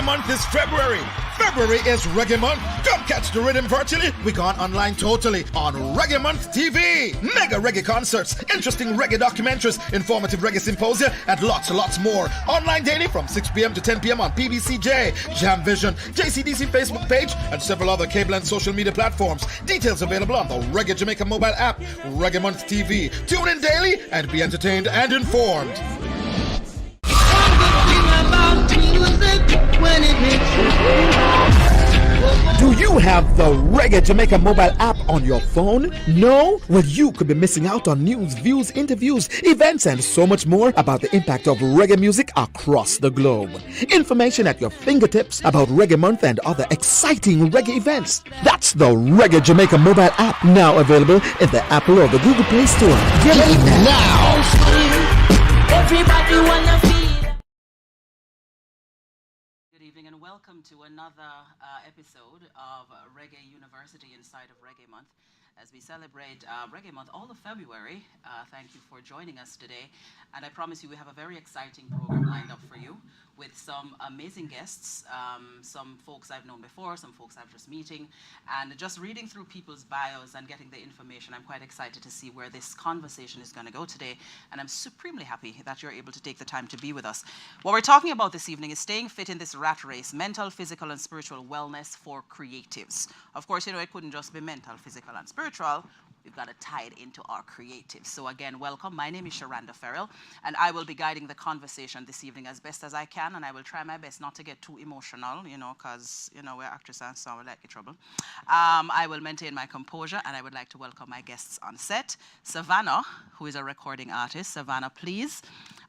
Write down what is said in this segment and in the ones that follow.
Reggae Month is February. February is Reggae Month. Come catch the rhythm virtually. We gone online totally on Reggae Month TV. Mega reggae concerts, interesting reggae documentaries, informative reggae symposia, and lots more. Online daily from 6 p.m. to 10 p.m. on PBCJ, Jam Vision, JCDC Facebook page, and several other cable and social media platforms. Details available on the Reggae Jamaica mobile app, Reggae Month TV. Tune in daily and be entertained and informed. Do you have the Reggae Jamaica mobile app on your phone? No? Well, you could be missing out on news, views, interviews, events, and so much more about the impact of reggae music across the globe. Information at your fingertips about Reggae Month and other exciting reggae events. That's the Reggae Jamaica mobile app, now available in the Apple or the Google Play Store. Get it now! Everybody wanna feel. Good evening and welcome to another episode of Reggae University inside of Reggae Month as we celebrate Reggae Month all of February. Thank you for joining us today, and I promise you we have a very exciting program lined up for you with some amazing guests, some folks I've known before, some folks I'm just meeting, and just reading through people's bios and getting the information. I'm quite excited to see where this conversation is going to go today, and I'm supremely happy that you're able to take the time to be with us. What we're talking about this evening is staying fit in this rat race, mental, physical, and spiritual wellness for creatives. Of course, you know, it couldn't just be mental, physical, and spiritual. We've got to tie it into our creatives. So again, welcome. My name is Sharanda Farrell, and I will be guiding the conversation this evening as best as I can, and I will try my best not to get too emotional, you know, because, you know, we're actresses, so we like trouble. I will maintain my composure, and I would like to welcome my guests on set. Savannah, who is a recording artist. Savannah, please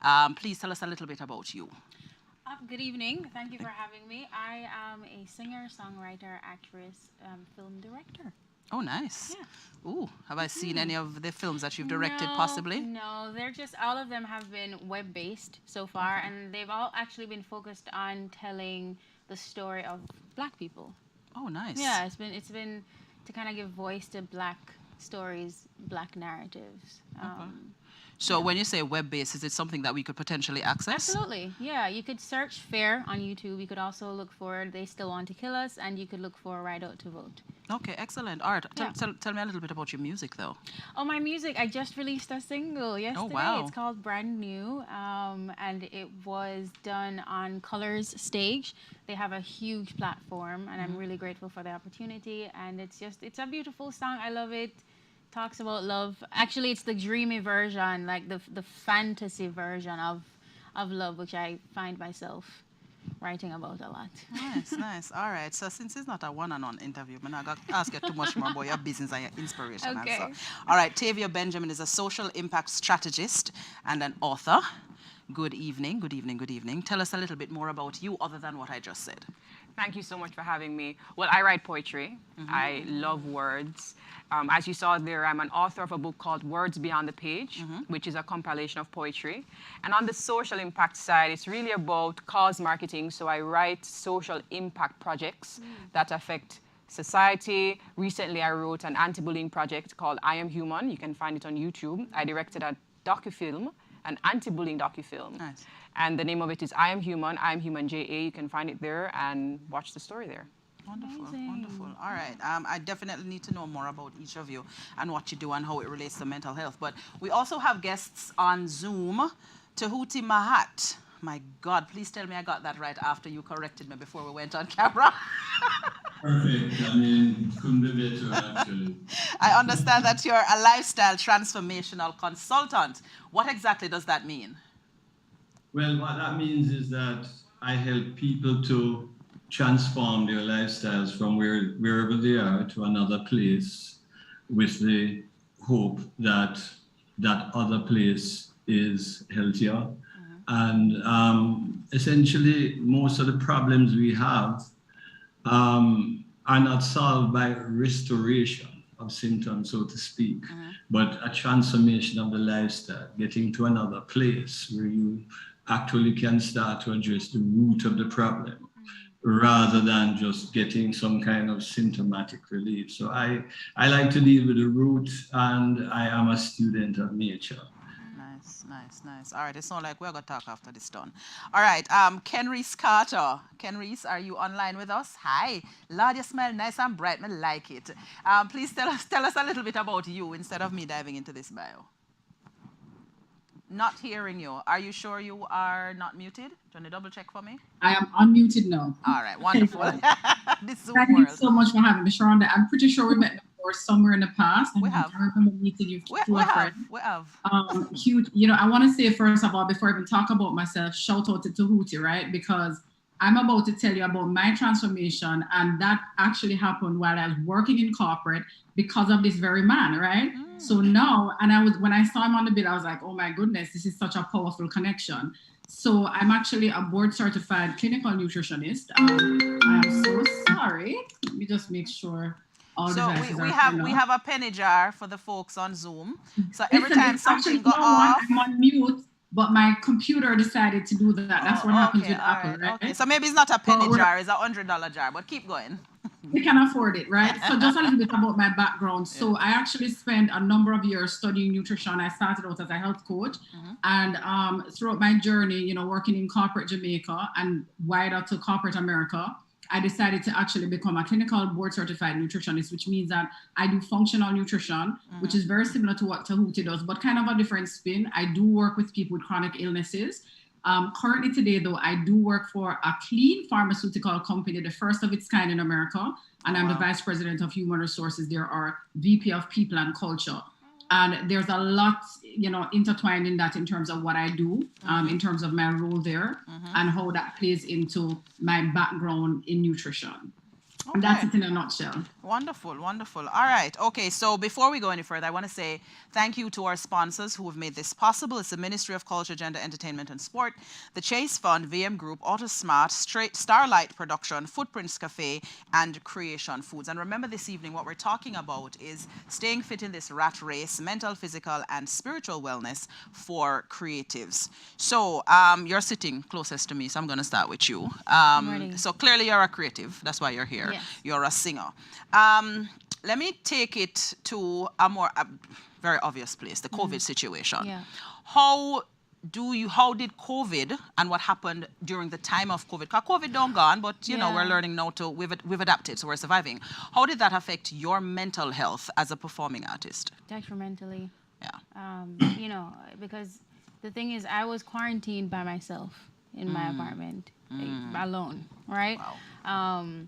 tell us a little bit about you. Good evening. Thank you for having me. I am a singer, songwriter, actress, film director. Oh, nice. Yeah. Ooh, have I seen any of the films that you've directed, possibly? No, they're just, all of them have been web-based so far, okay. And they've all actually been focused on telling the story of Black people. Oh, nice. Yeah, it's been to kind of give voice to Black stories, Black narratives. Okay. So when you say web-based, is it something that we could potentially access? Absolutely, yeah. You could search FAIR on YouTube. You could also look for They Still Want to Kill Us, and you could look for Ride Out to Vote. Okay, excellent. All right, tell me a little bit about your music, though. Oh, my music, I just released a single yesterday. Oh, wow. It's called Brand New, and it was done on Colors Stage. They have a huge platform, and I'm really grateful for the opportunity, and it's a beautiful song. I love it. Talks about love. Actually, it's the dreamy version, like the fantasy version of love, which I find myself writing about a lot. Nice. All right. So since it's not a one-on-one interview, I'm not going to ask you too much more about your business and your inspiration. Okay. And so. All right. Tavia Benjamin is a social impact strategist and an author. Good evening. Tell us a little bit more about you other than what I just said. Thank you so much for having me. Well, I write poetry. I love words. As you saw there, I'm an author of a book called Words Beyond the Page, which is a compilation of poetry. And on the social impact side, it's really about cause marketing. So I write social impact projects that affect society. Recently, I wrote an anti-bullying project called I Am Human. You can find it on YouTube. I directed a docufilm, an anti-bullying docufilm. Nice. And the name of it is I Am Human JA. You can find it there and watch the story there. Wonderful. Amazing. Wonderful. All right. I definitely need to know more about each of you and what you do and how it relates to mental health. But we also have guests on Zoom. Tahuti Mahat. My God, please tell me I got that right after you corrected me before we went on camera. Perfect. I mean, couldn't be better, actually. I understand that you're a lifestyle transformational consultant. What exactly does that mean? Well, what that means is that I help people to transform their lifestyles from wherever they are to another place with the hope that that other place is healthier. And essentially, most of the problems we have are not solved by restoration of symptoms, so to speak, but a transformation of the lifestyle, getting to another place where you actually can start to address the root of the problem rather than just getting some kind of symptomatic relief. So I like to deal with the root, and I am a student of nature. Nice. All right, it's not like we're going to talk after this done. All right, Ken Reese Carter. Ken Reese, are you online with us? Hi. Lord, you smell nice and bright. I like it. Please tell us a little bit about you instead of me diving into this bio. Not hearing you. Are you sure you are not muted? Do you want to double check for me? I am unmuted now. All right, wonderful. This Zoom Thank world. you so much for having me, Sharonda. I'm pretty sure we met before somewhere in the past. We have. I remember meeting you through a friend. We have. Huge. You know, I want to say first of all, before I even talk about myself, shout out to Tahuti, right? Because I'm about to tell you about my transformation, and that actually happened while I was working in corporate because of this very man, right? So now, and when I saw him on the bill, I was like, oh my goodness, this is such a powerful connection. So I'm actually a board certified clinical nutritionist. I am so sorry. Let me just make sure all the devices we are have a penny jar for the folks on Zoom. So every time something goes off, off, I'm on mute. But my computer decided to do that. That's what happens with Apple, right? Okay. So maybe it's not a penny jar, it's $100 jar, but keep going. We can afford it, right? So just a little bit about my background. So I actually spent a number of years studying nutrition. I started out as a health coach, and throughout my journey, you know, working in corporate Jamaica and wider to corporate America, I decided to actually become a clinical board certified nutritionist, which means that I do functional nutrition, which is very similar to what Tahuti does, but kind of a different spin. I do work with people with chronic illnesses. Currently today, though, I do work for a clean pharmaceutical company, the first of its kind in America, and I'm the vice president of human resources. There are VP of people and culture. And there's a lot, you know, intertwined in that in terms of what I do, in terms of my role there, and how that plays into my background in nutrition. Okay. And that's it in a nutshell. Wonderful. All right. Okay, so before we go any further, I want to say thank you to our sponsors who have made this possible. It's the Ministry of Culture, Gender, Entertainment and Sport, the Chase Fund, VM Group, AutoSmart, Starlight Production, Footprints Cafe, and Creation Foods. And remember this evening, what we're talking about is staying fit in this rat race, mental, physical, and spiritual wellness for creatives. So you're sitting closest to me, so I'm going to start with you. So clearly you're a creative. That's why you're here. Yes. You're a singer. Let me take it to a very obvious place, the COVID situation. Yeah. How did COVID and what happened during the time of COVID, because COVID don't gone, but you know, we're learning now we've adapted, so we're surviving. How did that affect your mental health as a performing artist? Detrimentally. Yeah. You know, because the thing is, I was quarantined by myself in my apartment, alone, right? Wow.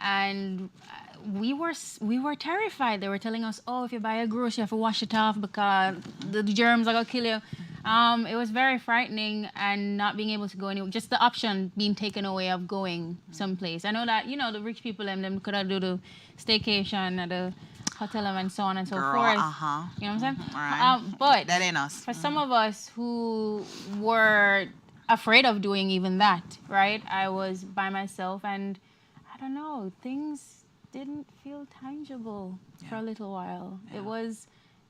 And we were terrified. They were telling us, oh, if you buy a grocery, you have to wash it off because the germs are going to kill you. It was very frightening, and not being able to go anywhere, just the option being taken away of going someplace. I know that, you know, the rich people them could have do the staycation at the hotel and so on and so forth. You know what I'm saying? Right. But that ain't us. For some of us who were afraid of doing even that, right? I was by myself, and I don't know, things didn't feel tangible for a little while. Yeah.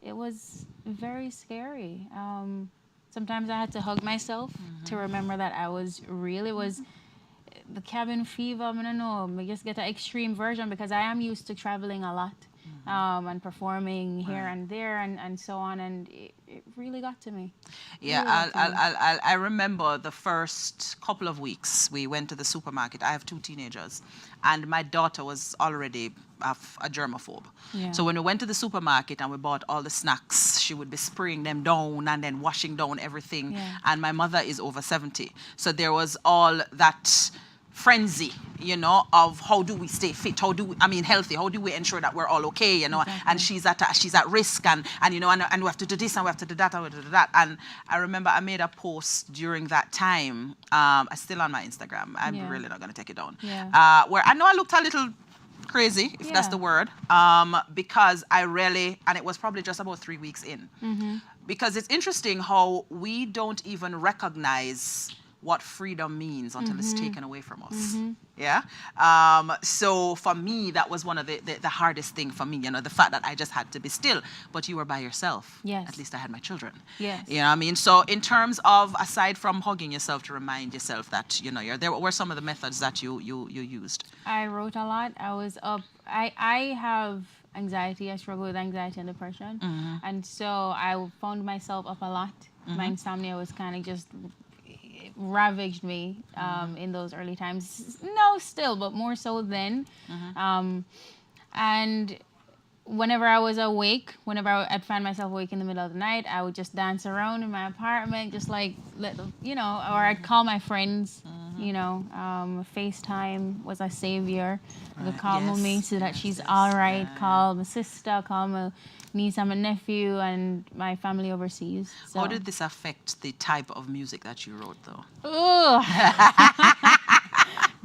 It was very scary. Sometimes I had to hug myself to remember that I was real. It was the cabin fever. I don't know. I just get an extreme version because I am used to traveling a lot and performing here and there and so on, and it really got to me. Yeah, I remember the first couple of weeks we went to the supermarket. I have 2 teenagers, and my daughter was already a germaphobe. Yeah. So when we went to the supermarket and we bought all the snacks, she would be spraying them down and then washing down everything. Yeah. And my mother is over 70. So there was all that frenzy, you know, of how do we stay fit, healthy, how do we ensure that we're all okay, you know, exactly. And she's at risk, and you know, and we have to do this and we have to do that and we have to do that. And I remember I made a post during that time, it's still on my Instagram, I'm really not going to take it down, where I know I looked a little crazy, if that's the word, because I really, and it was probably just about 3 weeks in, because it's interesting how we don't even recognize what freedom means until it's taken away from us. Yeah. So for me, that was one of the hardest thing for me, you know, the fact that I just had to be still, but you were by yourself. Yes. At least I had my children. Yes. You know what I mean? So in terms of, aside from hugging yourself to remind yourself that, you know, you're there, what were some of the methods that you used? I wrote a lot. I was up. I have anxiety. I struggle with anxiety and depression. And so I found myself up a lot My insomnia was kind of just ravaged me in those early times. No, still, but more so then. And whenever I was awake, whenever I'd find myself awake in the middle of the night, I would just dance around in my apartment, just like, or I'd call my friends, FaceTime was a savior. I could call mommy so that she's all right, call my sister, call my niece and my nephew and my family overseas. So. How did this affect the type of music that you wrote, though?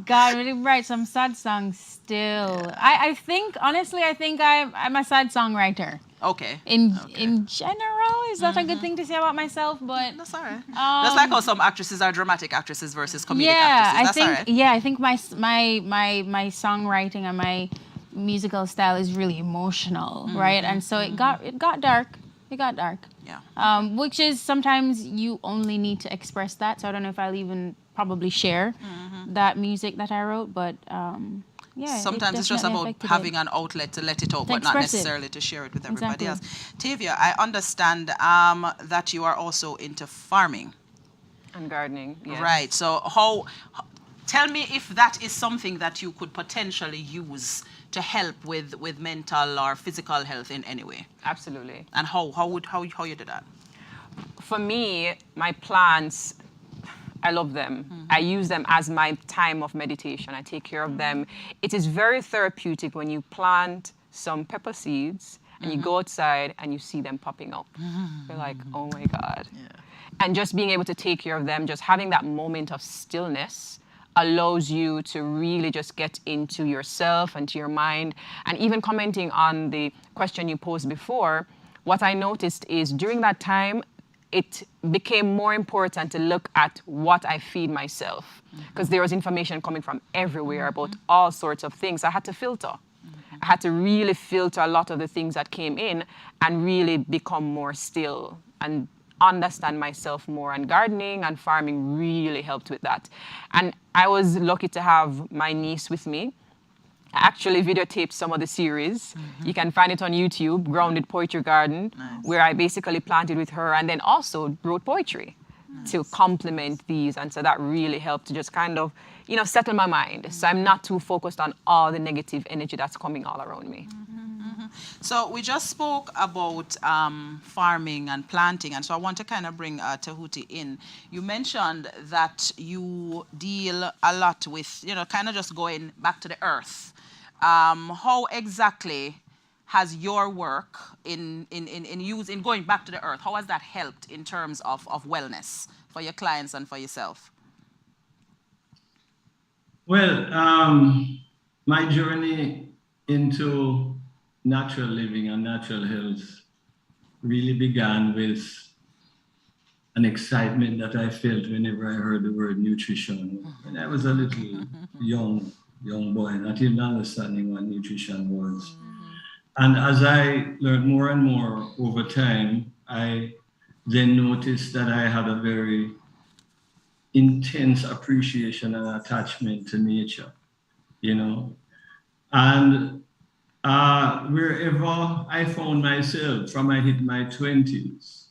God, really write some sad songs still. Yeah. I think, honestly, I'm a sad songwriter. Okay. In general, is that a good thing to say about myself? But that's all right. That's like how some actresses are dramatic actresses versus comedic actresses. That's all right. Yeah, I think my songwriting and my musical style is really emotional, right? And so it got dark. It got dark. Yeah. Which is sometimes you only need to express that. So I don't know if I'll even probably share that music that I wrote, but yeah. Sometimes it's just about having an outlet to let it out, but not necessarily to share it with everybody else. Tavia, I understand that you are also into farming and gardening. Yes. Right. So tell me if that is something that you could potentially use to help with mental or physical health in any way. Absolutely. And how you do that? For me, my plants, I love them. I use them as my time of meditation. I take care of them. It is very therapeutic when you plant some pepper seeds and you go outside and you see them popping up. You're like, oh my God. Yeah. And just being able to take care of them, just having that moment of stillness allows you to really just get into yourself and to your mind. And even commenting on the question you posed before, what I noticed is during that time, it became more important to look at what I feed myself, because there was information coming from everywhere about all sorts of things. I had to filter. I had to really filter a lot of the things that came in and really become more still and understand myself more. And gardening and farming really helped with that. And I was lucky to have my niece with me. I actually videotaped some of the series. You can find it on YouTube, Grounded Poetry Garden, where I basically planted with her and then also wrote poetry to complement these. And so that really helped to just kind of, settle my mind. So I'm not too focused on all the negative energy that's coming all around me. So we just spoke about farming and planting, and so I want to kind of bring Tahuti in. You mentioned that you deal a lot with, kind of just going back to the earth. How exactly has your work in going back to the earth, how has that helped in terms of wellness for your clients and for yourself? Well, my journey into natural living and natural health really began with an excitement that I felt whenever I heard the word nutrition. When I was a little young boy, not even understanding what nutrition was. And as I learned more and more over time, I then noticed that I had a very intense appreciation and attachment to nature, And wherever I found myself from I hit my 20s,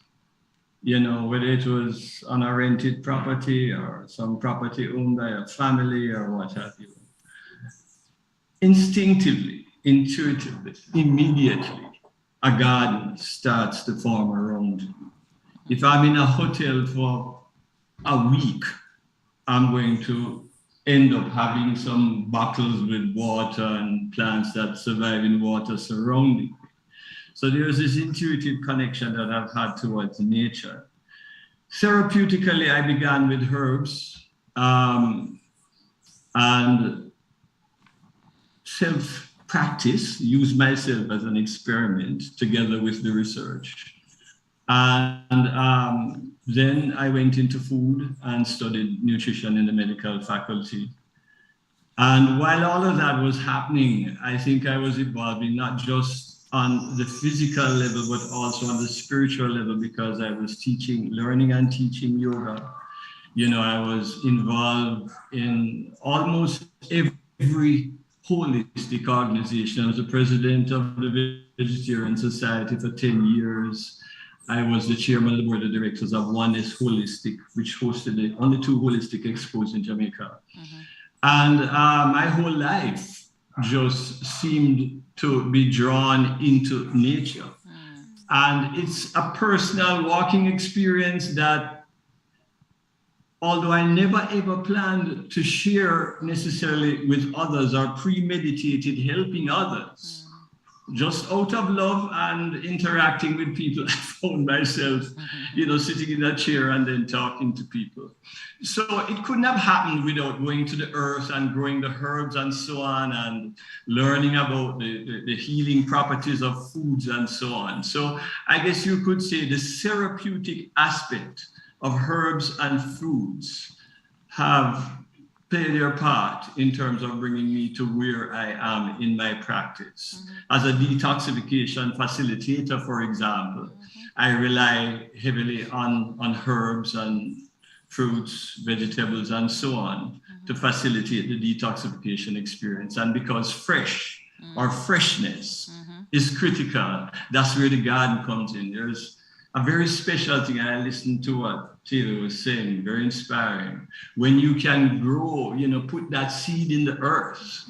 whether it was on a rented property or some property owned by a family or what have you, instinctively, intuitively, immediately, a garden starts to form around me. If I'm in a hotel for a week, I'm going to end up having some bottles with water and plants that survive in water surrounding me. So there's this intuitive connection that I've had towards nature. Therapeutically, I began with herbs and self-practice, used myself as an experiment together with the research. And then I went into food and studied nutrition in the medical faculty. And while all of that was happening, I think I was evolving not just on the physical level, but also on the spiritual level, because I was learning and teaching yoga. I was involved in almost every holistic organization. I was the president of the Vegetarian Society for 10 years. I was the chairman of the board of directors of Oneness Holistic, which hosted the only 2 holistic expos in Jamaica. And my whole life just seemed to be drawn into nature. And it's a personal walking experience that, although I never ever planned to share necessarily with others or premeditated helping others, just out of love and interacting with people, I found myself, sitting in a chair and then talking to people. So it couldn't have happened without going to the earth and growing the herbs and so on, and learning about the healing properties of foods and so on. So I guess you could say the therapeutic aspect of herbs and foods have played their part in terms of bringing me to where I am in my practice. As a detoxification facilitator, for example, I rely heavily on herbs and fruits, vegetables, and so on to facilitate the detoxification experience. And because fresh or freshness is critical, that's where the garden comes in. There's a very special thing, and I listened to what Taylor was saying, very inspiring. When you can grow, put that seed in the earth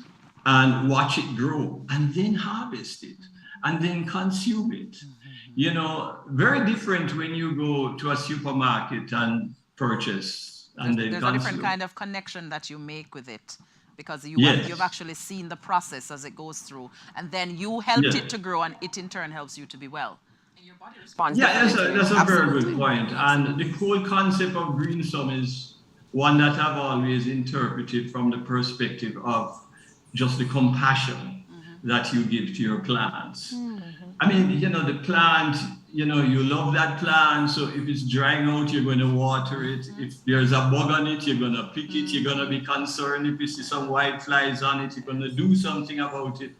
and watch it grow and then harvest it and then consume it. Very different when you go to a supermarket and purchase and then there's consume. a different kind of connection that you make with it, because you've actually seen the process as it goes through, and then you helped it to grow, and it in turn helps you to be well. Yeah, that's a very good point. And the whole concept of green thumb is one that I've always interpreted from the perspective of just the compassion that you give to your plants. I mean, the plant, you love that plant. So if it's drying out, you're going to water it. If there's a bug on it, you're going to pick it. You're going to be concerned. If you see some white flies on it, you're going to do something about it.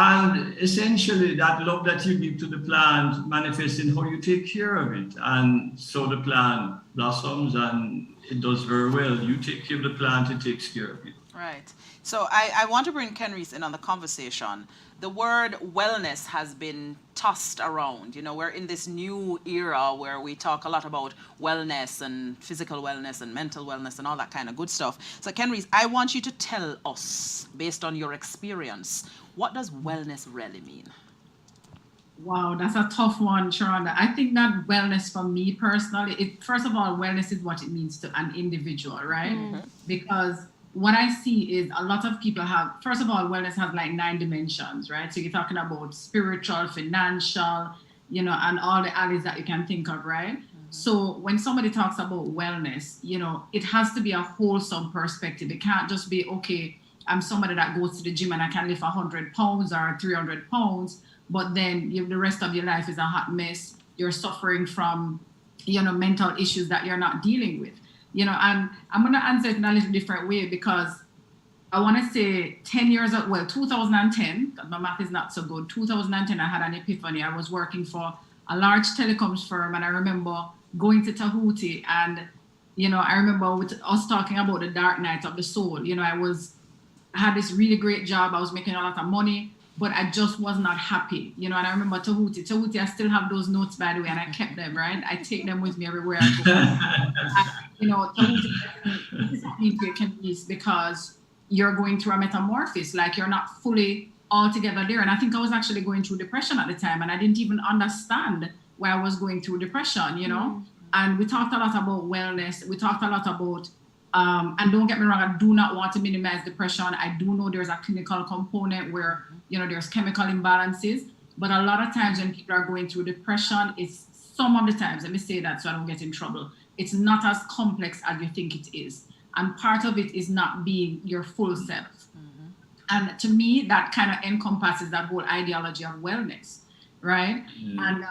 And essentially, that love that you give to the plant manifests in how you take care of it. And so the plant blossoms and it does very well. You take care of the plant, it takes care of you. Right. So I want to bring Ken Reese in on the conversation. The word wellness has been tossed around. We're in this new era where we talk a lot about wellness and physical wellness and mental wellness and all that kind of good stuff. So Ken Reese, I want you to tell us, based on your experience, what does wellness really mean? Wow, that's a tough one, Sharonda. I think that wellness for me personally, first of all, wellness is what it means to an individual, right? Because what I see is a lot of people have, first of all, wellness has like 9 dimensions, right? So you're talking about spiritual, financial, and all the alleys that you can think of, right? So when somebody talks about wellness, it has to be a wholesome perspective. It can't just be, okay, I'm somebody that goes to the gym and I can lift 100 pounds or 300 pounds, but then the rest of your life is a hot mess. You're suffering from, mental issues that you're not dealing with. And I'm going to answer it in a little different way, because I want to say 2010, because my math is not so good. 2010, I had an epiphany. I was working for a large telecoms firm, and I remember going to Tahuti, and, I remember with us talking about the dark night of the soul. I had this really great job. I was making a lot of money, but I just was not happy. And I remember Tahuti, I still have those notes, by the way, and I kept them, right? I take them with me everywhere I go. Tahuti can be because you're going through a metamorphosis, like you're not fully all together there. And I think I was actually going through depression at the time, and I didn't even understand why I was going through depression, And we talked a lot about wellness. We talked a lot about and don't get me wrong, I do not want to minimize depression. I do know there's a clinical component where, there's chemical imbalances. But a lot of times when people are going through depression, it's some of the times, let me say that so I don't get in trouble, it's not as complex as you think it is. And part of it is not being your full self. And to me, that kind of encompasses that whole ideology of wellness, right? And,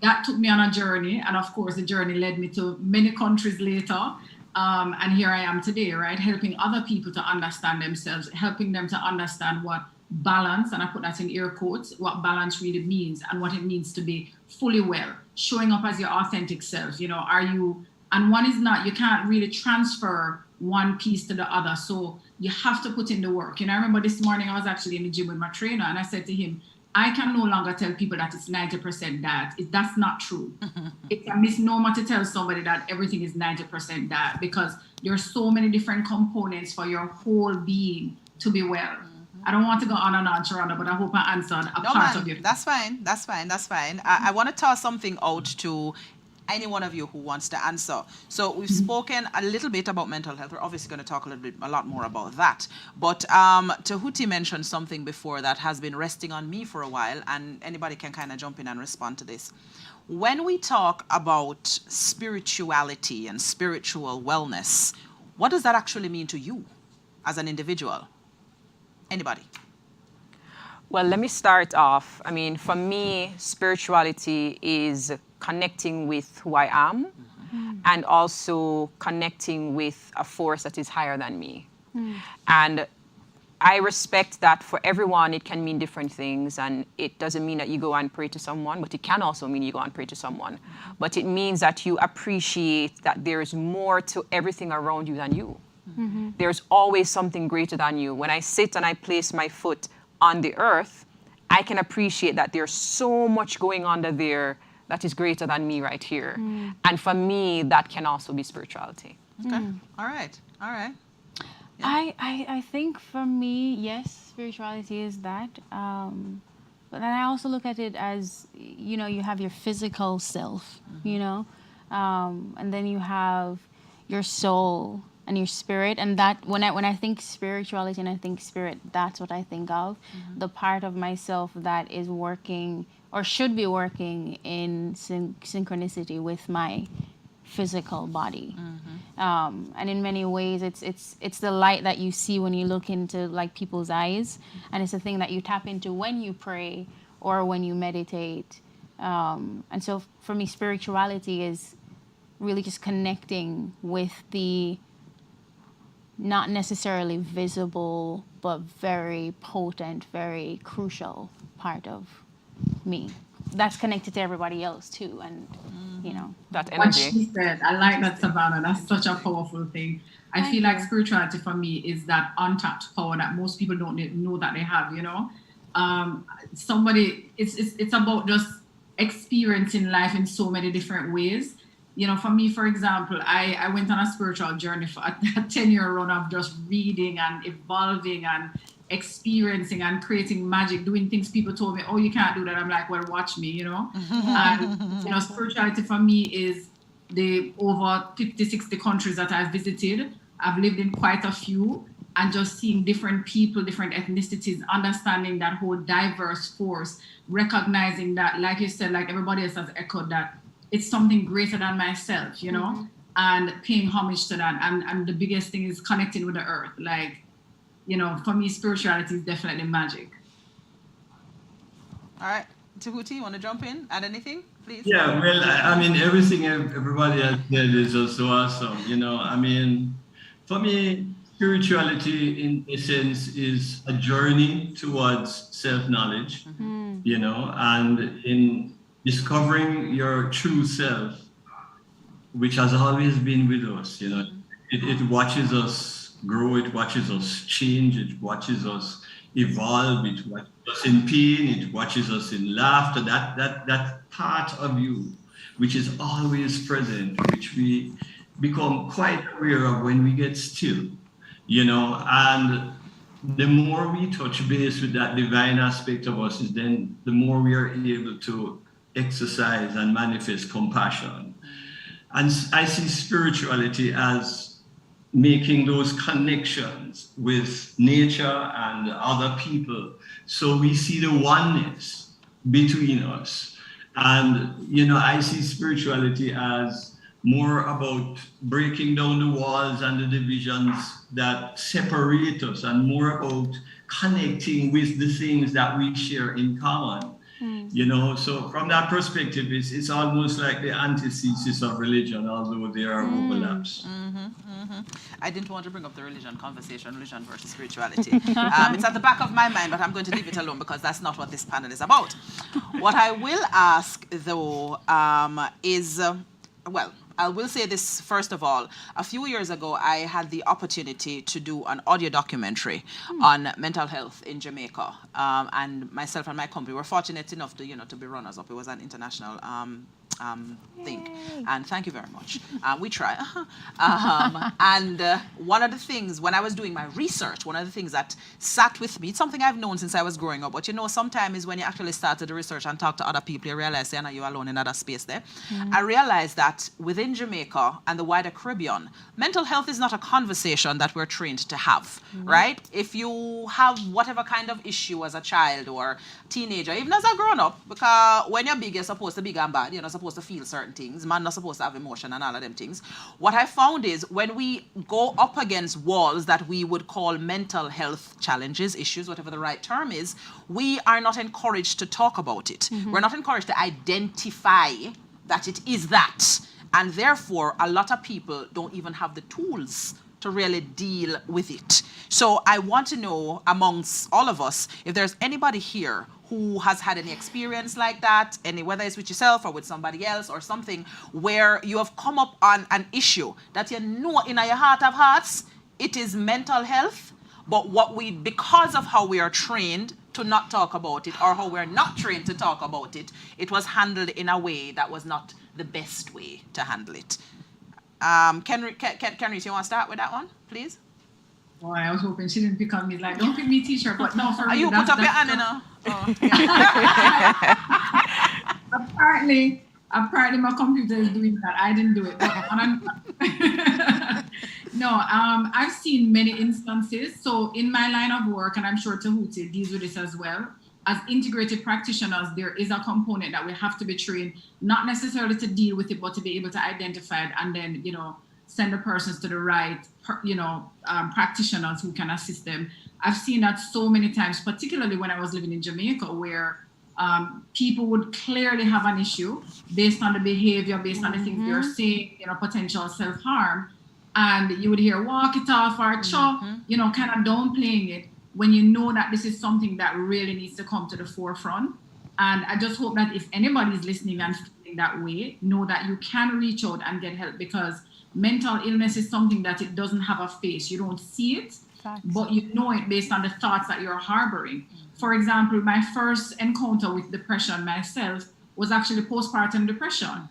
that took me on a journey. And of course, the journey led me to many countries later. And here I am today, right? Helping other people to understand themselves, helping them to understand what balance, and I put that in air quotes, what balance really means and what it means to be fully well, showing up as your authentic self. And one is not, you can't really transfer one piece to the other. So you have to put in the work. I remember this morning I was actually in the gym with my trainer, and I said to him, I can no longer tell people that it's 90% diet. That's not true. It's a misnomer to tell somebody that everything is 90% diet, because there are so many different components for your whole being to be well. I don't want to go on and on, Sharonda, but I hope I answered a part of your... That's fine. That's fine. That's fine. I want to toss something out to any one of you who wants to answer. So we've spoken a little bit about mental health. We're obviously going to talk a lot more about that. But Tahuti mentioned something before that has been resting on me for a while, and anybody can kind of jump in and respond to this. When we talk about spirituality and spiritual wellness, what does that actually mean to you as an individual? Anybody? Well, let me start off. I mean, for me, spirituality is connecting with who I am and also connecting with a force that is higher than me. And I respect that for everyone, it can mean different things. And it doesn't mean that you go and pray to someone, but it can also mean you go and pray to someone. But it means that you appreciate that there is more to everything around you than you. There's always something greater than you. When I sit and I place my foot on the earth, I can appreciate that there's so much going on there that is greater than me right here. And for me, that can also be spirituality. Okay. All right. Yeah. I think for me, yes, spirituality is that. But then I also look at it as, you know, you have your physical self, you know, and then you have your soul and your spirit. And that when I think spirituality and I think spirit, that's what I think of. The part of myself that is working or should be working in synchronicity with my physical body. And in many ways, it's the light that you see when you look into like people's eyes, and it's the thing that you tap into when you pray or when you meditate. And so for me, spirituality is really just connecting with the not necessarily visible, but very potent, very crucial part of me. That's connected to everybody else too, and you know that What energy. she said, I like that, Savannah. That's such a powerful thing. I feel like spirituality for me is that untapped power that most people don't know that they have. You know, it's about just experiencing life in so many different ways. You know, for me, for example, I went on a spiritual journey for a 10-year run of just reading and evolving and experiencing and creating magic, doing things people told me, oh, you can't do that. I'm like, well, watch me, you know. And, you know, spirituality for me is the over 50, 60 countries that I've visited. I've lived in quite a few, and just seeing different people, different ethnicities, understanding that whole diverse force, recognizing that, like you said, like everybody else has echoed, that it's something greater than myself, you know, and paying homage to that. And the biggest thing is connecting with the earth. Like, you know, for me, spirituality is definitely magic. All right. Tahuti, you want to jump in? Add anything, please? Yeah, well, I mean, everything everybody has said is just so awesome. You know, I mean, for me, spirituality in essence is a journey towards self-knowledge, you know, and in discovering your true self, which has always been with us, you know. It watches us grow, it watches us change, it watches us evolve, it watches us in pain, it watches us in laughter, that part of you, which is always present, which we become quite aware of when we get still, you know. And the more we touch base with that divine aspect of us, is then the more we are able to exercise and manifest compassion. And I see spirituality as making those connections with nature and other people, so we see the oneness between us. And, you know, I see spirituality as more about breaking down the walls and the divisions that separate us, and more about connecting with the things that we share in common. You know, so from that perspective, it's almost like the antithesis of religion, although there are overlaps. I didn't want to bring up the religion conversation, religion versus spirituality. It's at the back of my mind, but I'm going to leave it alone because that's not what this panel is about. What I will ask, though, is, well, I will say this first of all. A few years ago, I had the opportunity to do an audio documentary on mental health in Jamaica, and myself and my company were fortunate enough to, to be runners-up. It was an international thing, and thank you very much. We try. And one of the things, when I was doing my research, one of the things that sat with me, it's something I've known since I was growing up, but sometimes when you actually start to do research and talk to other people, you realize you're alone in other space there. I realized that within Jamaica and the wider Caribbean, mental health is not a conversation that we're trained to have, right? If you have whatever kind of issue as a child or teenager, even as a grown-up, because when you're big, you're supposed to be big and bad, you're not supposed to feel certain things, man not supposed to have emotion and all of them things. What I found is when we go up against walls that we would call mental health challenges, issues, whatever the right term is, we are not encouraged to talk about it. We're not encouraged to identify that it is that. And therefore, a lot of people don't even have the tools to really deal with it. So I want to know amongst all of us, if there's anybody here who has had any experience like that, whether it's with yourself or with somebody else or something, where you have come up on an issue that in your heart of hearts, it is mental health, but because of how we are trained to not talk about it, or how we're not trained to talk about it, it was handled in a way that was not the best way to handle it. Kenrith, you want to start with that one, please? Oh, I was hoping she didn't pick on me. Like, don't pick me, teacher. But no, for real. You put up your hand, Oh, apparently, my computer is doing that. I didn't do it. But no, I've seen many instances. So in my line of work, and I'm sure Tahuti deals with this as well, as integrated practitioners, there is a component that we have to be trained, not necessarily to deal with it, but to be able to identify it and then, send the persons to the right, practitioners who can assist them. I've seen that so many times, particularly when I was living in Jamaica, where people would clearly have an issue based on the behavior, based on the things they're saying, potential self-harm. And you would hear, walk it off or kind of downplaying it, when you know that this is something that really needs to come to the forefront. And I just hope that if anybody is listening and feeling that way, know that you can reach out and get help, because mental illness is something that it doesn't have a face. You don't see it, but you know it based on the thoughts that you're harboring. For example, my first encounter with depression myself was actually postpartum depression.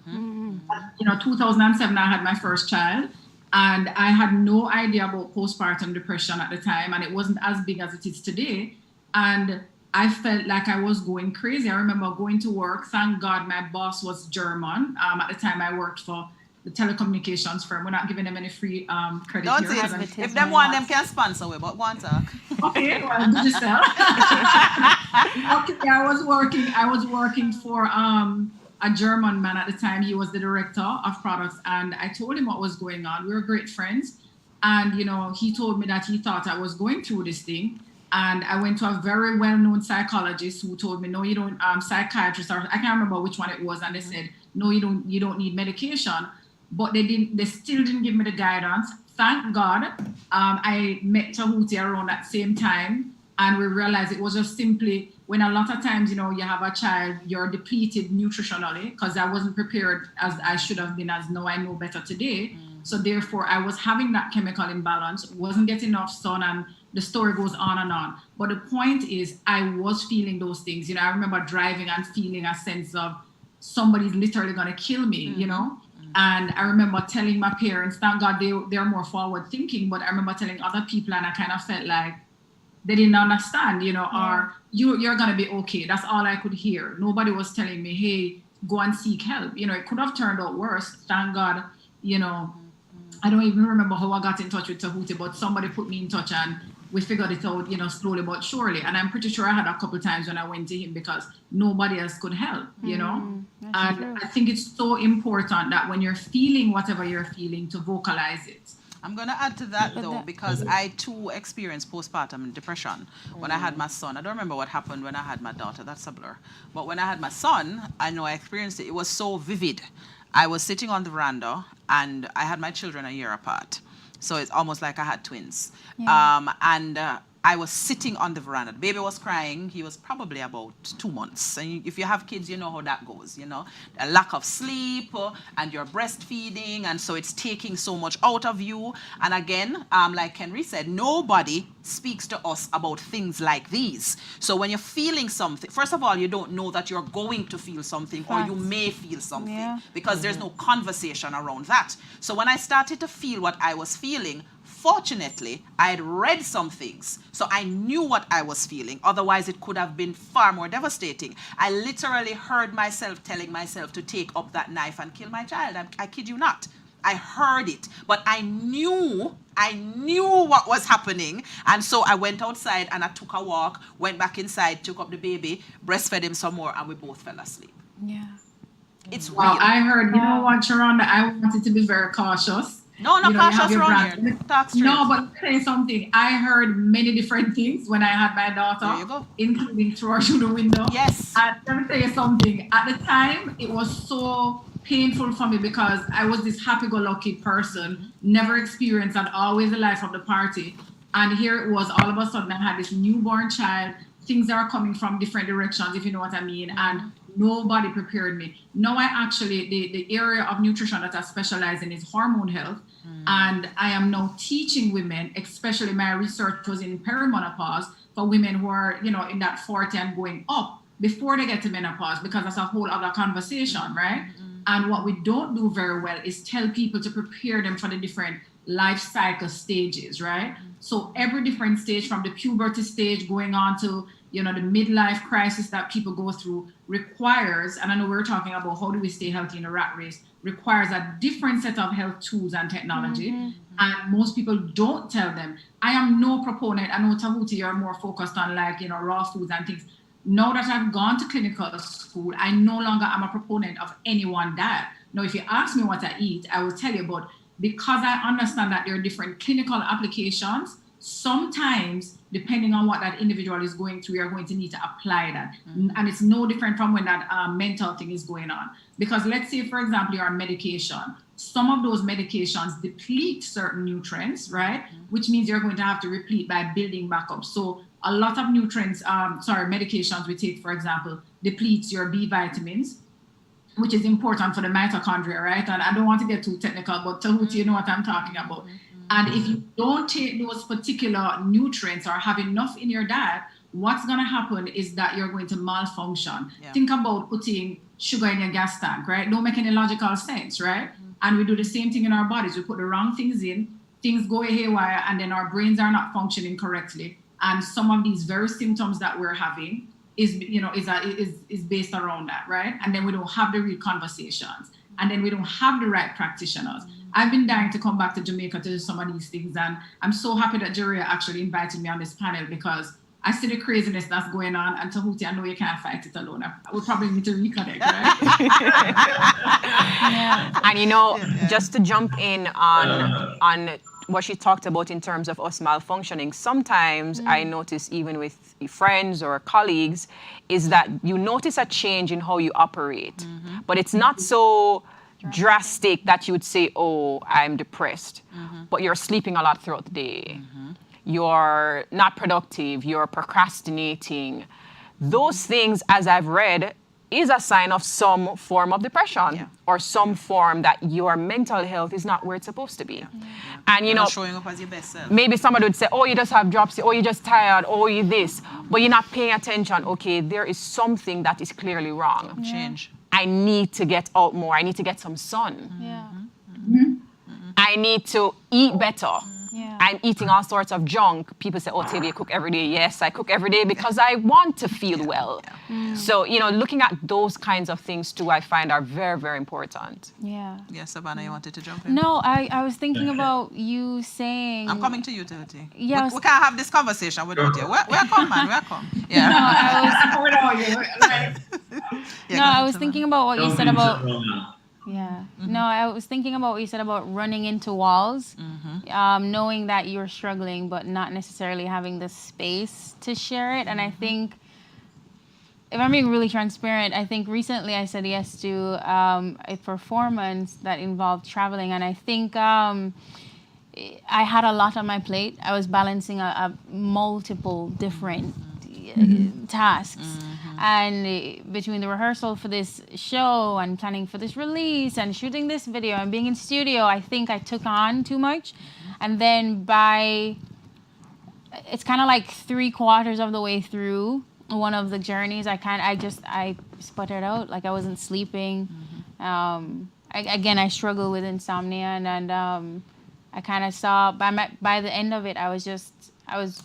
2007, I had my first child. And I had no idea about postpartum depression at the time, and it wasn't as big as it is today. And I felt like I was going crazy. I remember going to work. Thank God my boss was German. At the time, I worked for the telecommunications firm. We're not giving them any free credit Don't here. say if them want, them can sponsor we, but one talk. Okay, well, do yourself. Okay, I was working for a German man at the time. He was the director of products, and I told him what was going on. We were great friends, and he told me that he thought I was going through this thing. And I went to a very well-known psychologist who told me, no, you don't, psychiatrist, or I can't remember which one it was, and they said, no, you don't need medication. But they still didn't give me the guidance. Thank God. I met Tahuti around that same time, and we realized it was just simply, when a lot of times, you have a child, you're depleted nutritionally, because I wasn't prepared as I should have been, as now I know better today. So therefore, I was having that chemical imbalance, wasn't getting enough sun, and the story goes on and on. But the point is, I was feeling those things. I remember driving and feeling a sense of somebody's literally going to kill me, And I remember telling my parents, thank God they're more forward thinking, but I remember telling other people, and I kind of felt like they didn't understand, or you're going to be okay. That's all I could hear. Nobody was telling me, hey, go and seek help. It could have turned out worse. Thank God, I don't even remember how I got in touch with Tahuti, but somebody put me in touch and we figured it out, slowly but surely. And I'm pretty sure I had a couple times when I went to him because nobody else could help, And true. I think it's so important that when you're feeling whatever you're feeling, to vocalize it. I'm going to add to that, though, because I, too, experienced postpartum depression when I had my son. I don't remember what happened when I had my daughter. That's a blur. But when I had my son, I know I experienced it. It was so vivid. I was sitting on the veranda, and I had my children a year apart. So it's almost like I had twins. Yeah. I was sitting on the veranda. The baby was crying. He was probably about 2 months. And if you have kids, you know how that goes, you know. A lack of sleep and you're breastfeeding, and so it's taking so much out of you. And again, like Henry said, nobody speaks to us about things like these. So when you're feeling something, first of all, you don't know that you're going to feel something or you may feel something because there's no conversation around that. So when I started to feel what I was feeling, fortunately, I had read some things, so I knew what I was feeling. Otherwise, it could have been far more devastating. I literally heard myself telling myself to take up that knife and kill my child. I kid you not. I heard it, but I knew what was happening. And so I went outside and I took a walk, went back inside, took up the baby, breastfed him some more, and we both fell asleep. Yeah. It's Well, real. I heard, you know what, Sharonda, I wanted to be very cautious. No, not cautious around here. Talk straight. No, but let me say something. I heard many different things when I had my daughter, There you go. including through the window. Yes. And let me tell you something. At the time, it was so painful for me because I was this happy-go-lucky person, never experienced and always the life of the party. And here it was, all of a sudden, I had this newborn child. Things are coming from different directions, if you know what I mean. And nobody prepared me. Now I actually, the area of nutrition that I specialize in is hormone health. And I am now teaching women, especially my research was in perimenopause for women who are, you know, in that 40 and going up before they get to menopause, because that's a whole other conversation, right? And what we don't do very well is tell people to prepare them for the different life cycle stages, right? So every different stage, from the puberty stage going on to, you know, the midlife crisis that people go through, requires, and I know we're talking about how do we stay healthy in a rat race, requires a different set of health tools and technology. And most people don't tell them. I am no proponent. I know, Tahuti, you're more focused on, like, you know, raw foods and things. Now that I've gone to clinical school, I no longer am a proponent of any one diet. Now, if you ask me what I eat, I will tell you, but because I understand that there are different clinical applications, sometimes, depending on what that individual is going through, you're going to need to apply that. And it's no different from when that mental thing is going on. Because let's say, for example, you're on medication. Some of those medications deplete certain nutrients, right? Which means you're going to have to replete by building back up. So a lot of nutrients, medications we take, for example, depletes your B vitamins, which is important for the mitochondria, right? And I don't want to get too technical, but Tahuti, you know what I'm talking about. And if you don't take those particular nutrients or have enough in your diet, what's going to happen is that you're going to malfunction. Think about putting sugar in your gas tank, right? Don't make any logical sense, right? And we do the same thing in our bodies. We put the wrong things in, things go haywire, and then our brains are not functioning correctly. And some of these very symptoms that we're having is based around that, right? And then we don't have the real conversations. And then we don't have the right practitioners. I've been dying to come back to Jamaica to do some of these things. And I'm so happy that Jeria actually invited me on this panel, because I see the craziness that's going on. And Tahuti, I know you can't fight it alone. We probably need to reconnect, right? And you know, just to jump in on what she talked about in terms of us malfunctioning, sometimes I notice, even with friends or colleagues, is that you notice a change in how you operate, but it's not so drastic that you would say, oh, I'm depressed, but you're sleeping a lot throughout the day. You're not productive, you're procrastinating. Those things, as I've read, is a sign of some form of depression or some form that your mental health is not where it's supposed to be. And you know, showing up as your best self. Maybe somebody would say, oh, you just have dropsy, oh, you're just tired, oh, you this, but you're not paying attention. Okay, there is something that is clearly wrong. Change. I need to get out more. I need to get some sun. I need to eat better. I'm eating all sorts of junk. People say, oh, Tabby, you cook every day. Yes, I cook every day because I want to feel well. So, you know, looking at those kinds of things too, I find are very, very important. Yes, Savannah, you wanted to jump in? No, I was thinking about you saying... I'm coming to you, Tahuti. Yes. We can't have this conversation without you. Welcome, man, welcome. Yeah. I was thinking about what you said about... No, I was thinking about what you said about running into walls, knowing that you're struggling, but not necessarily having the space to share it. And I think, if I'm being really transparent, I think recently I said yes to a performance that involved traveling. And I think I had a lot on my plate. I was balancing a multiple different tasks. And between the rehearsal for this show and planning for this release and shooting this video and being in studio, I think I took on too much. And then it's kind of like 3/4 of the way through one of the journeys, I sputtered out, like I wasn't sleeping. I struggle with insomnia, and I kind of saw by the end of it, I was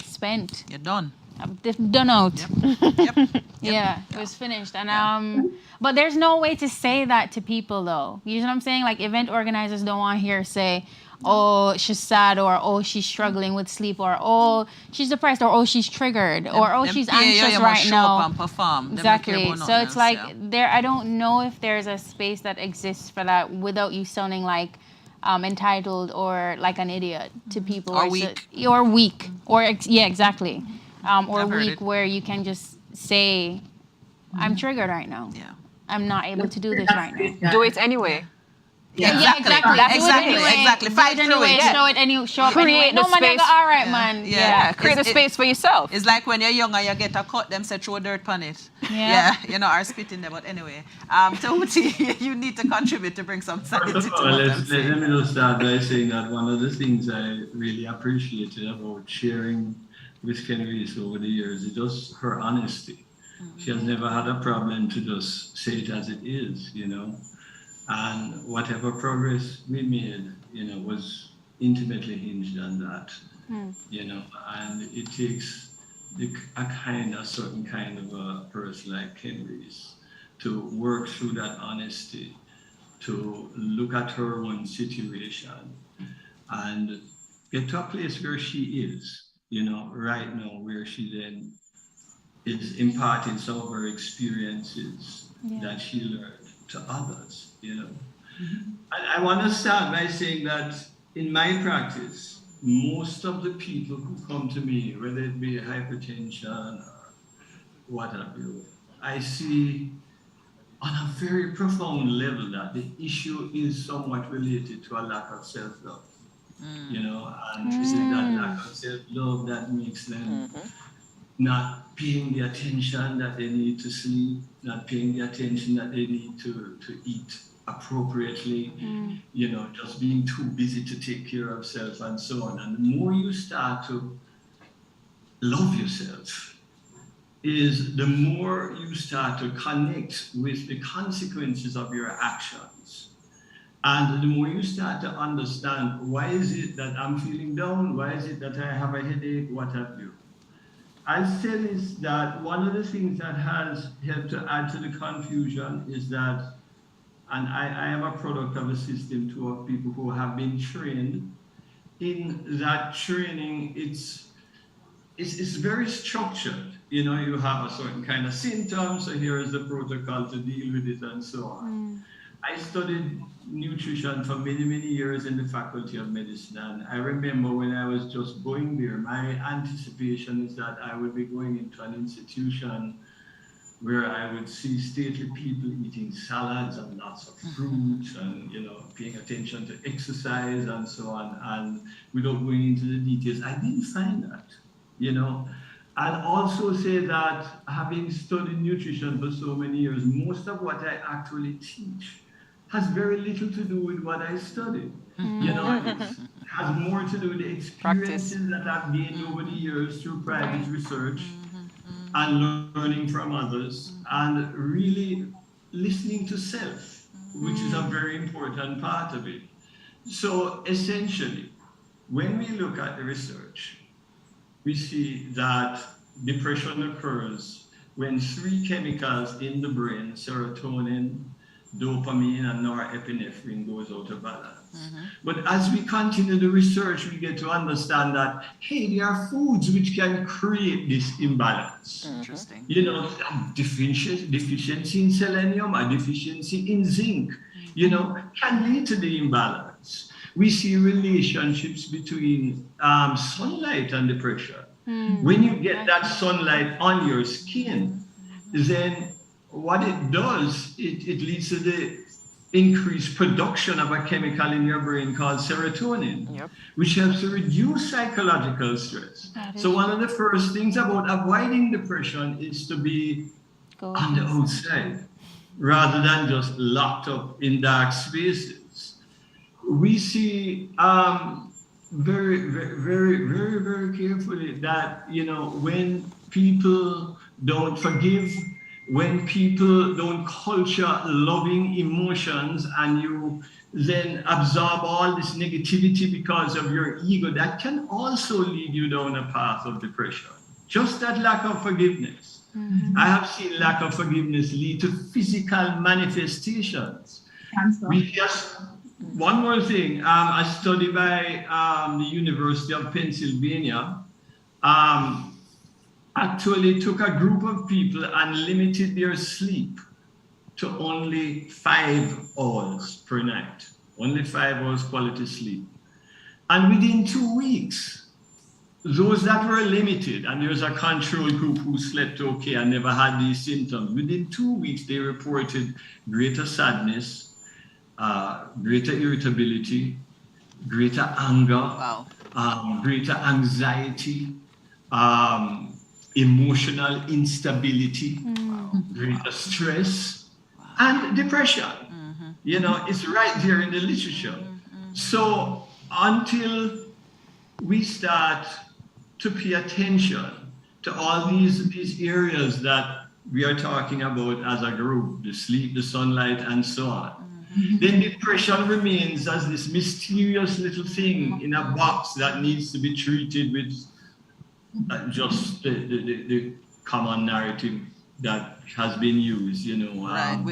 spent. You're done. I'm done out. Yep. Yeah, it was finished. And but there's no way to say that to people, though. You know what I'm saying? Like, event organizers don't want to hear say, oh, she's sad, or oh, she's struggling with sleep, or oh, she's depressed, or oh, she's triggered, or oh, she's anxious right show now. up and perform. Exactly. So it's like I don't know if there's a space that exists for that without you sounding like entitled or like an idiot to people, or weak, exactly. Or weak, where you can just say, I'm triggered right now. Yeah. I'm not able to do this right now. Do it anyway. Yeah, exactly. Exactly. Fight through it. Show it anyway. Show up anyway. Create the space. All right, man. Yeah. Create a space for yourself. It's like when you're younger, you get a cut, them say throw dirt on it. Yeah. You know, or spit in there. But anyway, Tahuti, you need to contribute to bring some sanity to what I'm saying. Let me just start by saying that one of the things I really appreciated about sharing with Kenris over the years is just her honesty. She has never had a problem to just say it as it is, you know. And whatever progress we made, you know, was intimately hinged on that, you know. And it takes a certain kind of a person like Kenris to work through that honesty, to look at her own situation and get to a place where she is, you know, right now, where she then is imparting some of her experiences that she learned to others, you know. I want to start by saying that in my practice, most of the people who come to me, whether it be hypertension or what have you, I see on a very profound level that the issue is somewhat related to a lack of self-love, you know, and it's that lack of self-love that makes them not paying the attention that they need to sleep, not paying the attention that they need to eat appropriately, you know, just being too busy to take care of self and so on. And the more you start to love yourself, is the more you start to connect with the consequences of your actions. And the more you start to understand, why is it that I'm feeling down? Why is it that I have a headache? What have you? I'll say this, that one of the things that has helped to add to the confusion is that, and I am a product of a system too of people who have been trained. In that training, it's very structured. You know, you have a certain kind of symptom, so here is the protocol to deal with it and so on. I studied nutrition for many, many years in the Faculty of Medicine, and I remember when I was just going there, my anticipation is that I would be going into an institution where I would see stately people eating salads and lots of fruit and, you know, paying attention to exercise and so on. And without going into the details, I didn't find that, you know. I'll also say that having studied nutrition for so many years, most of what I actually teach has very little to do with what I studied. You know, it has more to do with the experiences that I've gained over the years through private research and learning from others, and really listening to self, which is a very important part of it. So essentially, when we look at the research, we see that depression occurs when 3 chemicals in the brain, serotonin, dopamine, and norepinephrine, goes out of balance. But as we continue the research, we get to understand that, hey, there are foods which can create this imbalance. Interesting. You know, deficiency in selenium, a deficiency in zinc, you know, can lead to the imbalance. We see relationships between sunlight and depression. When you get that sunlight on your skin, then what it does, it leads to the increased production of a chemical in your brain called serotonin, which helps to reduce psychological stress. So one of the first things about avoiding depression is to be on the outside rather than just locked up in dark spaces. We see very carefully that, when people don't forgive, when people don't culture loving emotions, and you then absorb all this negativity because of your ego, that can also lead you down a path of depression. Just that lack of forgiveness. I have seen lack of forgiveness lead to physical manifestations. One more thing, a study by the University of Pennsylvania actually took a group of people and limited their sleep to only 5 hours per night, only 5 hours quality sleep. And within 2 weeks, those that were limited, and there's a control group who slept okay and never had these symptoms, within 2 weeks, they reported greater sadness, greater irritability, greater anger, greater anxiety, emotional instability, greater stress, and depression. It's right there in the literature. So until we start to pay attention to all these areas that we are talking about as a group, the sleep, the sunlight, and so on, then depression remains as this mysterious little thing in a box that needs to be treated with just the common narrative that has been used,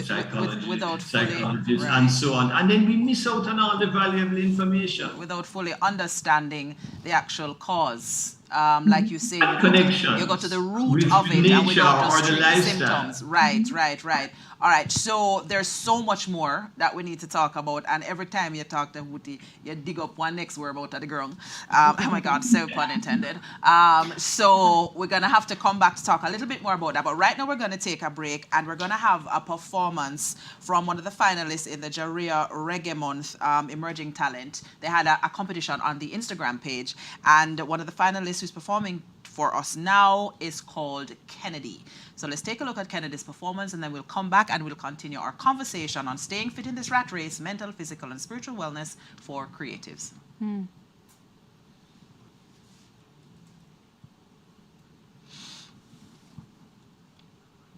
psychologists and so on. And then we miss out on all the valuable information. Without fully understanding the actual cause. Like you say, you go to the root of it and without just treat the symptoms. Right. All right, so there's so much more that we need to talk about, and every time you talk to Hootie, you dig up one next word about the ground. Oh my God, so pun intended. So we're gonna have to come back to talk a little bit more about that, but right now we're gonna take a break, and we're gonna have a performance from one of the finalists in the Jaria Reggae Month Emerging Talent. They had a competition on the Instagram page, and one of the finalists who's performing for us now is called Kennedy. So let's take a look at Kennedy's performance, and then we'll come back and we'll continue our conversation on staying fit in this rat race, mental, physical, and spiritual wellness for creatives.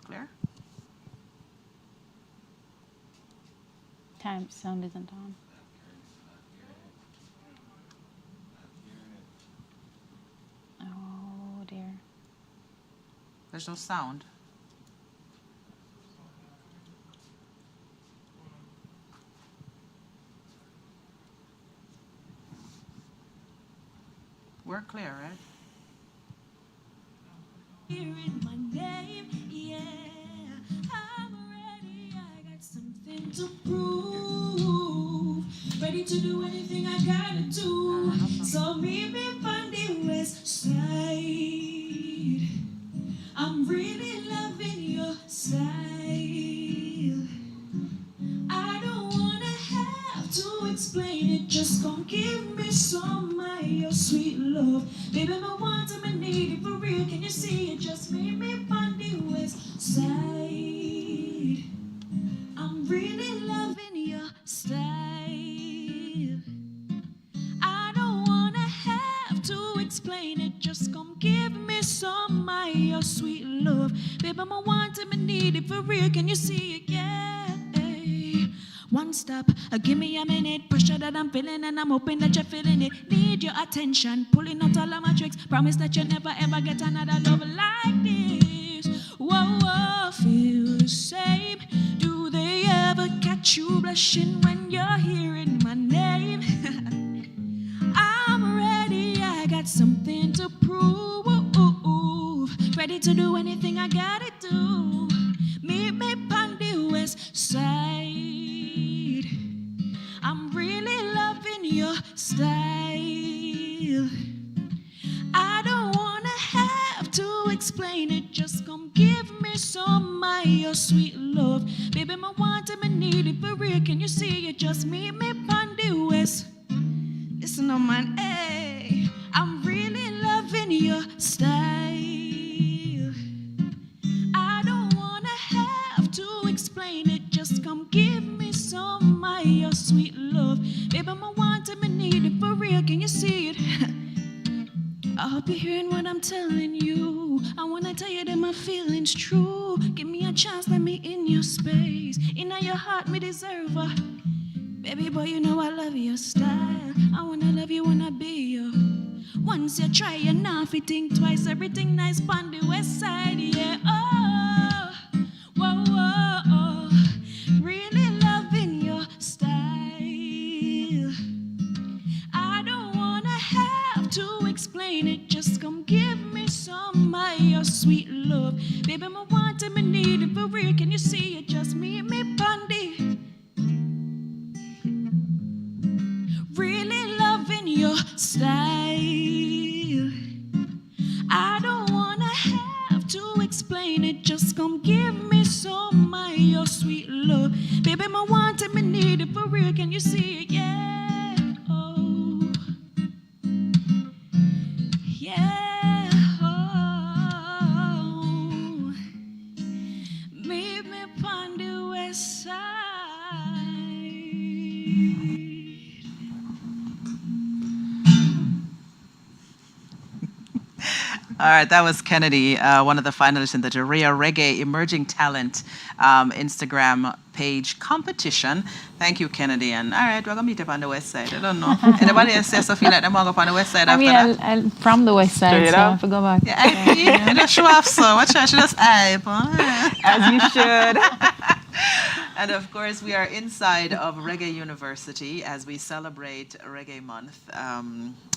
Clear? Sound isn't on. Oh dear. There's no sound. We're clear, right? Hearing my name, yeah, I'm ready. I got something to prove. Ready to do anything I gotta do. So meet me on the west side. I'm really loving your style. I don't wanna have to explain it. Just gon' give me some of your sweet love. Baby, I want it, I need it for real. Can you see it? Just meet me on the west side. I'm really loving your style. I don't wanna have to explain it. Just come give me some of your sweet love. Baby, I want it, I need it for real. Can you see it? Yeah. One stop, give me a minute. Pressure that I'm feeling, and I'm hoping that you're feeling it. Need your attention, pulling out all of my tricks. Promise that you'll never ever get another love like this. Whoa, whoa, feel the same. Do they ever catch you blushing when you're hearing my name? I'm ready, I got something to prove. Ready to do anything I gotta do. Meet me on the west side. I'm really loving your style. I don't wanna have to explain it. Just come give me some of your sweet love. Baby, I want it, I need need it for real. Can you see it? Just meet me on the west. Listen, no man, hey, I'm really loving your style. I don't wanna have to explain it. Just come give me some of your sweet love. Baby, I want it, I need it for real. Can you see it? I hope you're hearing what I'm telling you. I wanna tell you that my feelings true. Give me a chance, let me in your space. In your heart, me deserve a. Baby boy, you know I love your style. I wanna love you when I be you. Once you try, you not fi think twice. Everything nice on the west side, yeah. Oh, whoa, whoa, oh. Really loving your style. I don't wanna have to explain it. Just come give me some of your sweet love. Baby, I want it, I need it for real. Can you see it? Just meet me Pondy. Really loving your style. I don't wanna have to explain it. Just come give me some of your sweet love. Baby, I want it, I need it for real. Can you see it? Yeah. Oh. Yeah. Oh. Meet me on the west side. All right, that was Kennedy, one of the finalists in the Jaria Reggae Emerging Talent Instagram page competition. Thank you, Kennedy. And all right, we're going to meet up on the west side. I don't know. Anybody else says feel like they want to go up on the west side after that? I'm from the west side, Straight so I up. have to go back. Yeah, I just show off, so watch out, she just hype. As you should. And of course, we are inside of Reggae University as we celebrate Reggae Month.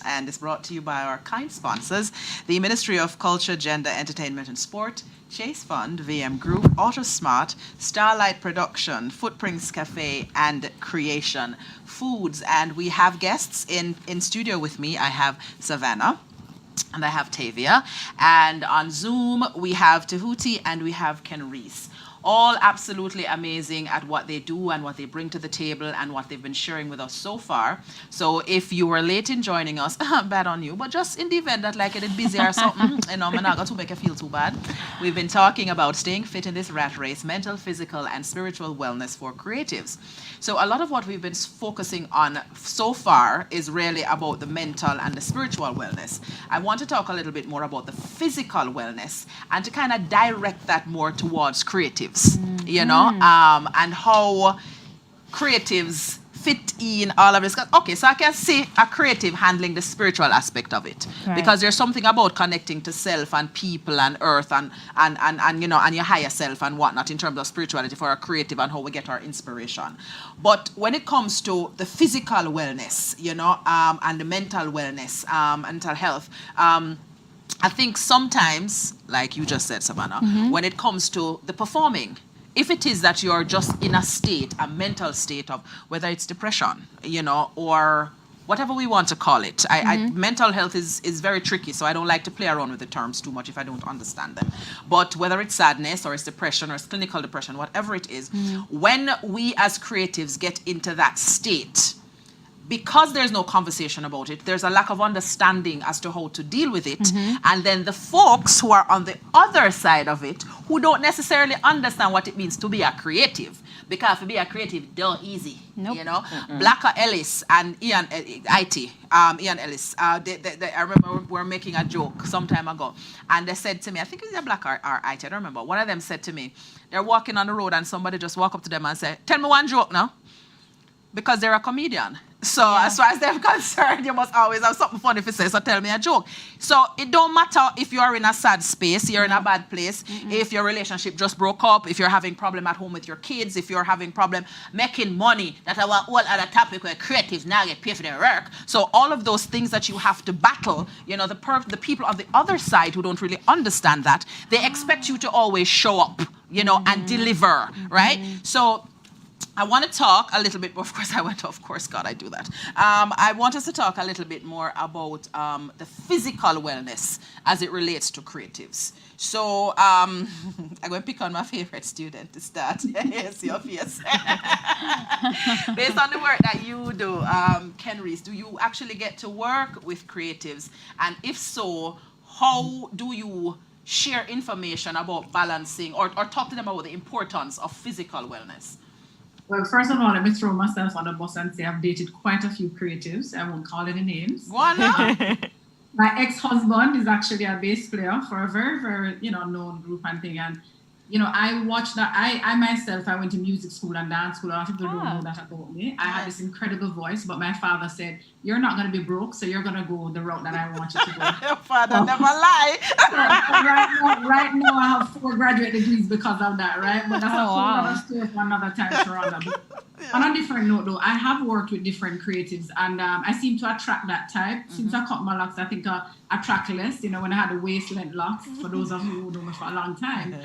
And it's brought to you by our kind sponsors, the Ministry of Culture, Gender, Entertainment and Sport, Chase Fund, VM Group, AutoSmart, Starlight Production, Footprints Cafe, and Creation Foods. And we have guests in studio with me. I have Savannah. And I have Tavia. And on Zoom, we have Tahuti and we have Ken Reese. All absolutely amazing at what they do and what they bring to the table and what they've been sharing with us so far. So if you were late in joining us, bad on you, but just in the event that like it is busy or something, I'm not going to make you feel too bad. We've been talking about staying fit in this rat race, mental, physical, and spiritual wellness for creatives. So a lot of what we've been focusing on so far is really about the mental and the spiritual wellness. I want to talk a little bit more about the physical wellness and to kind of direct that more towards creatives, you know, and how creatives fit in all of this. Okay, so I can see a creative handling the spiritual aspect of it, Right. because there's something about connecting to self and people and earth and you know, and your higher self and whatnot in terms of spirituality for a creative and how we get our inspiration. But when it comes to the physical wellness, you know, and the mental wellness, mental health, I think sometimes, like you just said, Savannah, when it comes to the performing, if it is that you're just in a state, a mental state of whether it's depression, you know, or whatever we want to call it. Mental health is very tricky, so I don't like to play around with the terms too much if I don't understand them. But whether it's sadness or it's depression or it's clinical depression, whatever it is, when we as creatives get into that state, because there's no conversation about it, there's a lack of understanding as to how to deal with it. And then the folks who are on the other side of it, who don't necessarily understand what it means to be a creative, because to be a creative, don't easy, you know. Blacker Ellis and Ian Ellis, I remember we were making a joke some time ago, and they said to me, I think it was a Black or IT, I don't remember. One of them said to me, they're walking on the road and somebody just walk up to them and say, tell me one joke now, because they're a comedian. So as far as they're concerned, you must always have something funny to say, so tell me a joke. So it don't matter if you're in a sad space, you're in a bad place, if your relationship just broke up, if you're having problem at home with your kids, if you're having problem making money, that's a whole other topic where creatives now get paid for their work. So all of those things that you have to battle, you know, the people on the other side who don't really understand that, they expect you to always show up, you know, and deliver, right? So I want to talk a little bit more. Of course, of course, God, I do that. I want us to talk a little bit more about the physical wellness as it relates to creatives. So I'm going to pick on my favorite student to start. Yes, your face. Based on the work that you do, Ken Reese, do you actually get to work with creatives? And if so, how do you share information about balancing or talk to them about the importance of physical wellness? Well, first of all, let me throw myself on the bus and say I've dated quite a few creatives. I won't call any names. Go on now. My ex-husband is actually a bass player for a very, very, known group and thing. And, I watched that. I myself, I went to music school and dance school. A lot of people don't know that about me. I had this incredible voice, but my father said, you're not going to be broke, so you're going to go the route that I want you to go. Your father never lie. right now, I have 4 graduate degrees because of that, right? But that's a whole other story for another time, Sharonda. On a different note, though, I have worked with different creatives, and I seem to attract that type. Since I cut my locks, I think I attract less, when I had the waist-length locks, for those of you who know me for a long time.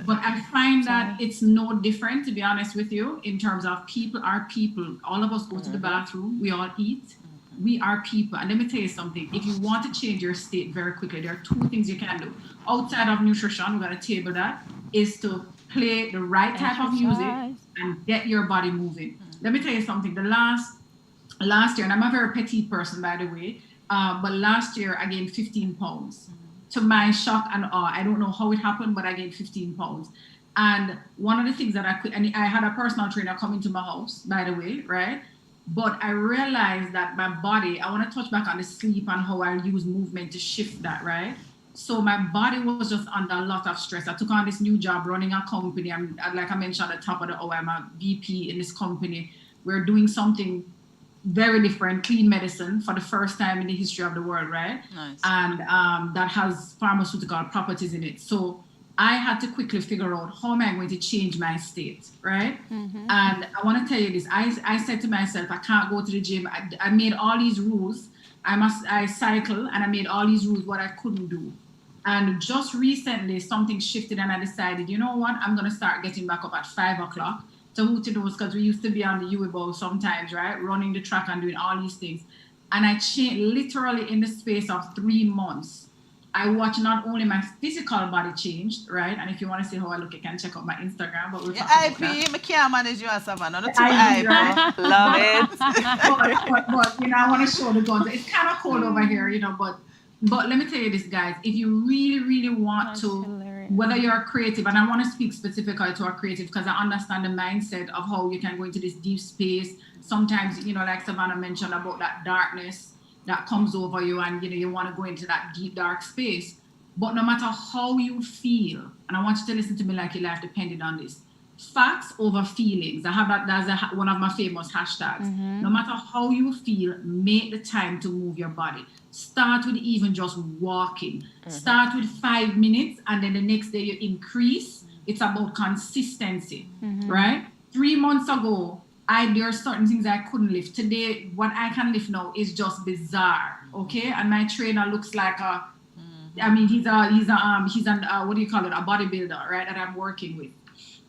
But I find that it's no different, to be honest with you, in terms of people are people. All of us go to the bathroom, we all eat. We are people. And let me tell you something. If you want to change your state very quickly, there are 2 things you can do. Outside of nutrition, we're going to table that, is to play the right type of music and get your body moving. Let me tell you something. The last year, and I'm a very petite person, by the way, but last year I gained 15 pounds. To my shock and awe, I don't know how it happened, but I gained 15 pounds. And one of the things that and I had a personal trainer come into my house, by the way, right? But I realized that my body, I want to touch back on the sleep and how I use movement to shift that, right? So my body was just under a lot of stress. I took on this new job running a company. Like I mentioned at the top of the hour, I'm a VP in this company. We're doing something very different, clean medicine for the first time in the history of the world, right? Nice. And that has pharmaceutical properties in it. So I had to quickly figure out how am I going to change my state, right? And I want to tell you this. I said to myself, I can't go to the gym. I made all these rules. I cycle, and I made all these rules what I couldn't do. And just recently, something shifted, and I decided, you know what? I'm going to start getting back up at 5 o'clock to Hootie Nose, because we used to be on the UWO sometimes, right? Running the track and doing all these things. And I changed literally in the space of 3 months. I watched not only my physical body changed, right? And if you want to see how I look, you can check out my Instagram. But we'll talk about that. I can't manage you as Savannah. Not too IP, IP. right? Love it. But I want to show the guns. It's kind of cold over here, but let me tell you this, guys. If you really, really want That's to, hilarious. whether you're a creative, and I want to speak specifically to a creative because I understand the mindset of how you can go into this deep space. Sometimes, like Savannah mentioned about that darkness that comes over you, and you want to go into that deep, dark space. But no matter how you feel, and I want you to listen to me like your life depended on this. Facts over feelings. I have that. That's one of my famous hashtags. No matter how you feel, make the time to move your body. Start with even just walking. Start with 5 minutes, and then the next day you increase. It's about consistency, right? 3 months ago, there are certain things I couldn't lift. Today, what I can lift now is just bizarre, okay? And my trainer looks like he's what do you call it? A bodybuilder, right? That I'm working with.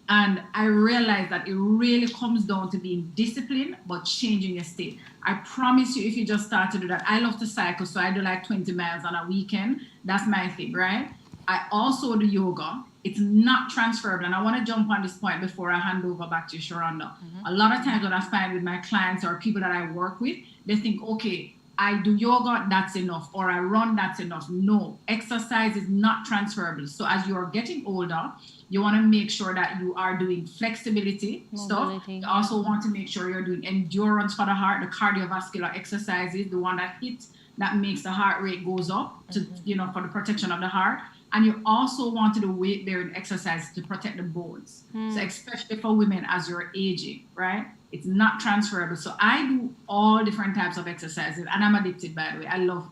And I realized that it really comes down to being disciplined, but changing your state. I promise you, if you just start to do that, I love to cycle, so I do like 20 miles on a weekend. That's my thing, right? I also do yoga. It's not transferable. And I want to jump on this point before I hand over back to Sharonda. A lot of times what I find with my clients or people that I work with, they think, okay, I do yoga, that's enough, or I run, that's enough. No, exercise is not transferable. So as you're getting older, you want to make sure that you are doing flexibility stuff. You also want to make sure you're doing endurance for the heart, the cardiovascular exercises, the one that makes the heart rate goes up to, for the protection of the heart. And you also want to do weight bearing exercises to protect the bones. So especially for women as you're aging, right? It's not transferable. So I do all different types of exercises, and I'm addicted, by the way. I love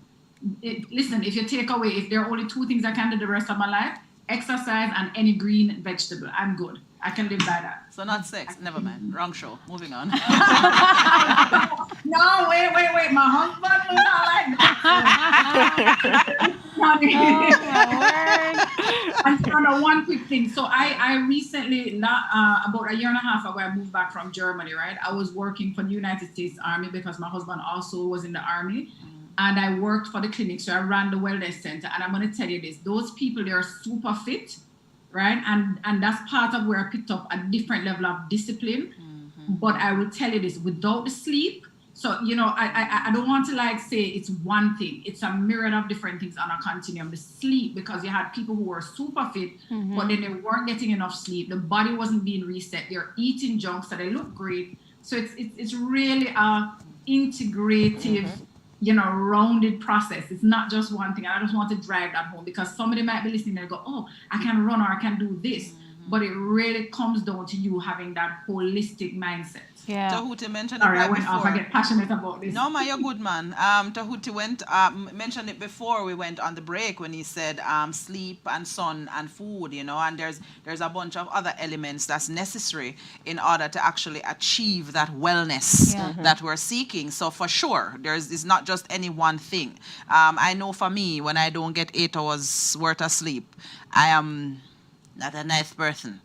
it. Listen, if you take away, if there are only 2 things I can do the rest of my life, exercise and any green vegetable, I'm good. I can live by that. So not sex. Never mind. Wrong show. Moving on. No, wait. My husband was not like that. And no, one quick thing. So I recently, about a year and a half ago, I moved back from Germany, right? I was working for the United States Army because my husband also was in the Army. And I worked for the clinic, so I ran the wellness center. And I'm going to tell you this, those people, they are super fit, right? And that's part of where I picked up a different level of discipline. But I will tell you this, without the sleep, so, you know, I don't want to like say it's one thing. It's a myriad of different things on a continuum. The sleep, because you had people who were super fit, but then they weren't getting enough sleep. The body wasn't being reset. They're eating junk, so they look great. So it's really a integrative, you know, rounded process. It's not just one thing. I just want to drive that home because somebody might be listening and go, oh, I can run or I can do this. But it really comes down to you having that holistic mindset. Yeah. Tahuti mentioned Sorry, it right I went before. off. I get passionate about this. No, man, you're good, man. Tahuti mentioned it before we went on the break when he said sleep and sun and food, you know, and there's a bunch of other elements that's necessary in order to actually achieve that wellness that we're seeking. So for sure, it's not just any one thing. I know for me, when I don't get 8 hours worth of sleep, I am not a nice person,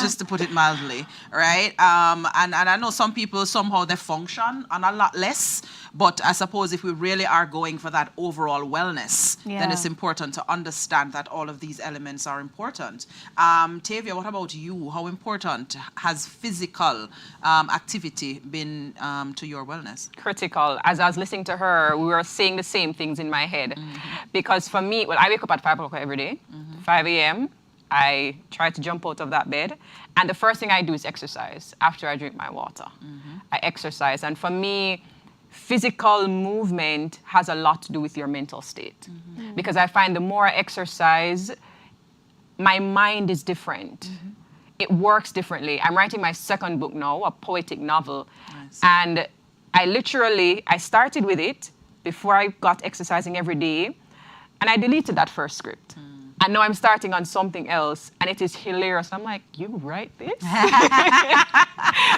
just to put it mildly, right? And I know some people, somehow they function on a lot less, but I suppose if we really are going for that overall wellness, then it's important to understand that all of these elements are important. Tavia, what about you? How important has physical activity been to your wellness? Critical. As I was listening to her, we were saying the same things in my head. Because for me, well, I wake up at 5 o'clock every day, 5 a.m., I try to jump out of that bed. And the first thing I do is exercise after I drink my water. I exercise. And for me, physical movement has a lot to do with your mental state. Because I find the more I exercise, my mind is different. It works differently. I'm writing my second book now, a poetic novel. Nice. And I started with it before I got exercising every day. And I deleted that first script. And now I'm starting on something else, and it is hilarious. I'm like, you write this?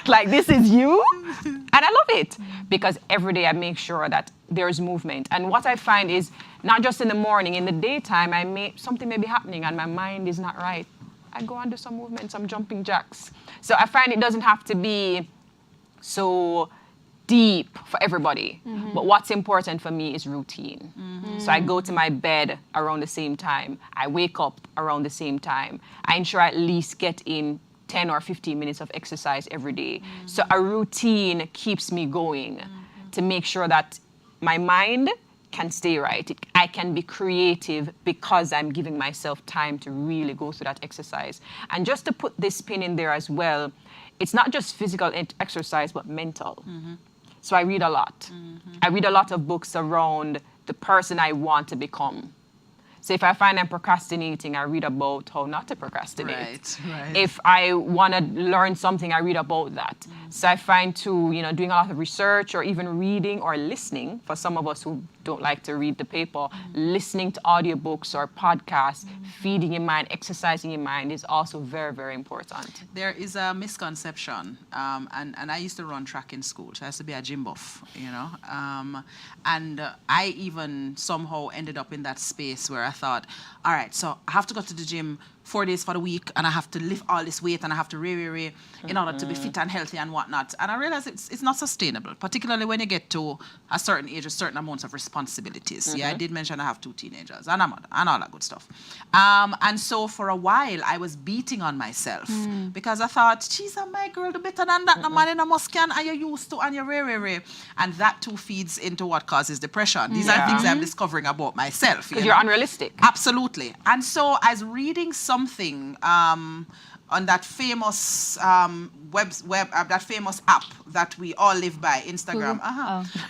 Like, this is you? And I love it because every day I make sure that there's movement. And what I find is not just in the morning, in the daytime, something may be happening and my mind is not right. I go and do some movement, some jumping jacks. So I find it doesn't have to be so deep for everybody. But what's important for me is routine. So I go to my bed around the same time. I wake up around the same time. I ensure I at least get in 10 or 15 minutes of exercise every day. So a routine keeps me going to make sure that my mind can stay right. I can be creative because I'm giving myself time to really go through that exercise. And just to put this pin in there as well, it's not just physical exercise, but mental. So I read a lot. I read a lot of books around the person I want to become. So if I find I'm procrastinating, I read about how not to procrastinate. Right. If I want to learn something, I read about that. So I find doing a lot of research or even reading or listening, for some of us who don't like to read the paper, listening to audiobooks or podcasts, feeding your mind, exercising your mind is also very, very important. There is a misconception, and I used to run track in school, so I used to be a gym buff, you know, and I even somehow ended up in that space where I thought, all right, so I have to go to the gym 4 days for the week, and I have to lift all this weight, and I have to in order to be fit and healthy and whatnot. And I realized it's not sustainable, particularly when you get to a certain age, a certain amounts of responsibilities. Yeah, I did mention I have 2 teenagers, and I'm and all that good stuff. And so for a while, I was beating on myself because I thought, geez, my girl, do better than that. No man in a must can, and you're used to, and you're and that too feeds into what causes depression. These are things I'm discovering about myself. Because you're unrealistic. Absolutely. And so I was reading something on that famous that famous app that we all live by, Instagram.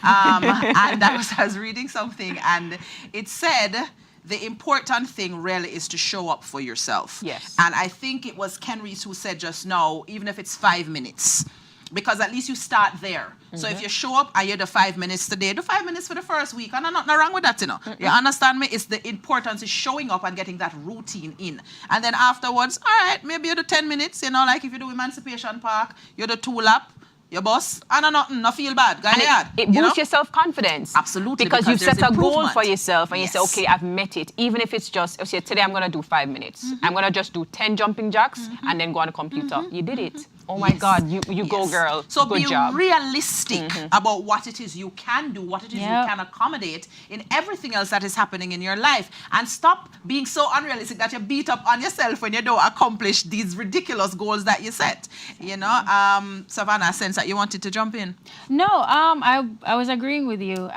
And I was reading something, and it said the important thing really is to show up for yourself. Yes. And I think it was Ken Reese who said just now, even if it's 5 minutes, because at least you start there. So if you show up and you do 5 minutes today, do 5 minutes for the first week, and nothing wrong with that, you know. You understand me? It's the importance is showing up and getting that routine in. And then afterwards, all right, maybe you do 10 minutes, you know, like if you do Emancipation Park, you do 2 lap, your boss, and nothing, no feel bad. Go And ahead. it boosts your self-confidence. Absolutely, Because you've because set a there's goal for improvement. yourself and Yes. you say, okay, I've met it. Even if it's just, okay, today I'm going to do 5 minutes. I'm going to just do 10 jumping jacks and then go on the computer. You did it. Oh my Yes. God, you go, Yes. girl. So Good be job. realistic about what it is you can do, what it is you Yep. can accommodate in everything else that is happening in your life. And stop being so unrealistic that you beat up on yourself when you don't accomplish these ridiculous goals that you set. You know, Savannah, I sense that you wanted to jump in. No, I was agreeing with you.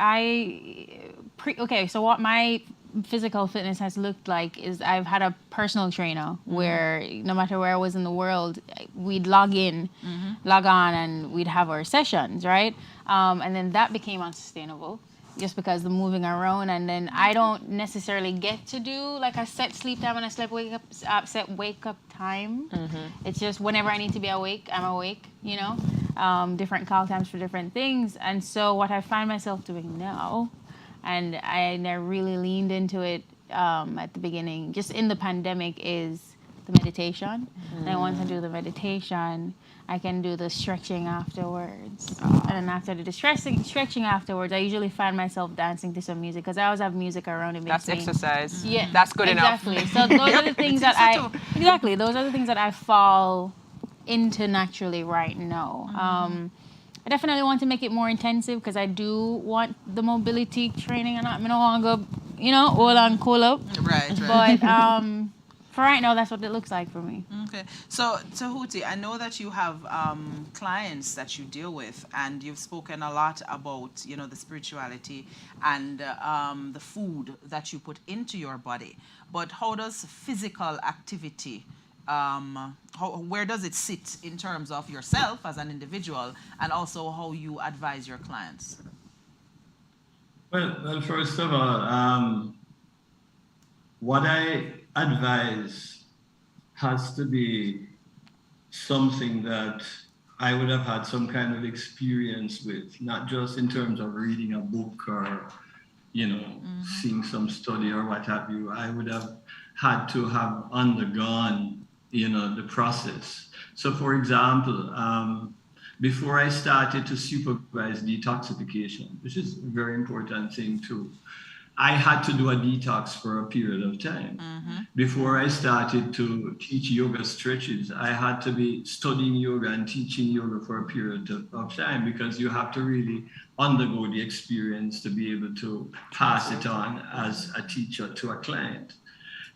Okay, so what my physical fitness has looked like is I've had a personal trainer where no matter where I was in the world, we'd log on, and we'd have our sessions, right? And then that became unsustainable just because the moving around, and then I don't necessarily get to do like a set sleep time and a set wake up time. It's just whenever I need to be awake, I'm awake, you know, different call times for different things. And so what I find myself doing now, and I really leaned into it at the beginning, just in the pandemic, is the meditation. And then once I do the meditation, I can do the stretching afterwards. And then after the stretching afterwards, I usually find myself dancing to some music because I always have music around in That's between. exercise. Yeah, That's good exactly. enough. So those are the things that those are the things that I fall into naturally right now. I definitely want to make it more intensive because I do want the mobility training, and I don't want to go, you know, all on cool up. Right. But for right now, that's what it looks like for me. Okay. So, Tahuti, I know that you have clients that you deal with, and you've spoken a lot about, you know, the spirituality and the food that you put into your body. But how does physical activity, where does it sit in terms of yourself as an individual, and also how you advise your clients? Well, first of all, what I advise has to be something that I would have had some kind of experience with, not just in terms of reading a book or, you know, seeing some study or what have you. I would have had to have undergone, you know, the process. So for example, before I started to supervise detoxification, which is a very important thing too, I had to do a detox for a period of time. Before I started to teach yoga stretches, I had to be studying yoga and teaching yoga for a period of time, because you have to really undergo the experience to be able to pass it on as a teacher to a client.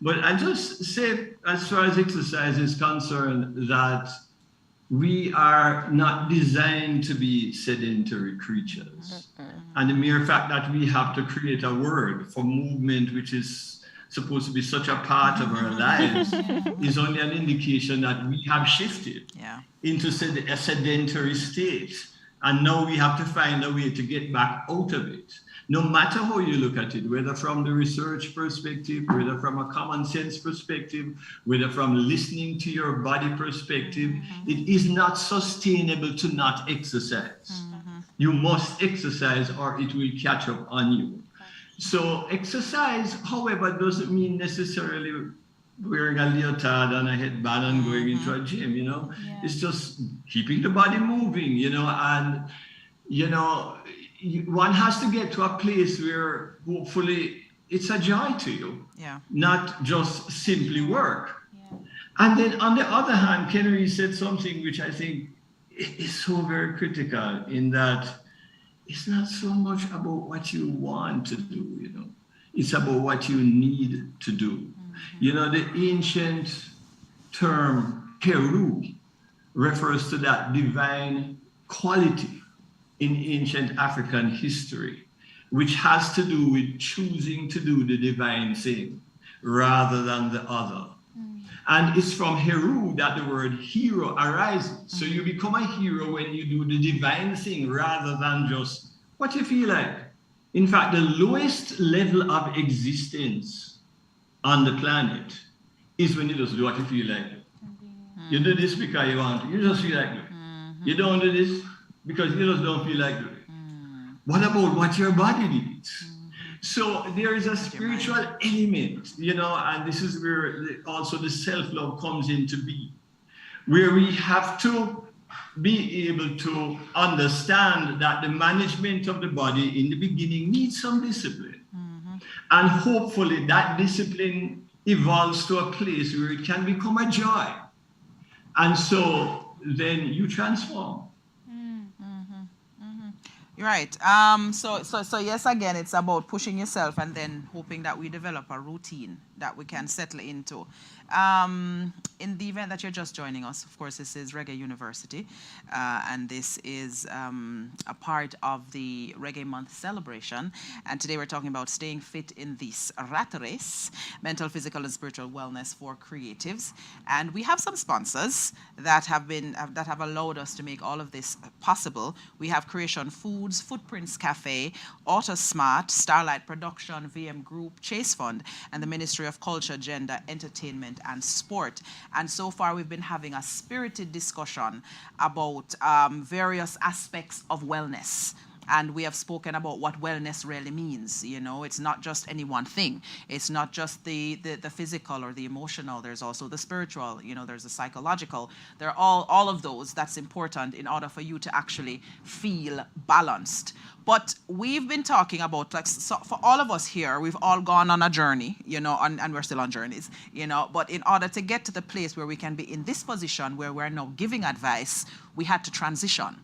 But I just say, as far as exercise is concerned, that we are not designed to be sedentary creatures. And the mere fact that we have to create a word for movement, which is supposed to be such a part of our lives, is only an indication that we have shifted into a sedentary state. And now we have to find a way to get back out of it. No matter how you look at it, whether from the research perspective, whether from a common sense perspective, whether from listening to your body perspective, it is not sustainable to not exercise. You must exercise or it will catch up on you. So exercise, however, doesn't mean necessarily wearing a leotard and a headband and going into a gym, you know. It's just keeping the body moving, you know, and, you know, one has to get to a place where hopefully it's a joy to you, not just simply work. And then on the other hand, Kenry said something which I think is so very critical, in that it's not so much about what you want to do, you know, it's about what you need to do. You know, the ancient term Heru refers to that divine quality in ancient African history, which has to do with choosing to do the divine thing rather than the other. And it's from Heru that the word hero arises. So you become a hero when you do the divine thing rather than just what you feel like. In fact, the lowest level of existence on the planet is when you just do what you feel like. You do this because you want to. You just feel like it. You don't do this because you just don't feel like doing it. What about what your body needs? So there is a spiritual element, you know, and this is where also the self-love comes into being, where we have to be able to understand that the management of the body in the beginning needs some discipline. And hopefully that discipline evolves to a place where it can become a joy. And so then you transform. Right. So yes, again, it's about pushing yourself and then hoping that we develop a routine that we can settle into. In the event that you're just joining us, of course, this is Reggae University, and this is a part of the Reggae Month celebration. And today we're talking about staying fit in this rat race, mental, physical, and spiritual wellness for creatives. And we have some sponsors that have allowed us to make all of this possible. We have Creation Foods, Footprints Cafe, AutoSmart, Starlight Production, VM Group, Chase Fund, and the Ministry of Culture, Gender, Entertainment, and Sport. And so far, we've been having a spirited discussion about various aspects of wellness. And we have spoken about what wellness really means. You know, it's not just any one thing. It's not just the physical or the emotional. There's also the spiritual. You know, there's the psychological. There are all of those. That's important in order for you to actually feel balanced. But we've been talking about, like, so for all of us here, we've all gone on a journey, you know, and we're still on journeys, you know. But in order to get to the place where we can be in this position where we're now giving advice, we had to transition.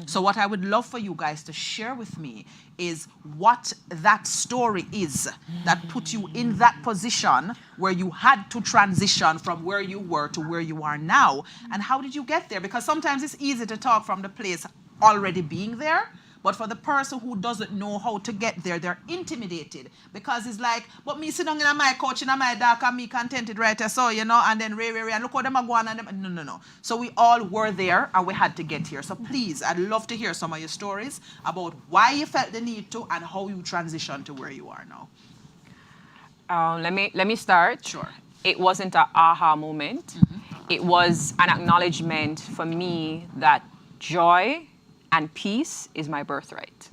So what I would love for you guys to share with me is what that story is that put you in that position where you had to transition from where you were to where you are now. And how did you get there? Because sometimes it's easy to talk from the place already being there. But for the person who doesn't know how to get there, they're intimidated because it's like, but me sitting in my couch in my dark and me contented right there, so, you know, and then Ray, and look how them are going and them. No. So we all were there and we had to get here. So please, I'd love to hear some of your stories about why you felt the need to and how you transitioned to where you are now. Let me start. Sure. It wasn't an aha moment. It was an acknowledgement for me that joy and peace is my birthright.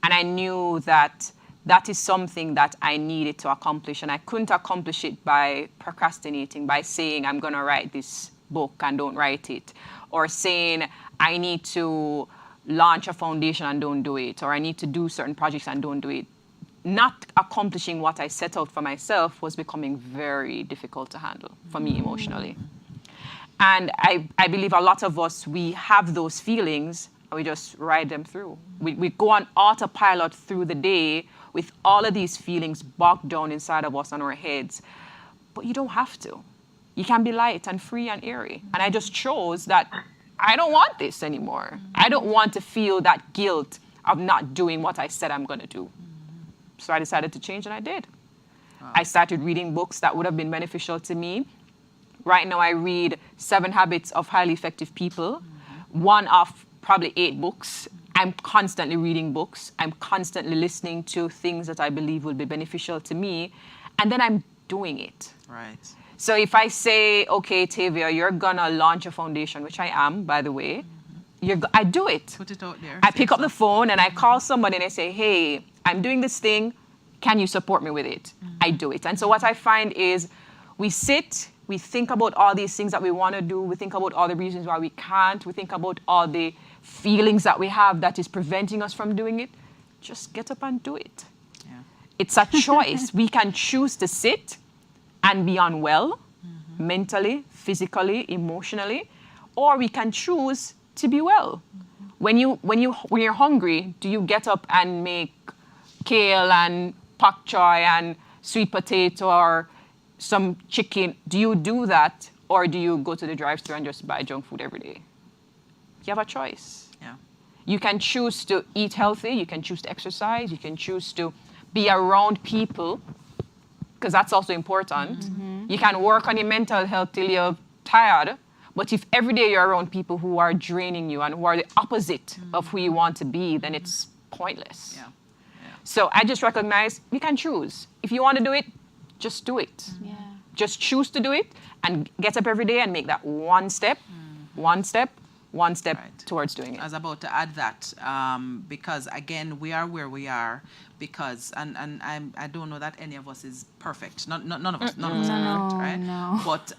And I knew that that is something that I needed to accomplish, and I couldn't accomplish it by procrastinating, by saying I'm going to write this book and don't write it, or saying I need to launch a foundation and don't do it, or I need to do certain projects and don't do it. Not accomplishing what I set out for myself was becoming very difficult to handle for me emotionally. And I believe a lot of us, we have those feelings and we just ride them through. We go on autopilot through the day with all of these feelings bogged down inside of us on our heads. But you don't have to. You can be light and free and airy. And I just chose that I don't want this anymore. I don't want to feel that guilt of not doing what I said I'm going to do. So I decided to change, and I did. Wow. I started reading books that would have been beneficial to me. Right now, I read 7 Habits of Highly Effective People, one of probably 8 books. I'm constantly reading books. I'm constantly listening to things that I believe will be beneficial to me, and then I'm doing it. Right. So if I say, okay, Tavia, you're gonna launch a foundation, which I am, by the way, I do it. Put it out there. I pick up the phone and I call somebody and I say, hey, I'm doing this thing. Can you support me with it? I do it. And so what I find is we sit, we think about all these things that we want to do. We think about all the reasons why we can't. We think about all the feelings that we have that is preventing us from doing it. Just get up and do it. Yeah. It's a choice. We can choose to sit and be unwell, mentally, physically, emotionally, or we can choose to be well. When you're hungry, do you get up and make kale and pak choy and sweet potato or some chicken? Do you do that, or do you go to the drive-thru and just buy junk food every day? You have a choice. Yeah. You can choose to eat healthy. You can choose to exercise. You can choose to be around people, because that's also important. You can work on your mental health till you're tired, but if every day you're around people who are draining you and who are the opposite of who you want to be, then it's pointless. Yeah. So I just recognize you can choose. If you want to do it, just do it. Just choose to do it and get up every day and make that one step, one step Right. towards doing it. I was about to add that because again we are where we are because and I don't know that any of us is perfect. None of us are perfect, right? No. But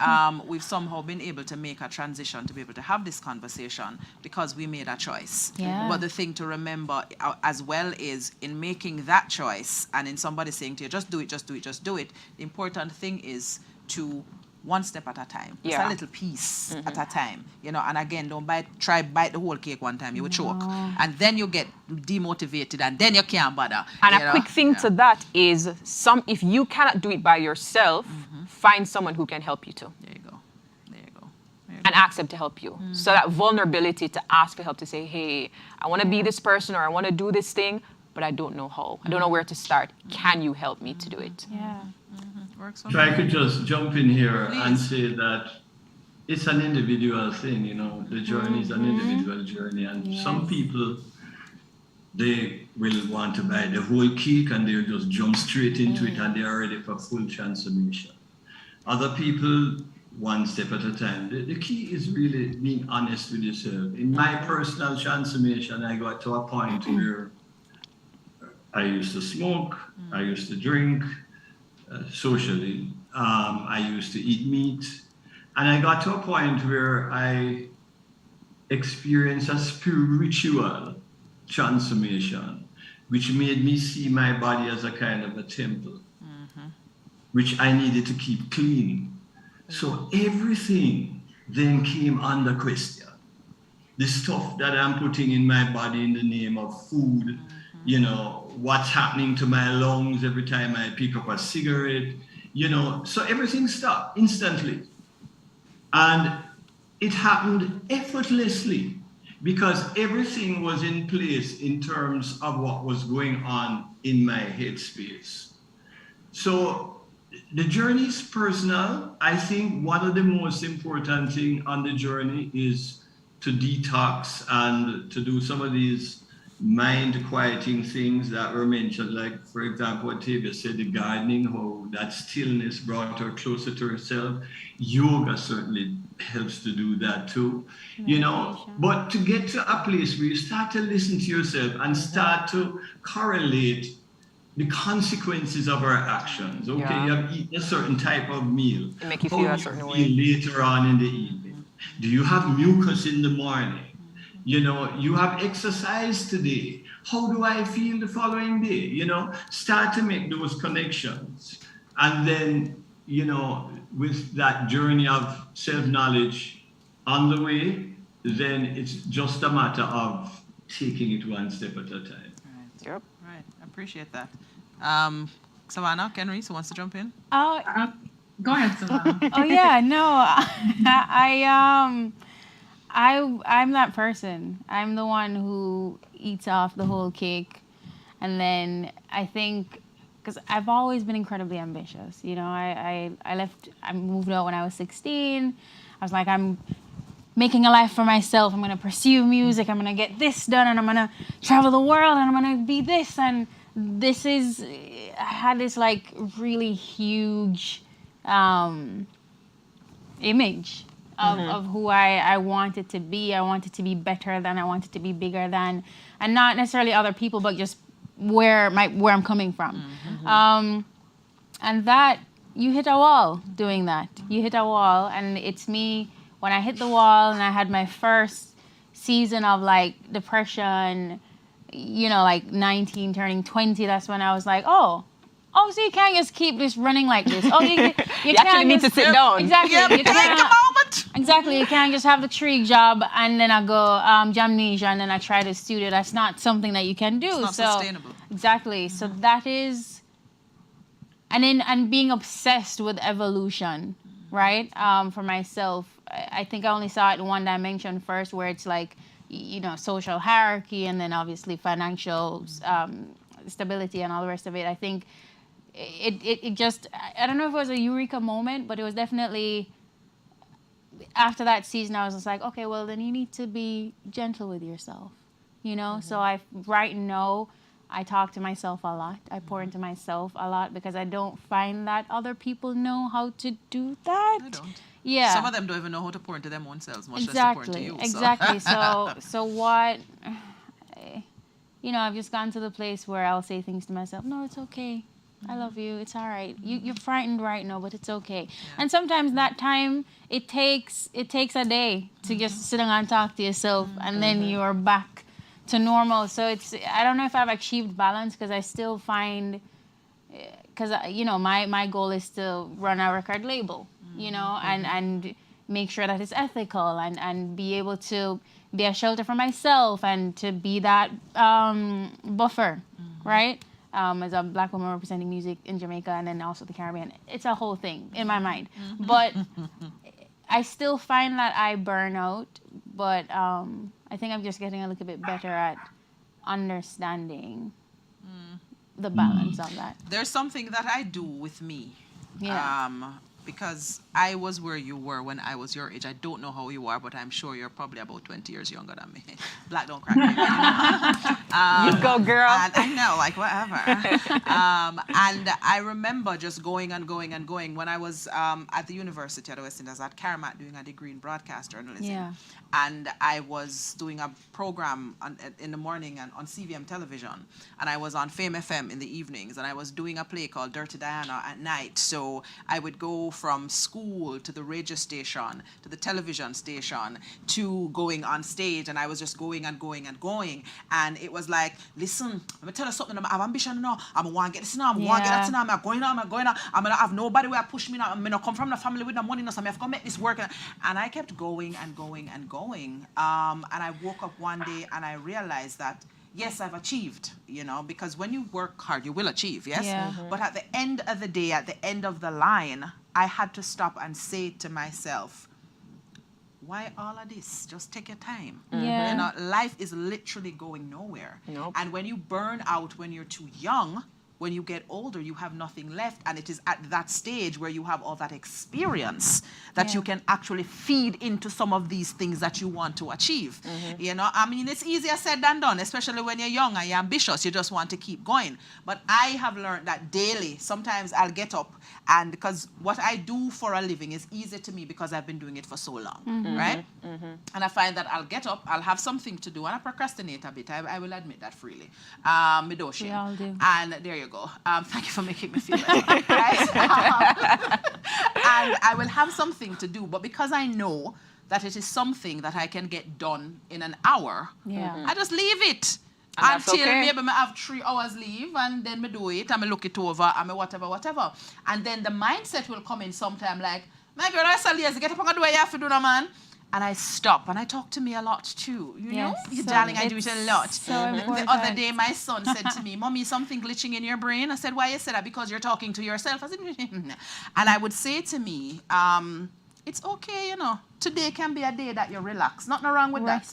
we've somehow been able to make a transition to be able to have this conversation because we made a choice. Yeah. But the thing to remember as well is in making that choice and in somebody saying to you, just do it, just do it, just do it. The important thing is to one step at a time. Just Yeah. a little piece at a time. You know, and again, don't try bite the whole cake one time. You will choke. And then you get demotivated and then you can't bother. And you a know? quick thing to that is if you cannot do it by yourself, find someone who can help you too. There you go. There you go. There you And ask them to help you. So that vulnerability to ask for help, to say, hey, I want to be this person or I want to do this thing, but I don't know how. I don't know where to start. Can you help me to do it? Yeah. Works If I could just jump in here and Please. say that it's an individual thing, you know, the journey is an individual journey. And some people, they will want to buy the whole cake and they'll just jump straight into it and they're ready for full transformation. Other people, one step at a time. The key is really being honest with yourself. In my personal transformation, I got to a point where I used to smoke, I used to drink socially, I used to eat meat, and I got to a point where I experienced a spiritual transformation, which made me see my body as a kind of a temple, which I needed to keep clean. So everything then came under question. The stuff that I'm putting in my body in the name of food, you know, what's happening to my lungs every time I pick up a cigarette, you know, so everything stopped instantly. And it happened effortlessly because everything was in place in terms of what was going on in my headspace. So the journey is personal. I think one of the most important things on the journey is to detox and to do some of these mind quieting things that were mentioned, like for example what Tavia said, the gardening, how that stillness brought her closer to herself. Yoga certainly helps to do that too, you know. But to get to a place where you start to listen to yourself and start to correlate the consequences of our actions. Okay, Yeah. you have eaten a certain type of meal. It make you How feel do a certain you way. feel later on in the evening? Do you have mucus in the morning? You know, you have exercise today. How do I feel the following day? You know, start to make those connections. And then, you know, with that journey of self-knowledge on the way, then it's just a matter of taking it one step at a time. Yep. Right. I appreciate that. Savannah, Ken Reese, who wants to jump in? Oh, Go ahead, Savannah. oh yeah, no, I'm that person. I'm the one who eats off the whole cake, and then I think, because I've always been incredibly ambitious. You know, I moved out when I was 16. I was like, I'm making a life for myself. I'm gonna pursue music. I'm gonna get this done, and I'm gonna travel the world, and I'm gonna be this. And this is, I had this like really huge image of who I wanted to be. I wanted to be better than, I wanted to be bigger than, and not necessarily other people, but just where I'm coming from. And that, you hit a wall doing that. You hit a wall, and it's me, when I hit the wall and I had my first season of like depression, you know, like 19 turning 20, that's when I was like, oh, so you can't just keep this running like this. Oh, you You can't actually need to just- sit down. Exactly. Yep, You take a can't, moment. exactly. You can't just have the tree job and then I go Jamnesia and then I try to studio. That's not something that you can do. It's not so sustainable. Exactly. So that is, and being obsessed with evolution, right? For myself, I think I only saw it in one dimension first, where it's like, you know, social hierarchy and then obviously financial stability and all the rest of it. I think it just, I don't know if it was a eureka moment, but it was definitely, after that season, I was just like, okay, well, then you need to be gentle with yourself, you know? So right now, I talk to myself a lot. I pour into myself a lot because I don't find that other people know how to do that. I don't. Yeah. Some of them don't even know how to pour into them own selves, much less to pour into you. Exactly. So what? I've just gotten to the place where I'll say things to myself. No, it's okay. I love you. It's all right. You're frightened right now, but it's okay. Yeah. And sometimes that time it takes a day to just sit down and talk to yourself, and then you're back to normal. So I don't know if I've achieved balance, because I still find, because my goal is to run a record label, and make sure that it's ethical, and be able to be a shelter for myself, and to be that buffer, right? As a Black woman representing music in Jamaica and then also the Caribbean. It's a whole thing in my mind. But I still find that I burn out, but I think I'm just getting a little bit better at understanding the balance of that. There's something that I do with me. Yeah. Because I was where you were when I was your age. I don't know how you are, but I'm sure you're probably about 20 years younger than me. Black don't crack me. You go, girl. And I know, like, whatever. And I remember just going and going and going. When I was at the University at the West Indies, at Karamat, doing a degree in broadcast journalism. Yeah. And I was doing a program in the morning and on CVM television. And I was on Fame FM in the evenings. And I was doing a play called Dirty Diana at night. So I would go from school to the radio station, to the television station, to going on stage. And I was just going and going and going. And it was like, listen, I'm going to tell you something. I have ambition now. I'm going to want to get this now. I'm going to get that now. I'm going now. I'm going now. I'm going to have nobody where push me now. I'm going to come from the family with the money now. So I'm going to make this work. And I kept going and going and going. And I woke up one day and I realized that, yes, I've achieved, because when you work hard, you will achieve, yes? Yeah. But at the end of the day, at the end of the line, I had to stop and say to myself, why all of this? Just take your time. Yeah. Life is literally going nowhere. Nope. And when you burn out when you're too young, when you get older, you have nothing left. And it is at that stage where you have all that experience that you can actually feed into some of these things that you want to achieve. I mean, it's easier said than done, especially when you're young and you're ambitious. You just want to keep going. But I have learned that daily, sometimes I'll get up, and because what I do for a living is easy to me because I've been doing it for so long, right? And I find that I'll get up, I'll have something to do, and I procrastinate a bit. I will admit that freely. We all do. And there you go. Thank you for making me feel like that. And I will have something to do, but because I know that it is something that I can get done in an hour, I just leave it. Until maybe I have 3 hours leave, and then I do it, and I look it over, and I whatever. And then the mindset will come in sometime like, my girl, I said, yes, get up and do what you have to do now, man. And I stop, and I talk to me a lot too, know? So darling, I do it a lot. So important. The other day, my son said to me, Mommy, something glitching in your brain. I said, why you said that? Because you're talking to yourself. I said, and I would say to me, it's okay, today can be a day that you relax. Nothing wrong with that.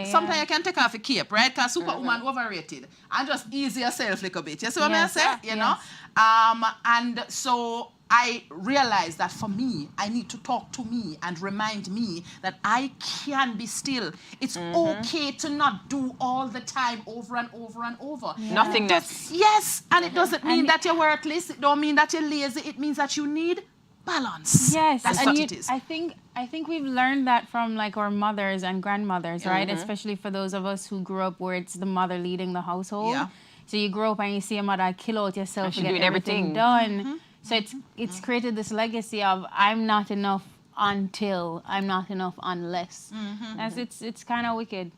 Sometimes you can take off a cape, right? Because Superwoman overrated. And just ease yourself a little bit. You see what I say? You know? And so I realized that for me, I need to talk to me and remind me that I can be still. It's okay to not do all the time over and over and over. Nothingness. Yes, and it doesn't mean that you're worthless. It don't mean that you're lazy. It means that you need balance. Yes, that's what it is. I think we've learned that from like our mothers and grandmothers, right? Especially for those of us who grew up where it's the mother leading the household. Yeah. So you grow up and you see a mother kill out yourself to get doing everything done. So it's created this legacy of I'm not enough until, I'm not enough unless. It's kind of wicked.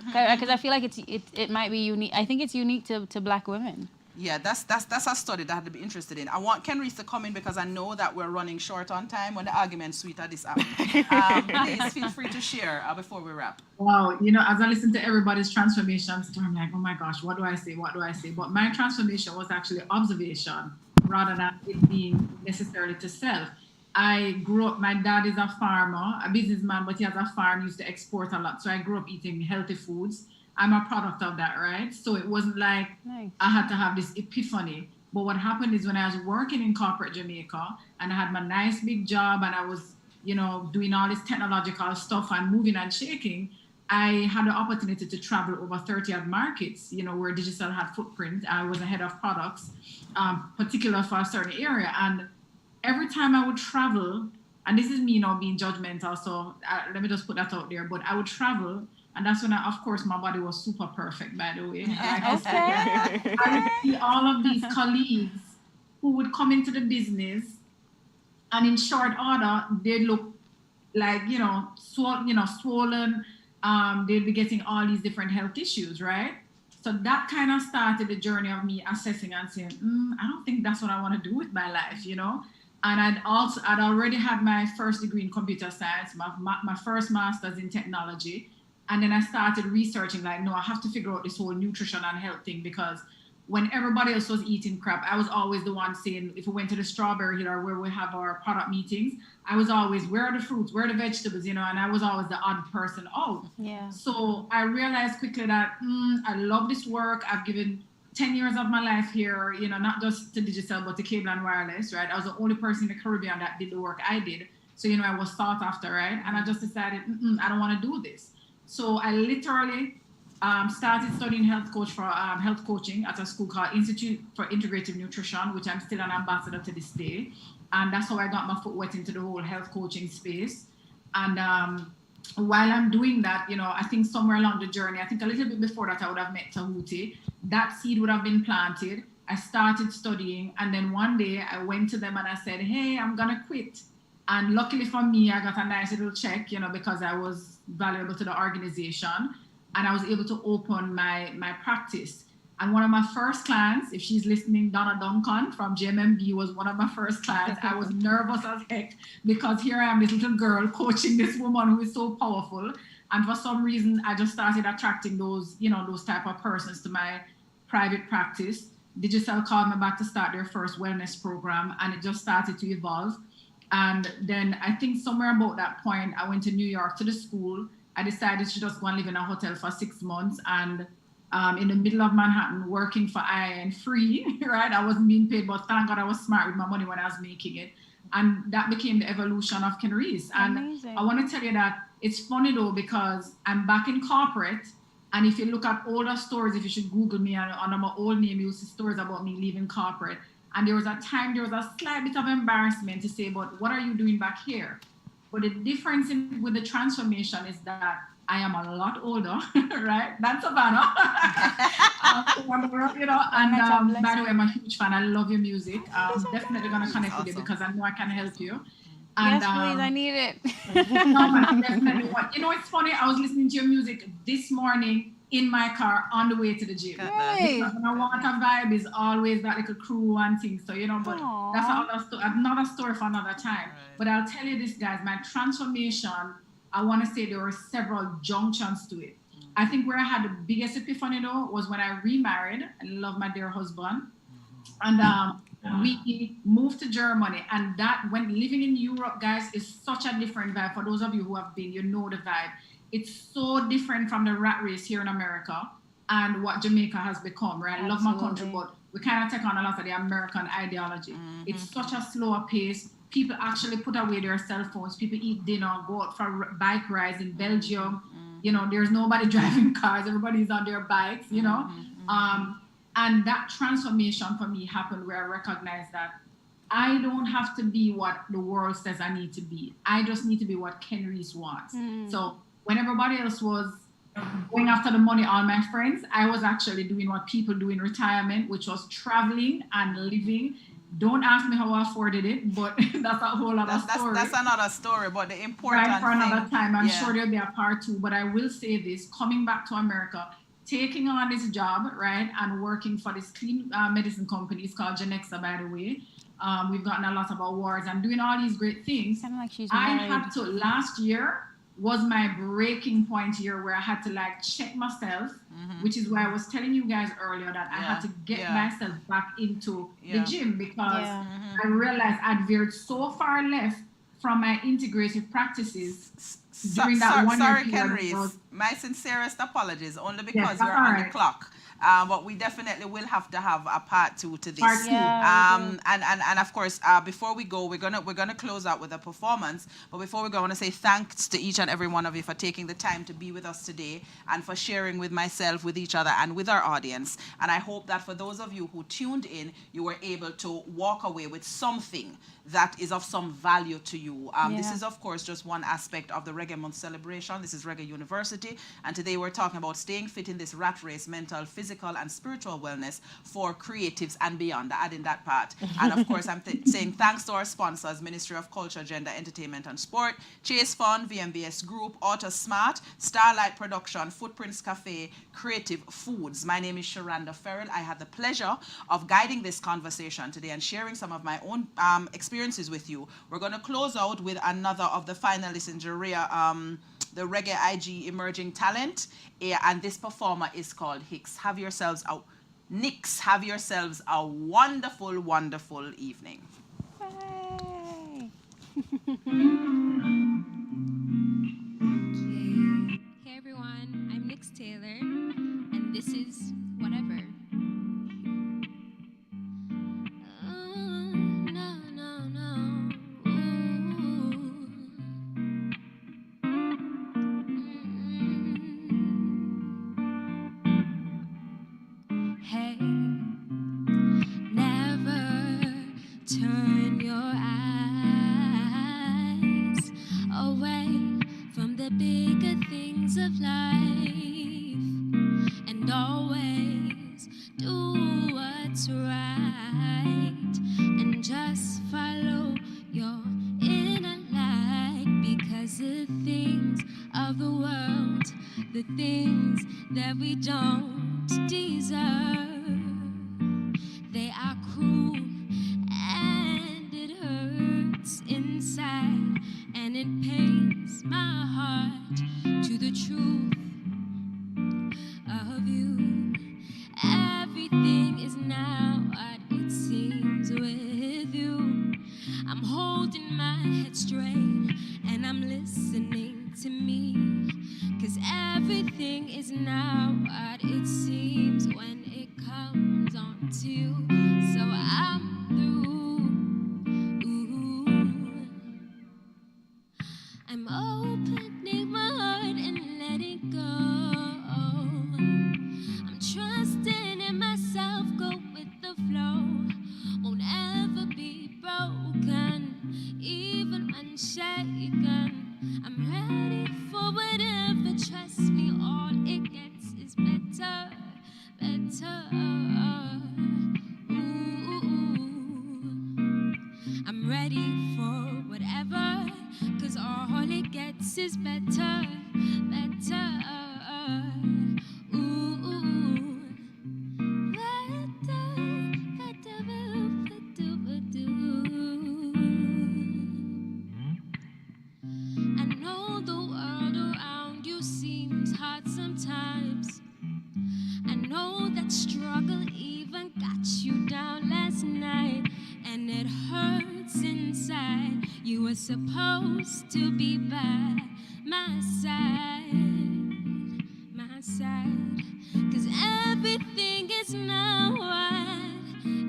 Because I feel like it might be unique. I think it's unique to Black women. Yeah, that's a study that I'd be interested in. I want Ken Reese to come in because I know that we're running short on time when the argument's sweet at this hour. Please feel free to share before we wrap. Wow, as I listen to everybody's transformation story, I'm like, oh my gosh, what do I say? But my transformation was actually observation rather than it being necessarily to self. I grew up, my dad is a farmer, a businessman, but he has a farm, used to export a lot. So I grew up eating healthy foods. I'm a product of that, right? So it wasn't like I had to have this epiphany. But what happened is when I was working in corporate Jamaica and I had my nice big job and I was, doing all this technological stuff and moving and shaking, I had the opportunity to travel over 30 odd markets, where digital had footprint. I was a head of products, particular for a certain area. And every time I would travel, and this is me, being judgmental, so let me just put that out there, but I would travel, and that's when of course, my body was super perfect, by the way. I would see all of these colleagues who would come into the business, and in short order, they look like, swollen. They'd be getting all these different health issues, right? So that kind of started the journey of me assessing and saying, I don't think that's what I want to do with my life, And I'd already had my first degree in computer science, my first master's in technology. And then I started researching, like, no, I have to figure out this whole nutrition and health thing, because when everybody else was eating crap, I was always the one saying, if we went to the Strawberry Hill or where we have our product meetings, I was always, where are the fruits, where are the vegetables, and I was always the odd person out. Yeah. So I realized quickly that I love this work. I've given 10 years of my life here, not just to digital, but to cable and wireless, right? I was the only person in the Caribbean that did the work I did. So, I was sought after, right? And I just decided, I don't want to do this. So I literally started studying health coaching at a school called Institute for Integrative Nutrition, which I'm still an ambassador to this day. And that's how I got my foot wet into the whole health coaching space. And while I'm doing that, I think somewhere along the journey, I think a little bit before that, I would have met Tahuti. That seed would have been planted. I started studying. And then one day I went to them and I said, hey, I'm going to quit. And luckily for me, I got a nice little check, because I was valuable to the organization. And I was able to open my practice. And one of my first clients, if she's listening, Donna Duncan from GMMB was one of my first clients. I was nervous as heck because here I am, this little girl coaching this woman who is so powerful. And for some reason, I just started attracting those type of persons to my private practice. Digital called me back to start their first wellness program, and it just started to evolve. And then I think somewhere about that point, I went to New York to the school. I decided to just go and live in a hotel for 6 months, and in the middle of Manhattan, working for IIN free, right? I wasn't being paid, but thank God I was smart with my money when I was making it. And that became the evolution of Ken Reese. And Amazing. I want to tell you that it's funny though, because I'm back in corporate. And if you look at older stories, if you should Google me under my old name, you'll see stories about me leaving corporate. And there was a slight bit of embarrassment to say, but what are you doing back here? But the difference with the transformation is that I am a lot older, right? That's Savannah. And by the way, I'm a huge fan. I love your music. I'm definitely going to connect with you because I know I can help you. And, yes, please, I need it. No, man, definitely. It's funny. I was listening to your music this morning in my car on the way to the gym. Right. Because my water vibe is always that like a crew and things. So, but Aww. that's another story for another time. Right. But I'll tell you this, guys, my transformation, I want to say there were several junctions to it. I think where I had the biggest epiphany though was when I remarried. I love my dear husband. And we moved to Germany. And that, when living in Europe, guys, is such a different vibe. For those of you who have been, you know the vibe. It's so different from the rat race here in America and what Jamaica has become, right? I love my country, but we kind of take on a lot of the American ideology. Mm-hmm. It's such a slower pace. People actually put away their cell phones. People eat dinner, go out for bike rides in Belgium. Mm-hmm. There's nobody driving cars. Everybody's on their bikes, Mm-hmm. And that transformation for me happened where I recognized that I don't have to be what the world says I need to be. I just need to be what Ken Reese wants. Mm. So when everybody else was going after the money, all my friends, I was actually doing what people do in retirement, which was traveling and living. Don't ask me how I afforded it, but that's a whole other story. That's another story, but the important right, for another thing, time. I'm sure there'll be a part 2, but I will say this, coming back to America, taking on this job, right, and working for this clean medicine company. It's called Genexa, by the way. We've gotten a lot of awards and doing all these great things. Kind of like she's I married. had to, last year was my breaking point year where I had to check myself, mm-hmm. which is why I was telling you guys earlier that I had to get myself back into the gym because I realized I'd veered so far left from my integrative practices during that 1 year period. My sincerest apologies, only because that's we're on the alright. clock. But we definitely will have to have a part 2 to this. Part two. And of course, before we go, we're gonna close out with a performance. But before we go, I want to say thanks to each and every one of you for taking the time to be with us today and for sharing with myself, with each other, and with our audience. And I hope that for those of you who tuned in, you were able to walk away with something that is of some value to you. This is, of course, just one aspect of the Reggae Month celebration. This is Reggae University, and today we're talking about staying fit in this rat race, mental, physical, and spiritual wellness for creatives and beyond, adding that part. And of course, I'm saying thanks to our sponsors, Ministry of Culture, Gender, Entertainment, and Sport, Chase Fund, VMBS Group, Auto Smart, Starlight Production, Footprints Cafe, Creative Foods. My name is Sharanda Ferrell. I had the pleasure of guiding this conversation today and sharing some of my own experiences with you. We're going to close out with another of the finalists in Jaria, the Reggae IG Emerging Talent, and this performer is called Hicks. Have yourselves a wonderful, wonderful evening. Yay. Hey everyone, I'm Nix Taylor, and this is Whatever. No, no, no. Hey, never turn your eyes away from the bigger things of life, and always do what's right, and just follow your inner light, because the things of the world, the things that we don't deserve, they are cruel and it hurts inside, and it pains my heart to the truth of you. Everything is now what it seems with you. I'm holding my head straight and I'm listening to me, 'cause everything is now what it seems when it comes on to you. So I'm through. I'm opening my heart and letting go. I'm trusting in myself, go with the flow. Won't ever be broken, even when shaken. I'm ready for whatever, trust me, all it gets is better, better. Ooh. I'm ready for whatever, 'cause all it gets is better, better. Ooh. Better, better, better, better. I know the world around you seems hard sometimes. I know that struggle even got you down last night, and it hurts inside. You were supposed to be by my side, my side. 'Cause everything is not what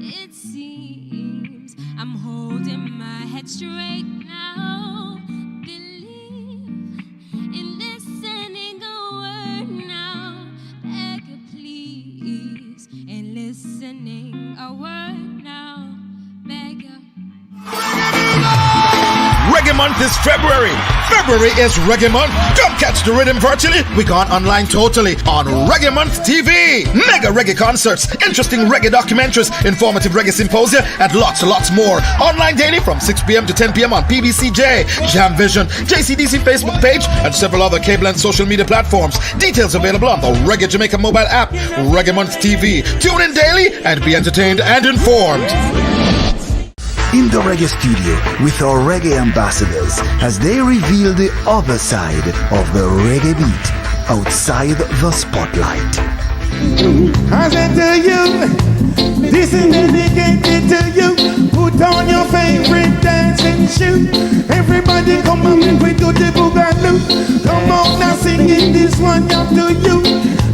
it seems. I'm holding my head straight now. Believe in listening a word now. Beg you please, in listening a word now. Beg you. Reggae Month is February. February is Reggae Month. Come catch the rhythm virtually. We gone online totally on Reggae Month TV. Mega reggae concerts, interesting reggae documentaries, informative reggae symposia, and lots more. Online daily from 6 p.m. to 10 p.m. on PBCJ, Jam Vision, JCDC Facebook page, and several other cable and social media platforms. Details available on the Reggae Jamaica mobile app, Reggae Month TV. Tune in daily and be entertained and informed. In the Reggae studio with our reggae ambassadors as they reveal the other side of the reggae beat outside the spotlight. I said to you, this is dedicated to you. put on your favorite dancing shoe. Everybody come and move it to the boogaloo. Come on now singing this one up to you.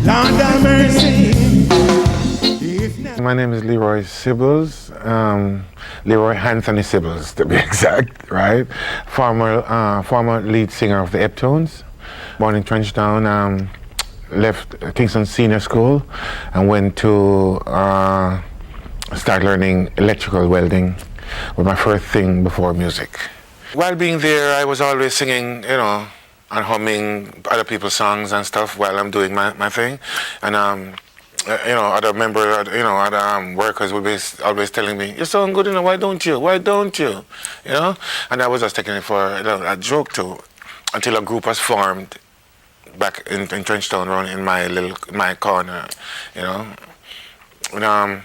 Lord have mercy. My name is Leroy Sibbles, Leroy Anthony Sibbles to be exact, right? Former lead singer of the Eptones, born in Trenchtown, left Kingston Senior School and went to start learning electrical welding was my first thing before music. While being there, I was always singing, you know, and humming other people's songs and stuff while I'm doing my thing. And you know, other members, you know, other workers would be always telling me, "You sound good, you know, why don't you? Why don't you?" You know? And I was just taking it for a joke too, until a group was formed back in Trenchtown, around in my corner, you know. And,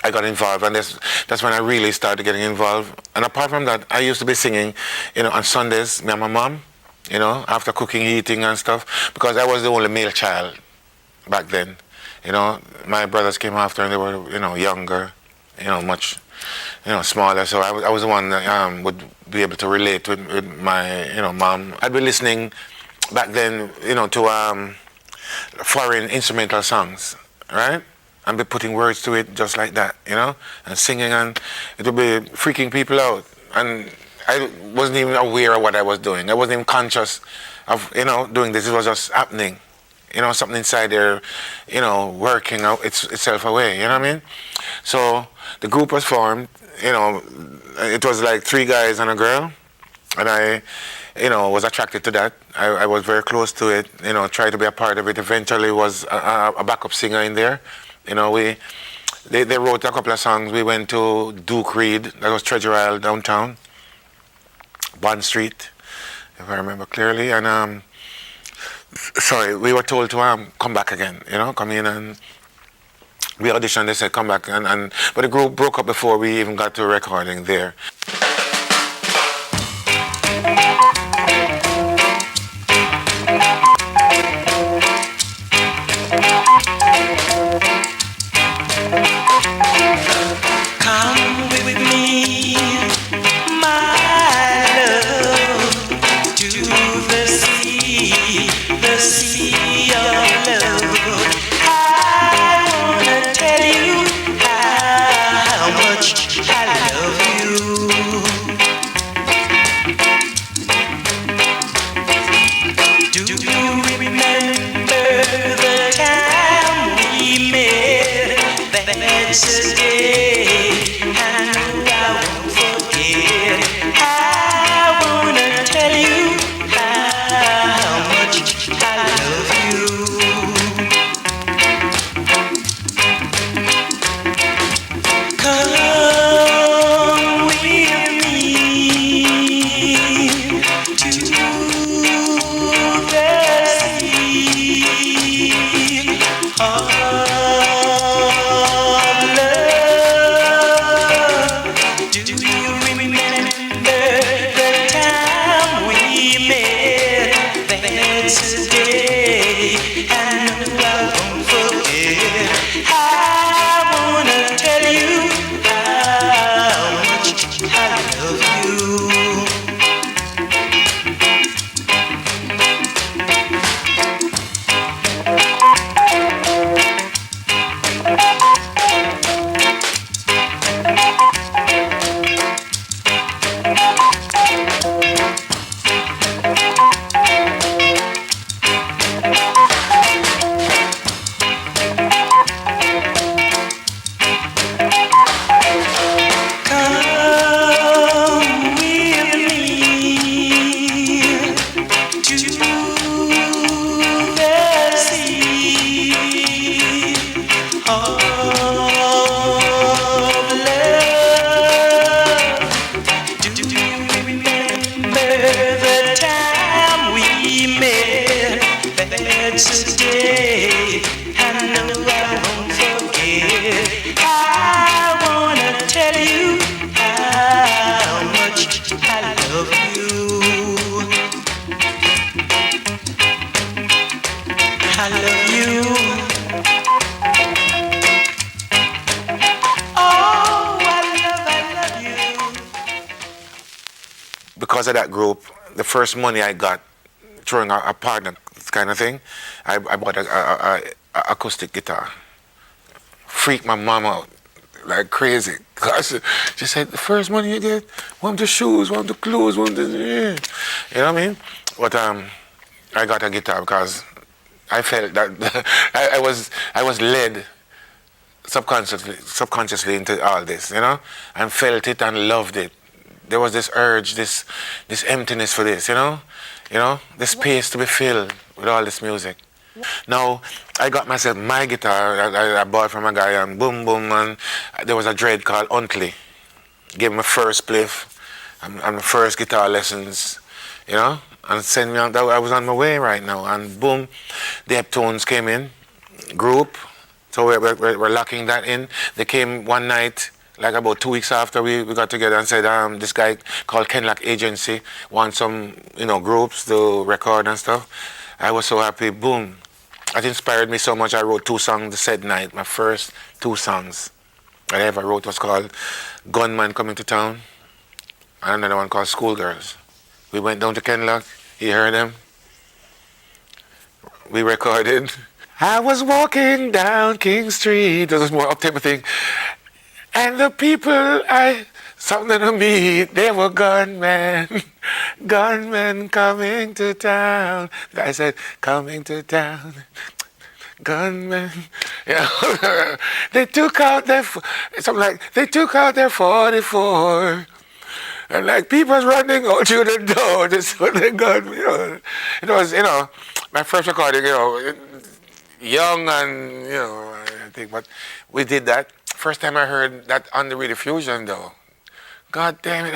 I got involved, and that's when I really started getting involved. And apart from that, I used to be singing, you know, on Sundays, me and my mom, you know, after cooking, eating and stuff, because I was the only male child back then. You know, my brothers came after and they were, you know, younger, you know, much, you know, smaller. So I was the one that would be able to relate with my, you know, mom. I'd be listening back then, you know, to foreign instrumental songs, right? And be putting words to it just like that, you know, and singing, and it would be freaking people out. And I wasn't even aware of what I was doing. I wasn't even conscious of, you know, doing this. It was just happening. You know, something inside there, you know, working out itself away, you know what I mean? So the group was formed, you know, it was like 3 guys and a girl, and I, you know, was attracted to that. I was very close to it, you know, tried to be a part of it. Eventually was a backup singer in there. You know, they wrote a couple of songs. We went to Duke Reed, that was Treasure Isle downtown, Bond Street, if I remember clearly, and sorry, we were told to come back again, you know, come in, and we auditioned, they said come back, but the group broke up before we even got to recording there. Come with me, my love, to the sea of love. I wanna tell you how much I love you. Do you remember the time we met? That's a day I know I won't forget. I wanna tell you how much I love you. Come with me to the sea of love. Do you remember the time we met? That's a day I know I won't forget. I wanna tell you how much I love you. Come with me to the sea of love. Do you remember the time we met? That's a day I know I won't forget. I wanna tell you how much I love you. I love you. Oh, I love because of that group, the first money I got throwing a partner kind of thing, I bought a acoustic guitar. Freaked my mom out like crazy. Cause she said, the first money you get, want the shoes, want the clothes, want the, yeah. You know what I mean? But I got a guitar because I felt that I was led subconsciously into all this, you know, and felt it and loved it. There was this urge, this emptiness for this, you know, the space to be filled with all this music. Now, I got myself my guitar I bought from a guy, and boom, boom, and there was a dread called Untley. Gave me my first spliff and my first guitar lessons, you know, and sent me on. I was on my way right now, and boom, the Heptones came in, group. So we're locking that in. They came one night, like about 2 weeks after we got together, and said, this guy called Kenlock Agency wants some, groups to record and stuff. I was so happy, boom. That inspired me so much. I wrote 2 songs the said night. My first 2 songs I ever wrote was called Gunman Coming to Town, and another one called Schoolgirls. We went down to Kenlock, he heard them. We recorded. I was walking down King Street. This was more up-tempo thing. And the people something to meet, they were gunmen. Gunmen coming to town. The guy said, coming to town. Gunmen. They took out their, they took out their 44. And like people's running out through the door, this was the gun, It was, my first recording, young and, I think, but we did that. First time I heard that on the Radio Fusion, though. God damn it,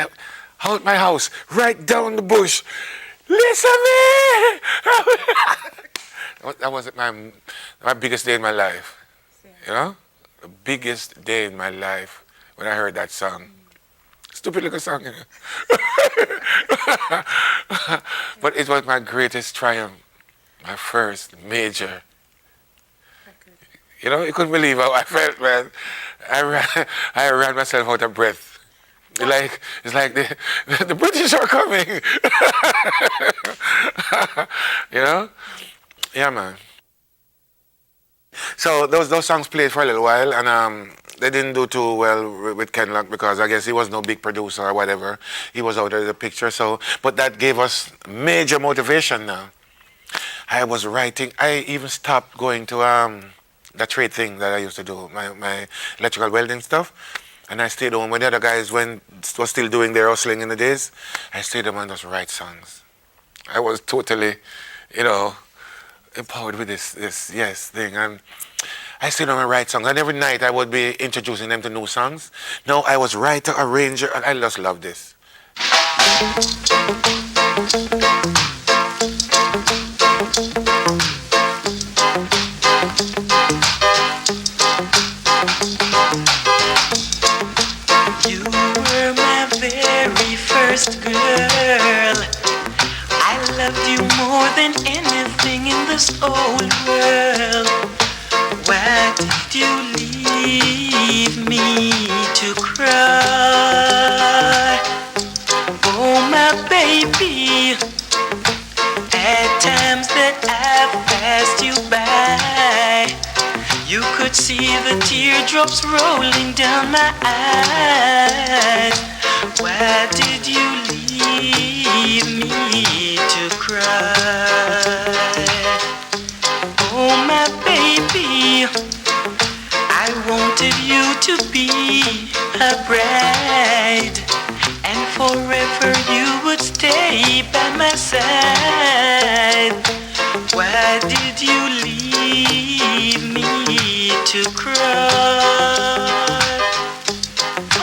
out my house, right down the bush. Listen me! That was my biggest day in my life, The biggest day in my life when I heard that song. Stupid little song, But it was my greatest triumph, my first major. You couldn't believe how I felt, man. I ran myself out of breath. It's like the British are coming. Yeah, man. So those songs played for a little while, and they didn't do too well with Kenlock because I guess he was no big producer or whatever. He was out of the picture. But that gave us major motivation now. I was writing. I even stopped going to that trade thing that I used to do, my electrical welding stuff. And I stayed home when the other guys was still doing their hustling in the days. I stayed home and just write songs. I was totally, empowered with this thing. And I stayed home and write songs. And every night I would be introducing them to new songs. Now I was writer, arranger, and I just love this. Girl, I loved you more than anything in this old world. Why did you leave me to cry? Oh, my baby, at times that I've passed you by, you could see the teardrops rolling down my eyes. Why did you leave me to cry? Oh, my baby, I wanted you to be a bride, and forever you would stay by my side. Why did you leave me to cry?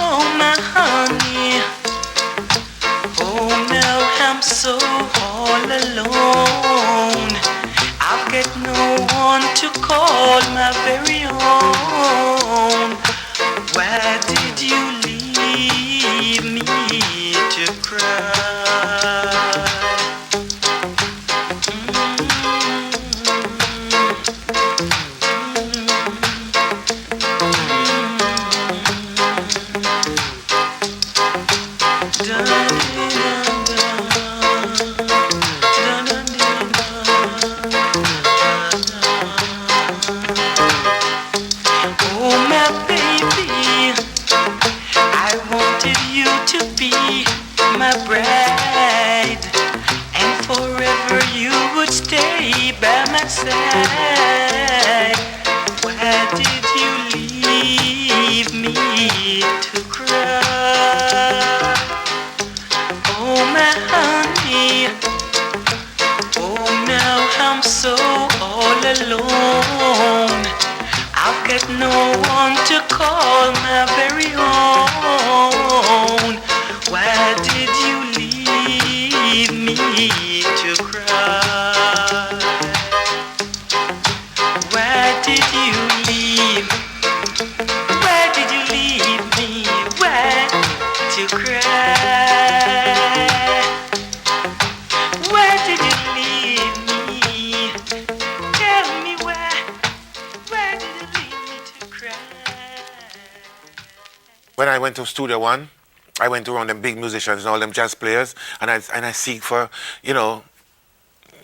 Oh, my honey, oh, now I'm so all alone. I've got no one to call my very own. Why did you leave me to cry? alone. I've got no one to call my very own. Why did you leave me to cry? Why did you leave? Why did you leave me? Why to cry? Why did you leave me? Tell me why. Why did you leave me to cry? When I went to Studio One, I went around them big musicians and all them jazz players, and I seek for, you know,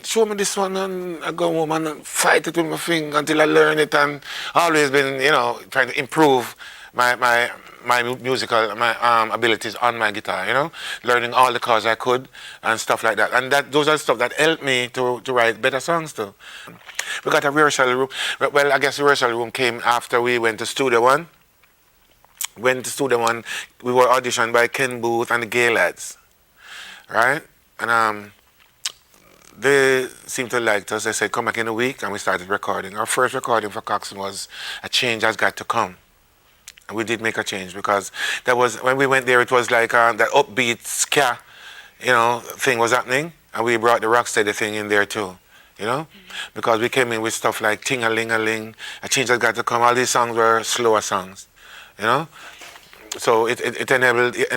show me this one, and I go home and fight it with my finger until I learn it, and always been, you know, trying to improve my musical abilities on my guitar, you know, learning all the chords I could and stuff like that. And those are stuff that helped me to write better songs too. We got a rehearsal room. Well, I guess the rehearsal room came after we went to Studio One. Went to Studio One, we were auditioned by Ken Booth and the Gay Lads, right? And they seemed to like us. They said, come back in a week, and we started recording. Our first recording for Coxsone was A Change Has Got to Come. And we did make a change because that was, when we went there, it was like that upbeat ska, you know, thing was happening, and we brought the rocksteady thing in there too, you know? Because we came in with stuff like Ting-a-ling-a-ling, A Change Has Got to Come. All these songs were slower songs, you know? So it enabled the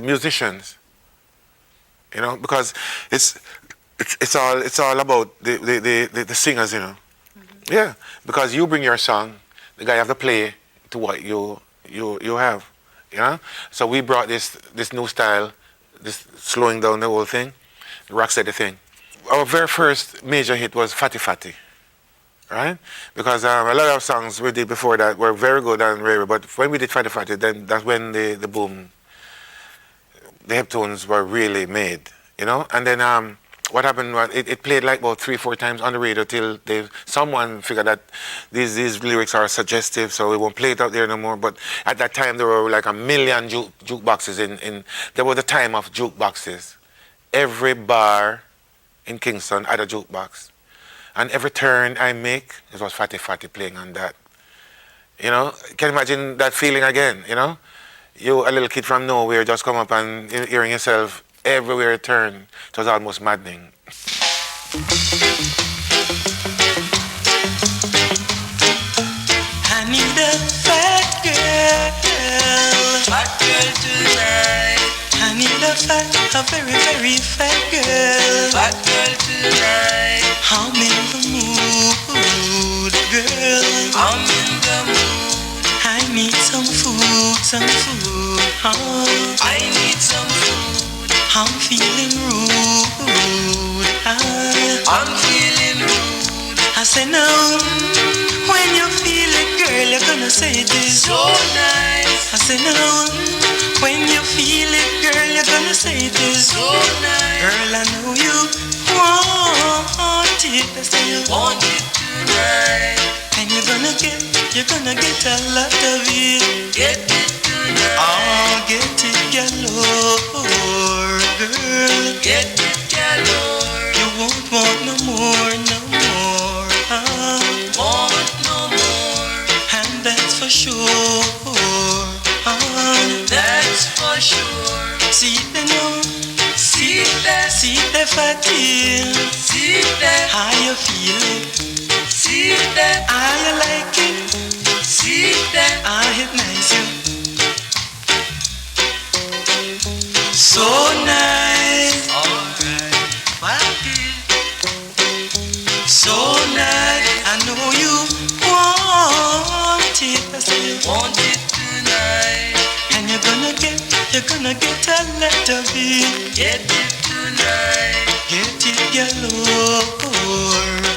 musicians, you know, because it's all about the singers, you know. Mm-hmm. Yeah, because you bring your song, the guy have to play to what you have, you know. So we brought this new style, this slowing down the whole thing, the rocksteady thing. Our very first major hit was Fatty Fatty, right? Because a lot of songs we did before that were very good and rare, but when we did Fatty Fatty, then that's when the boom, the Heptones were really made, you know? And then what happened was it played like about 3-4 times on the radio till someone figured that these lyrics are suggestive, so we won't play it out there no more. But at that time, there were like 1 million jukeboxes there was the time of jukeboxes. Every bar in Kingston had a jukebox. And every turn I make, it was Fatty Fatty playing on that. You know, can you imagine that feeling again, you know? You, a little kid from nowhere, just come up and hearing yourself everywhere you turn. It was almost maddening. I need a fat girl tonight. I need a very, very fat girl. Fat girl tonight. I'm in the mood, girl. I'm in the mood. I need some food, I need some food. I'm feeling rude. I'm feeling rude. I say no. When you feel it, girl, you're gonna say it is so nice. I say no. When you feel it, girl, you're gonna say it is so nice. Girl, I know you want it. I say you want it tonight. And you're gonna get a lot of it. Get it tonight. Oh, get it galore, girl. Get it galore. You won't want no more. Want no more. And that's for sure. That's for sure. See the no, see the fatty, see that how you feel it, see that how you like it, see that how it nice you. So nice, alright, fatty, so nice. I know you want it, I say you want it tonight. You're gonna get a lot of it. Get it tonight. Get it galore.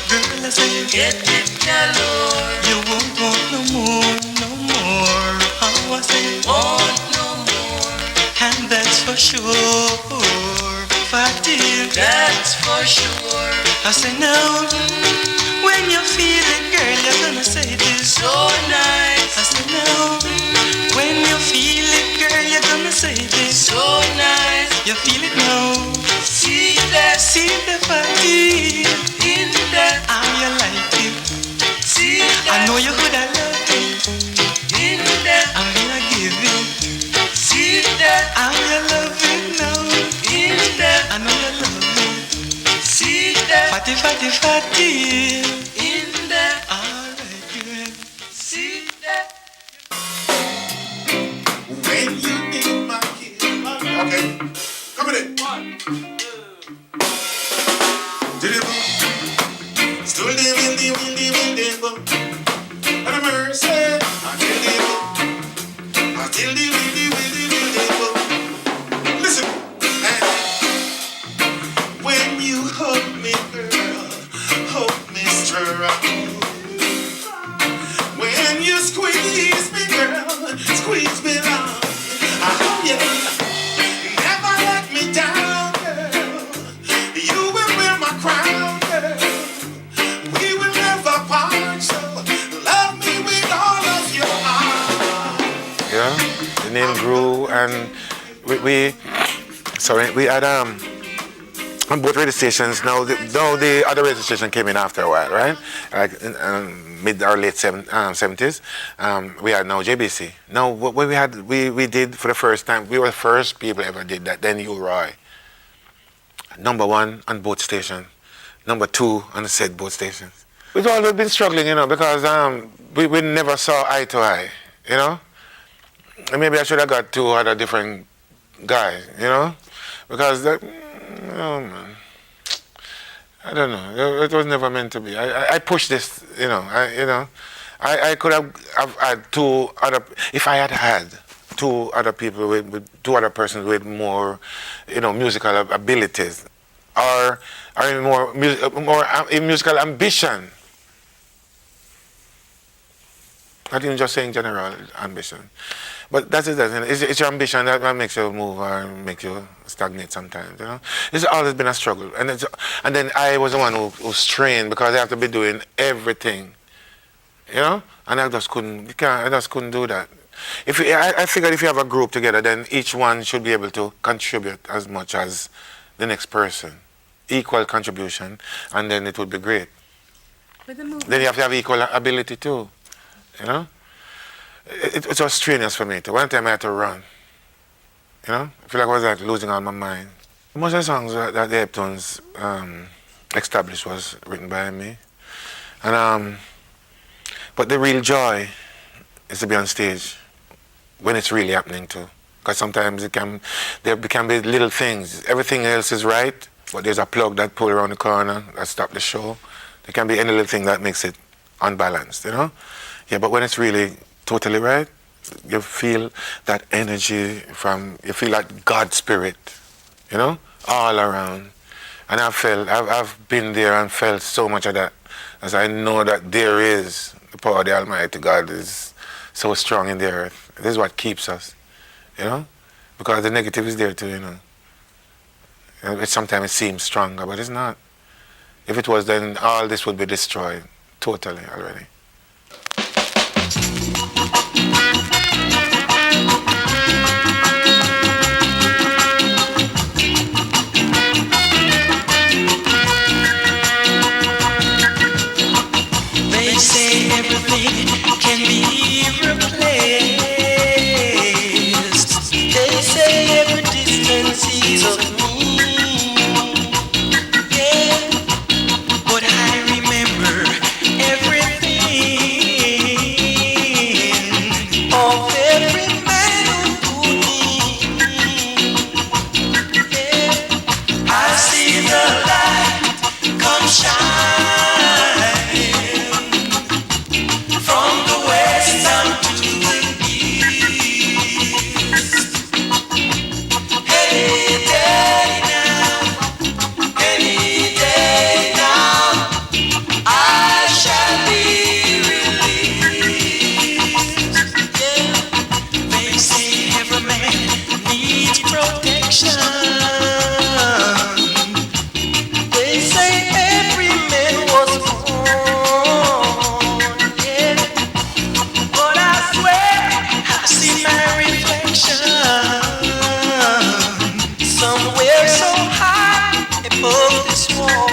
Girl, I say get it galore. You won't want no more. Oh, I say want no more. And that's for sure. Fatty, that's for sure. I say no. When you feel it, girl, you're gonna say it is so nice. I say no. When you feel it, girl, you're gonna say it is so nice. You feel it now. See the party in there. How you like it? See that. I know you could have loved it in there. I'm gonna give it. See that. How you love it now in there. I know you love it. See that. Fatty in there. Alright, girl. See that. When you need my kid. Okay. Come in. 1, 2. Still living, and a mercy. I still living. Listen. When you hug me, girl, hold me strong. When you squeeze me, girl, squeeze me long. I love you. Never let me down, girl. You will wear my crown, girl. We will never part, so love me with all of your heart. Yeah, the name grew, and we had on both radio stations. Now the other radio station came in after a while, right? Like in mid or late 70s. We had now JBC. Now what we did for the first time, we were the first people ever did that. Then you, Roy. Number 1 on both stations. Number 2 on the said both stations. We've always been struggling, because we never saw eye to eye, And maybe I should have got 2 other different guys, because that, man, I don't know. It was never meant to be. I pushed this, I could have had 2 other. If I had 2 other people with 2 other persons with more, musical abilities, or more musical ambition. Not even just saying general ambition. But that's it. It's your ambition that makes you move or make you stagnate sometimes. It's always been a struggle, and then I was the one who strained because I have to be doing everything, and I just couldn't do that. I figured if you have a group together, then each one should be able to contribute as much as the next person, equal contribution, and then it would be great. Then you have to have equal ability too, It was strenuous for me. One time I had to run. I feel like I was losing all my mind. Most of the songs that the Heptones established was written by me. And but the real joy is to be on stage when it's really happening too. Because sometimes there can be little things. Everything else is right, but there's a plug that pull around the corner that stop the show. There can be any little thing that makes it unbalanced, Yeah, but when it's really totally right, you feel that energy you feel like God's spirit, all around. And I've been there and felt so much of that, as I know that there is the power of the Almighty God is so strong in the earth. This is what keeps us, because the negative is there too, Sometimes it seems stronger, but it's not. If it was, then all this would be destroyed totally already. They say everything can be replaced. They say every distance is of me. Yeah, but I remember everything so high above this wall.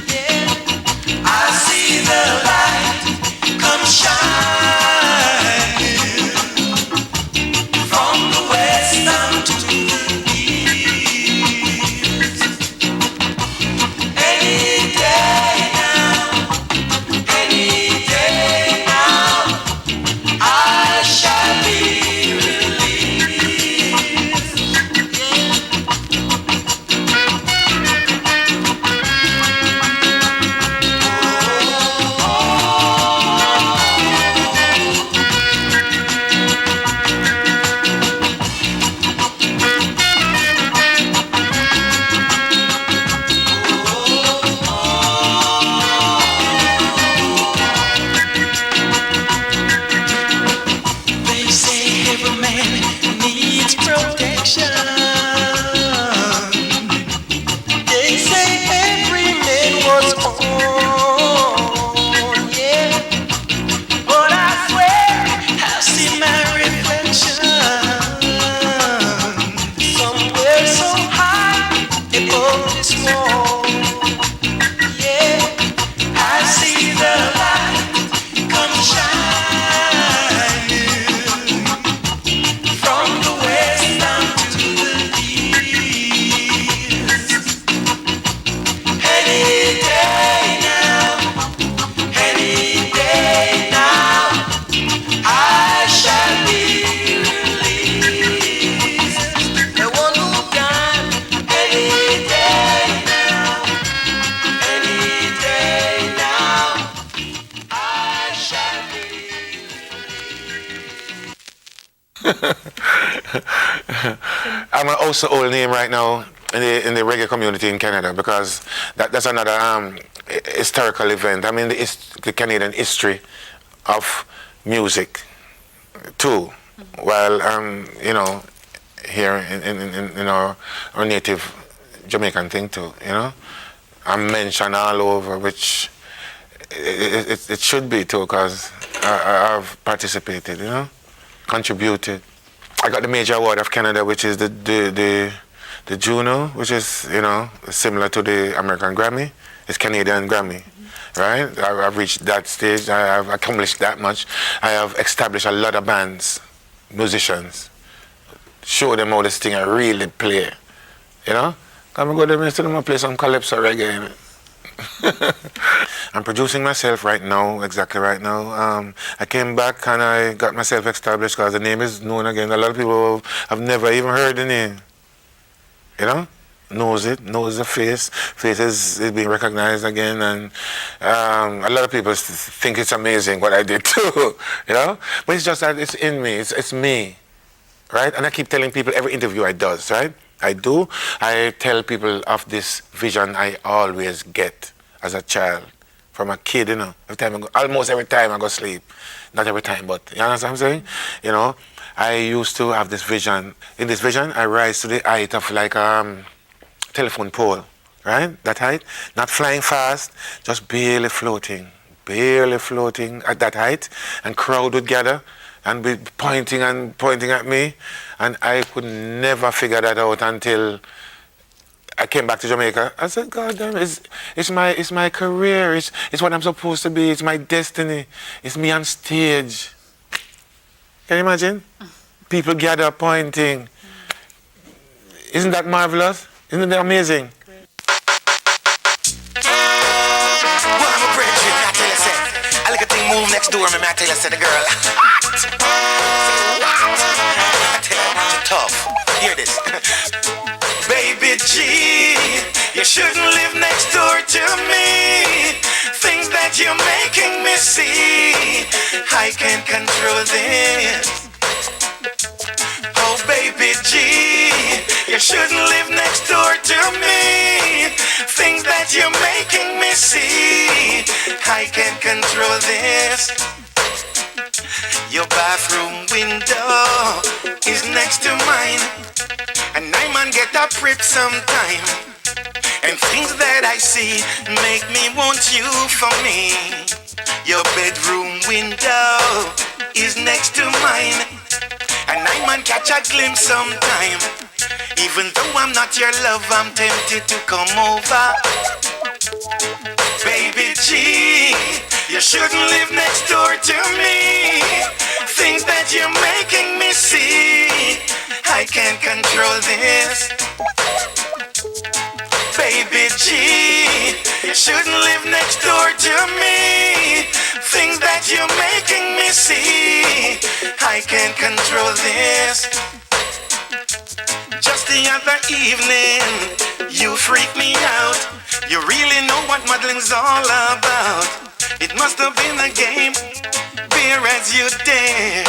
Yeah, I see the light come shining from the west down to the east. Any day now, any day now, I shall be released. They say every man needs protection. They say every man was born, yeah. But I swear I see my reflection somewhere so high above this wall. Yeah, I see the light come shining from the west down to the east. Any day now, any day now, I shall be released. There won't no time. Any day now, any day now, I shall be. I'm also old name right now in the reggae community in Canada because that's another historical event. I mean, the Canadian history of music too. While you know, here in our native Jamaican thing too. You know, I'm mentioned all over, which it should be too, because I've participated. You know, contributed. I got the major award of Canada, which is the Juno, which is, you know, similar to the American Grammy. It's Canadian Grammy, right? I've reached that stage. I have accomplished that much. I have established a lot of bands, musicians, show them how this thing I really play, you know? Come and go there and tell them I play some calypso reggae. I'm producing myself right now, exactly right now. I came back and I got myself established because the name is known again. A lot of people have never even heard the name, you know? Knows it, knows the face. Face is being recognized again, and a lot of people think it's amazing what I did too, you know? But it's just that it's in me, it's me, right? And I keep telling people every interview I does, right? I tell people of this vision I always get as a child, from a kid, you know. Almost every time I go sleep. Not every time, but you understand what I'm saying? You know, I used to have this vision. In this vision, I rise to the height of like telephone pole, right? That height, not flying fast, just barely floating at that height, and crowd would gather and be pointing at me, and I could never figure that out until I came back to Jamaica. I said, God damn, it's my career, it's what I'm supposed to be, it's my destiny, it's me on stage. Can you imagine? People gather pointing. Isn't that marvelous? Isn't that amazing? I look at thing move next door, man. I tell you, said the girl. I tell you, tough. Hear this. Baby G, you shouldn't live next door to me. Things that you're making me see, I can't control this. Oh, baby G, you shouldn't live next door to me. Things that you're making me see, I can't control this. Your bathroom window is next to mine, and I man get a prep sometime. And things that I see make me want you for me. Your bedroom window is next to mine, and I man catch a glimpse sometime. Even though I'm not your love, I'm tempted to come over. Baby G, you shouldn't live next door to me. Things that you're making me see, I can't control this. Baby G, you shouldn't live next door to me. Things that you're making me see, I can't control this. Just the other evening, you freaked me out. You really know what modeling's all about. It must have been a game, beer as you dare.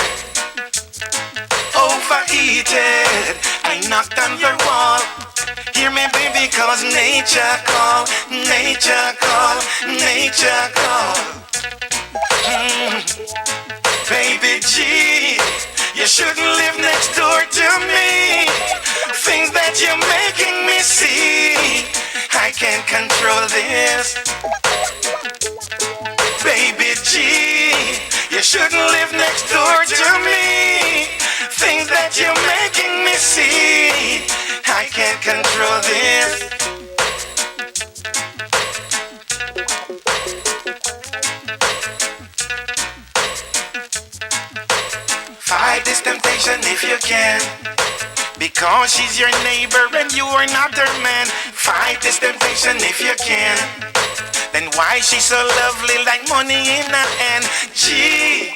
Overheated, I knocked on the wall. Hear me baby, cause nature call, nature call, nature call. Baby G, you shouldn't live next door to me. Things that you're making me see, I can't control this. Baby G, you shouldn't live next door to me. Things that you're making me see, I can't control this. Fight this temptation if you can, because she's your neighbor and you are not her man. Fight this temptation if you can. Then why she's so lovely like money in her hand? Gee,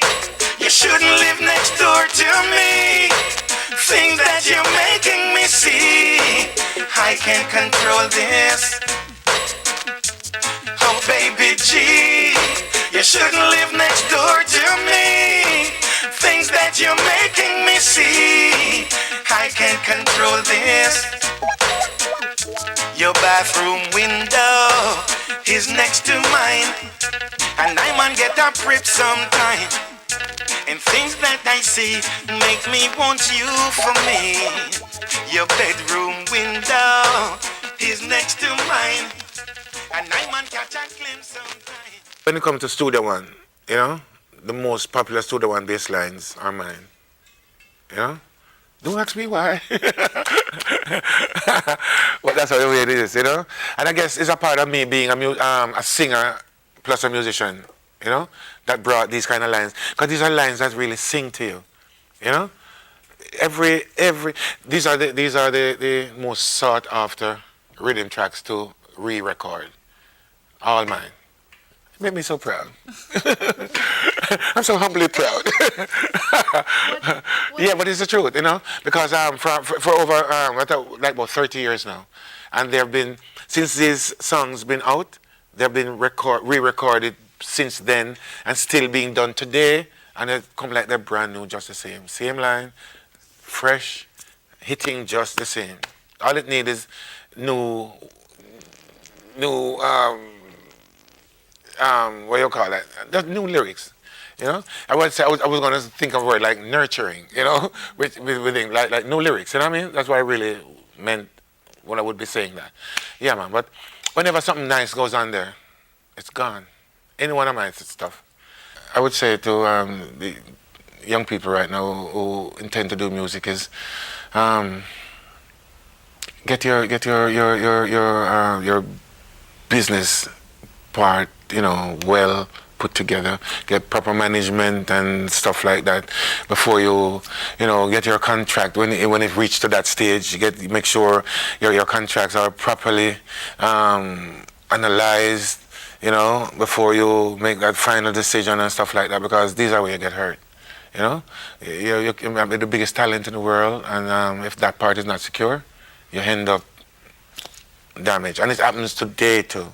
you shouldn't live next door to me. Things that you're making me see, I can't control this. Oh baby G, you shouldn't live next door to me. Things that you're making me see, I can't control this. Your bathroom window is next to mine, and I man get a prip sometime. And things that I see make me want you for me. Your bedroom window is next to mine, and I man catch a glimpse sometime. When it comes to Studio One, you know, the most popular Studio One bass lines are mine. You know? Don't ask me why. But that's how the way it is, you know? And I guess it's a part of me being a singer plus a musician, you know, that brought these kind of lines. Because these are lines that really sing to you, you know? These are the most sought after rhythm tracks to re-record. All mine. It made me so proud. I'm so humbly proud. Yeah, but it's the truth, you know, because for over like about 30 years now, and they've been, since these songs been out, they've been re-recorded since then and still being done today, and they come like they're brand new, just the same line, fresh, hitting just the same. All it needs is new what you call it? Just new lyrics, you know. I was going to think of a word like nurturing, you know, within like new lyrics. You know what I mean? That's what I really meant when I would be saying that. Yeah, man. But whenever something nice goes on there, it's gone. Any one of my stuff. I would say to the young people right now who intend to do music is get your business part, you know, well put together. Get proper management and stuff like that before you know, get your contract. When it reaches to that stage, make sure your contracts are properly analyzed, you know, before you make that final decision and stuff like that, because these are where you get hurt. You know, you might be the biggest talent in the world, and if that part is not secure, you end up damaged. And it happens today too.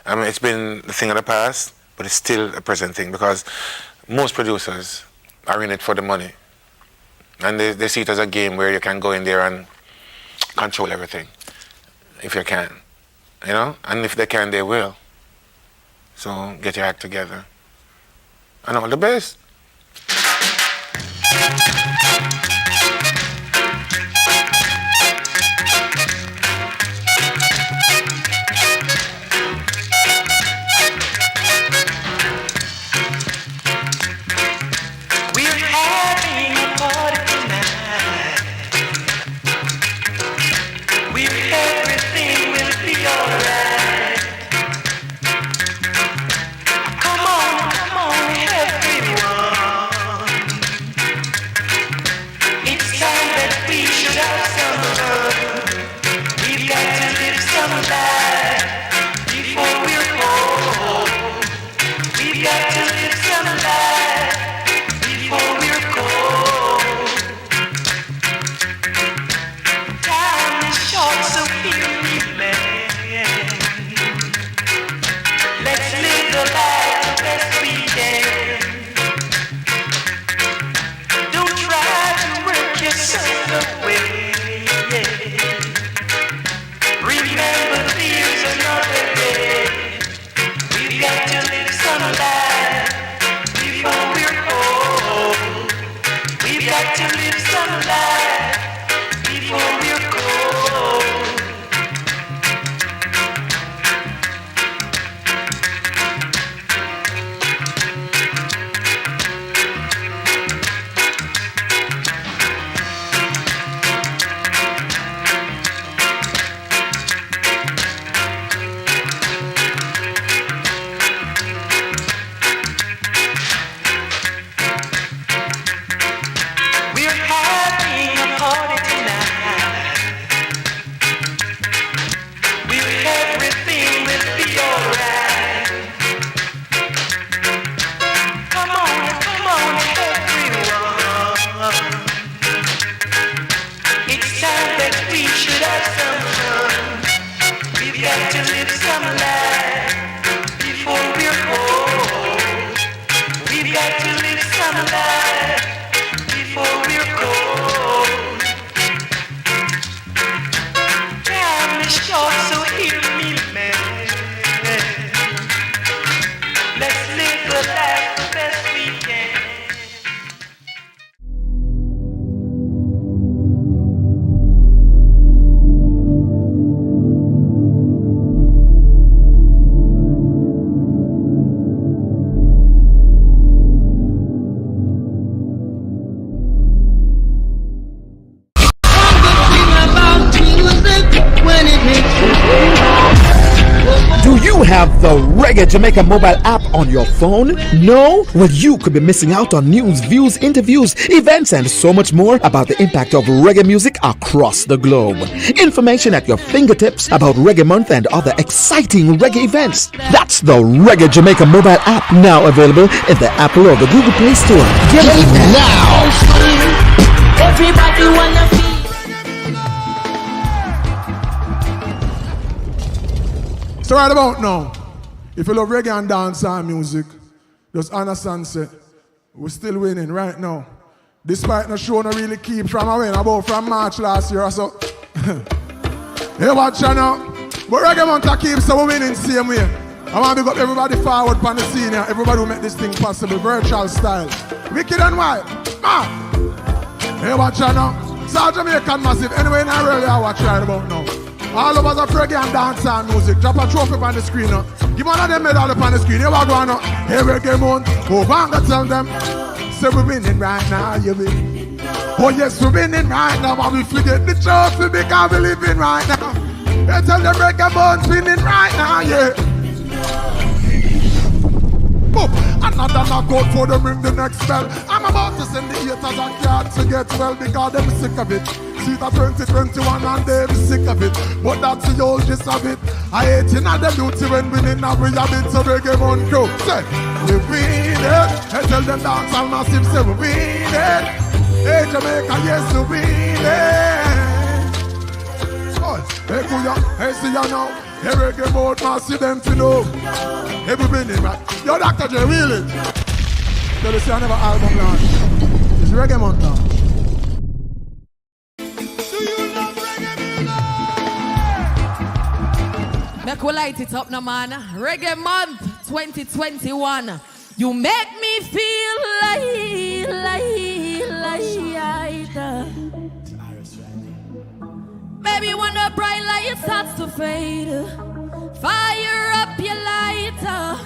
I mean, it's been the thing of the past, but it's still a present thing, because most producers are in it for the money. And they see it as a game where you can go in there and control everything, if you can, you know? And if they can, they will. So get your act together. And all the best. We're having a party tonight. got to live some life before we're old. We got to live some life before we're cold. Time is short, so hear me, man. Let's live the life the best we can. Don't try to work yourself away. Remember, there's another day. We've got to live some life before we're old. We've got to live some life before we're cold. We're having a party tonight. Everything will be alright. Come on, everyone. It's time that we should have some fun. We've got to live some life before we're old. We've got to live some life before we're cold. Time is short, so hear me, man. Let's live the life the best we can. Do you have the Reggae Jamaica mobile app on your phone? No? Well, you could be missing out on news, views, interviews, events, and so much more about the impact of reggae music across the globe. Information at your fingertips about Reggae Month and other exciting reggae events. That's the Reggae Jamaica mobile app, now available in the Apple or the Google Play Store. Get it now! Everybody wanna feel. So right about now, if you love reggae and dancehall music, just understand, say, we're still winning right now. Despite no show no really keep from a win, about from March last year or so. Hey, watch now. But Reggae Month keeps so we're winning same way. I want to big up everybody forward on the scene here, everybody who make this thing possible, virtual style. Wicked and wild. Hey, watch now. South Jamaican massive, anyway, not really I watch right about now. All of us are reggae and dancehall music. Drop a trophy on the screen now. Give one of them medal up on the screen. Here we go now. Here Reggae Month. Go back and tell them. Say we're winning right now, you win. Oh yes, we're winning right now. But we forget the trophy because we're living right now. They tell them Reggae Month winning right now, yeah. Boom. Another knockout for them ring the next bell. I'm about to send the haters a card to get well because them sick of it. See the 2021 and them sick of it. But that's the old gist of it. I hate in the beauty when winning and we have been so Reggae Month crew. Say, we win it. I tell them dance all massive, say we win it. Hey Jamaica, yes we win it. Oh, hey Kuya, hey see ya now. Hey Reggae Month massive them to know. Hey we winning right. Yo Dr. J, really? Tell us you never album launch. It's Reggae Month now. Make we light it up now, man. Reggae Month 2021. You make me feel like Baby, when the bright light starts to fade, fire up your lighter,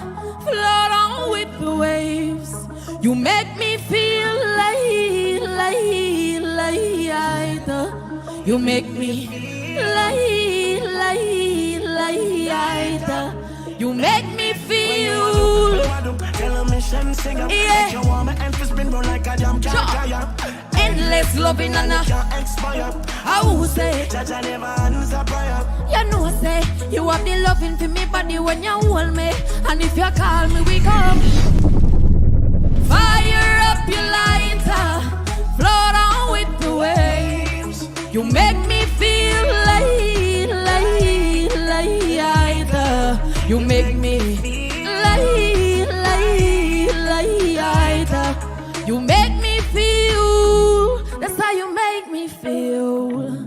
float on with the waves. You make me feel like you make me you make me feel yeah. Endless loving and I will say You have the loving for me body when you hold me. And if you call me, we come. Fire up your lighter, float on with the waves. You make me feel light. You make me light. You make me feel. That's how you make me feel.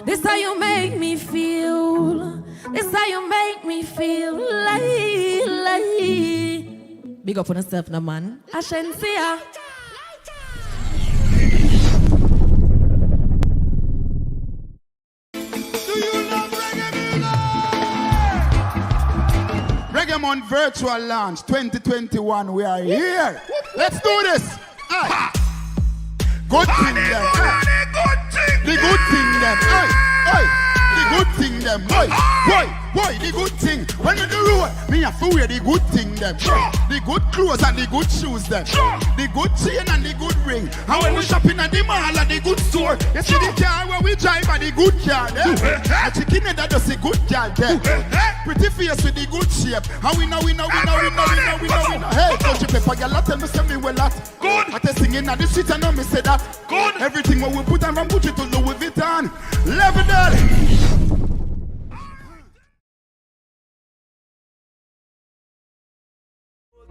That's how you make me feel. That's how you make me feel light. Big up on yourself, no man. I shouldn't see ya. Reggae Month Virtual Launch 2021. We are here. Let's do this. Aye. Good thing them. The good thing them. Aye. The good thing them. Boy, the good thing. When you do road, me have to wear the good thing them. The good clothes and the good shoes them. The good chain and the good ring. And when we shopping at the mall and the good store, you see the car where we drive and the good car there. A chicken head that does a good car there. Pretty face with the good shape. And we know. Hey, don't you pepper your lot, tell me say me well lot. Good. I tell singing at the street and know me say that. Good. Everything what we put on from Gucci to Louis Vuitton. Level that.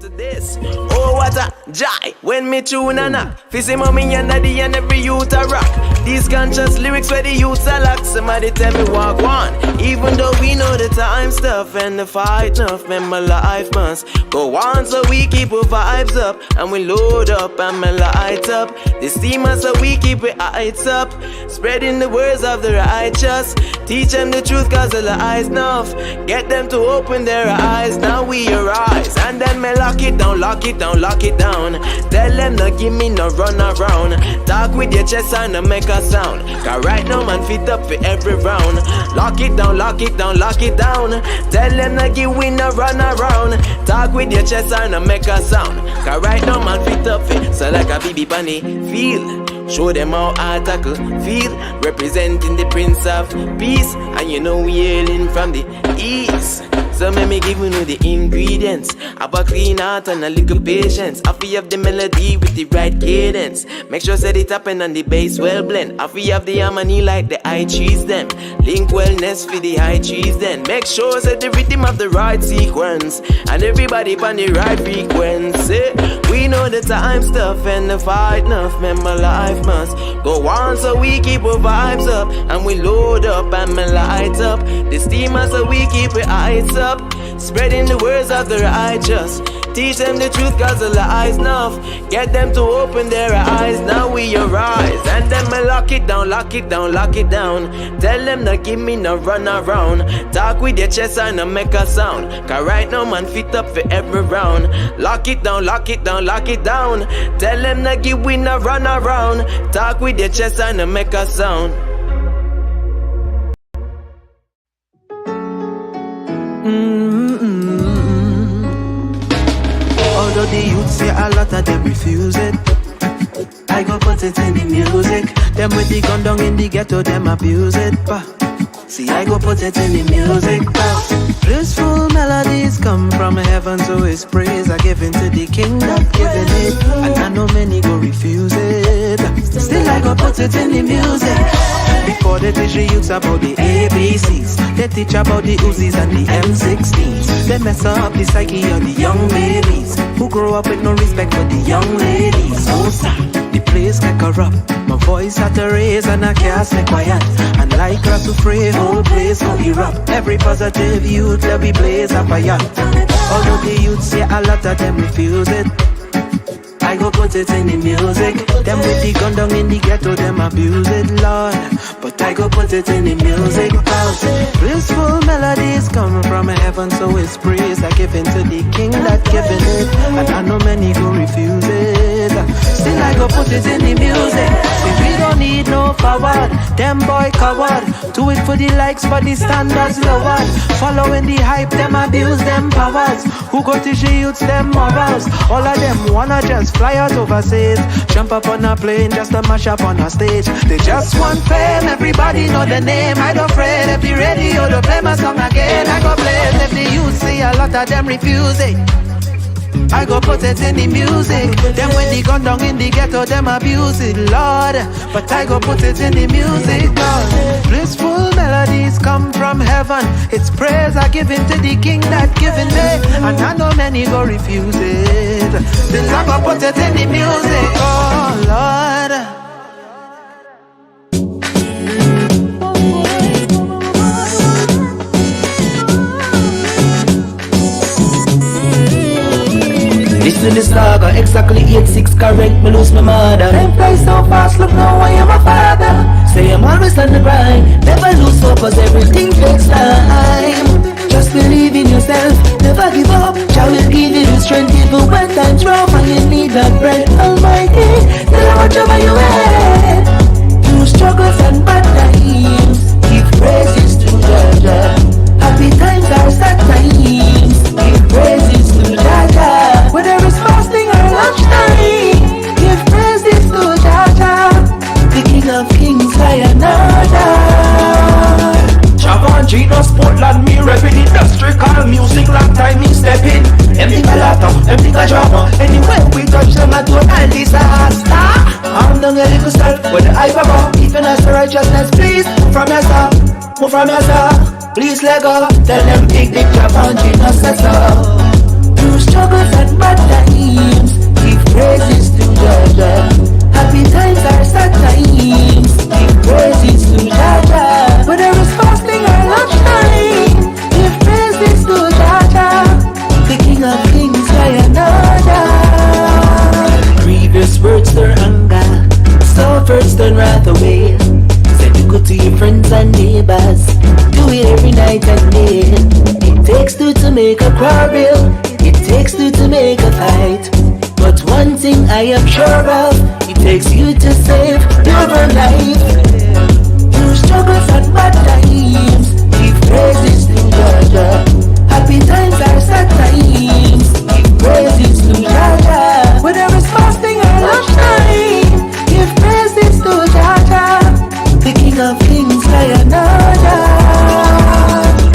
To this, oh what a joy when me tune and knock. Fizzy mommy and daddy and every youth a rock. These conscious lyrics where the youths are locked. Somebody tell me walk on. Even though we know the time stuff and the fight enough, remember life must go on. So we keep our vibes up and we load up and me light up. The steamer so we keep our heights up. Spreading the words of the righteous. Teach them the truth cause the lies enough. Get them to open their eyes. Now we arise and then me lock it down. Tell them no give me no run around. Talk with your chest and no make a sound. Cause right now man fit up for every round. Lock it down. Tell them no give me no run around. Talk with your chest and no make a sound. Cause right now man fit up for. So like a baby bunny feel. Show them how I tackle, feel, representing the Prince of Peace. And you know we hailing from the East. So let me give you the ingredients. Have a clean heart and a little patience. I feel have the melody with the right cadence. Make sure set it up and on the bass well blend. I feel have the harmony like the high trees then. Link wellness for the high trees then. Make sure set the rhythm of the right sequence. And everybody on the right frequency. We know the time stuff and the fight enough. Remember life must go on so we keep our vibes up. And we load up and me light up. The steamer so we keep our eyes up. Spreading the words of the righteous. Teach them the truth cause the lies enough. Get them to open their eyes. Now we arise and then me lock it down. Tell them not give me no run around. Talk with your chest and no make a sound. Cause right now man fit up for every round. Lock it down. Tell them not give me no run around. Talk with your chest and no make a sound. Although the youth say a lot of them refuse it, I go put it in the music. Them with the gun down in the ghetto, them abuse it. See, I go put it in the music. Blissful melodies come from heaven, so His praise are given to the King that given it. And I know many go refuse it. Still I go put it in the music. Before they teach the youths about the ABCs, they teach about the Uzis and the M16s. They mess up the psyche of the young babies who grow up with no respect for the young ladies. Oh, sir, the place get corrupt. My voice had to raise and I can't stay quiet. And like grass to fray, whole place will erupt. Every positive youth, let me blaze a fire. Although the youth say a lot of them refuse it, I go put it in the music. Them with the gun down in the ghetto, them abuse it, Lord. But I go put it in the music. Blissful melodies come from heaven, so His praise are given to the King that given it. And I know many go refuse it. Still I go put it in the music. See, we don't need no forward. Them boy coward. Do it for the likes, but the standards lowered. Following the hype, them abuse them powers. Who go teach the youths them morals? All of them wanna just fly out overseas, jump up on a plane just to mash up on a stage. They just want fame, everybody know the name. I don't fret if the radio to play my song again. I go the youth see a lot of them refuse it. I go put it in the music. Then when they gun down in the ghetto, them abuse it, Lord. But I go put it in the music, Lord. Blissful melodies come from heaven. It's praise I give into the King that given me. And I know many go refuse it. Still I go put it in the music, oh Lord. Listen to the saga, exactly 86 correct, me lose my mother. Time flies so fast, look now I am a father. Say I'm always on the grind, never lose hope cause everything takes time. Just believe in yourself, never give up. Jah will give you the strength even when times rough and you need that bread. Almighty, tell watch over your head. Through struggles and bad times, give praises to Jah. Happy times are sad times, give praises to Jah. Whether it's fasting or lunchtime, give praises to Jah, the King of Kings, Sayonara. Japan, Genius, Portland, me reppin' industry, call music, long time me steppin'. Empty a laptop, empty a drama. Anywhere we touch them, I do a disaster. I'm down a little self, with the hype above. If you not righteousness, please, move from yourself, move from yourself. Please let go, tell them big Japan, Genius, that's all. Through struggles and bad times, give praises to Jah. Happy times are sad times, give praises to Jah. Whether it's fasting or lunchtime, give praises to Jah, the King of Kings, Sayonara. Grievous words turn anger, suffers turn wrath away. Say you good to your friends and neighbors, do it every night and day. It takes two to make a quarrel, it takes two to make a fight. But one thing I am sure of, it takes you to save your life. Through struggles and bad times, give praises to Jah. Happy times are sad times, give praises to Jah. Whether it's fasting or lunchtime, give praises to Jah, the King of Kings, Sayonara.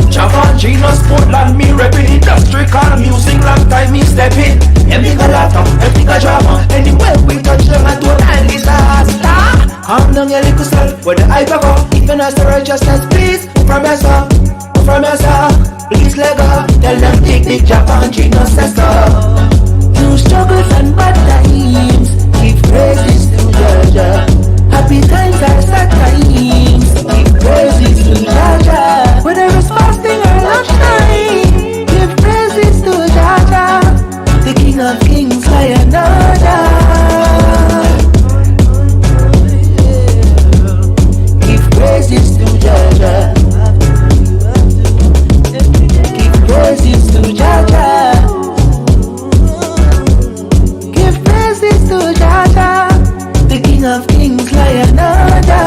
Japan, Genius, Portland, me reppin' industry, call music, long time me steppin'. Empty a laptop, empty a drama. Anywhere we touch them, I do a disaster. I'm down a little self, where the hype go. If you not righteousness, please, move from yourself, move from yourself. Please let go, tell them big Japan, Genius, that's all. Through struggles and bad times, give praises to Jah. Happy times are sad times, give praises to Jah. Whether it's fasting or lunchtime, give praises to Jah, the King of Kings, Sayonara. Give praises to Jah. Give praises to Jah. Give praises to Jah, the King of Kings, Sayonara.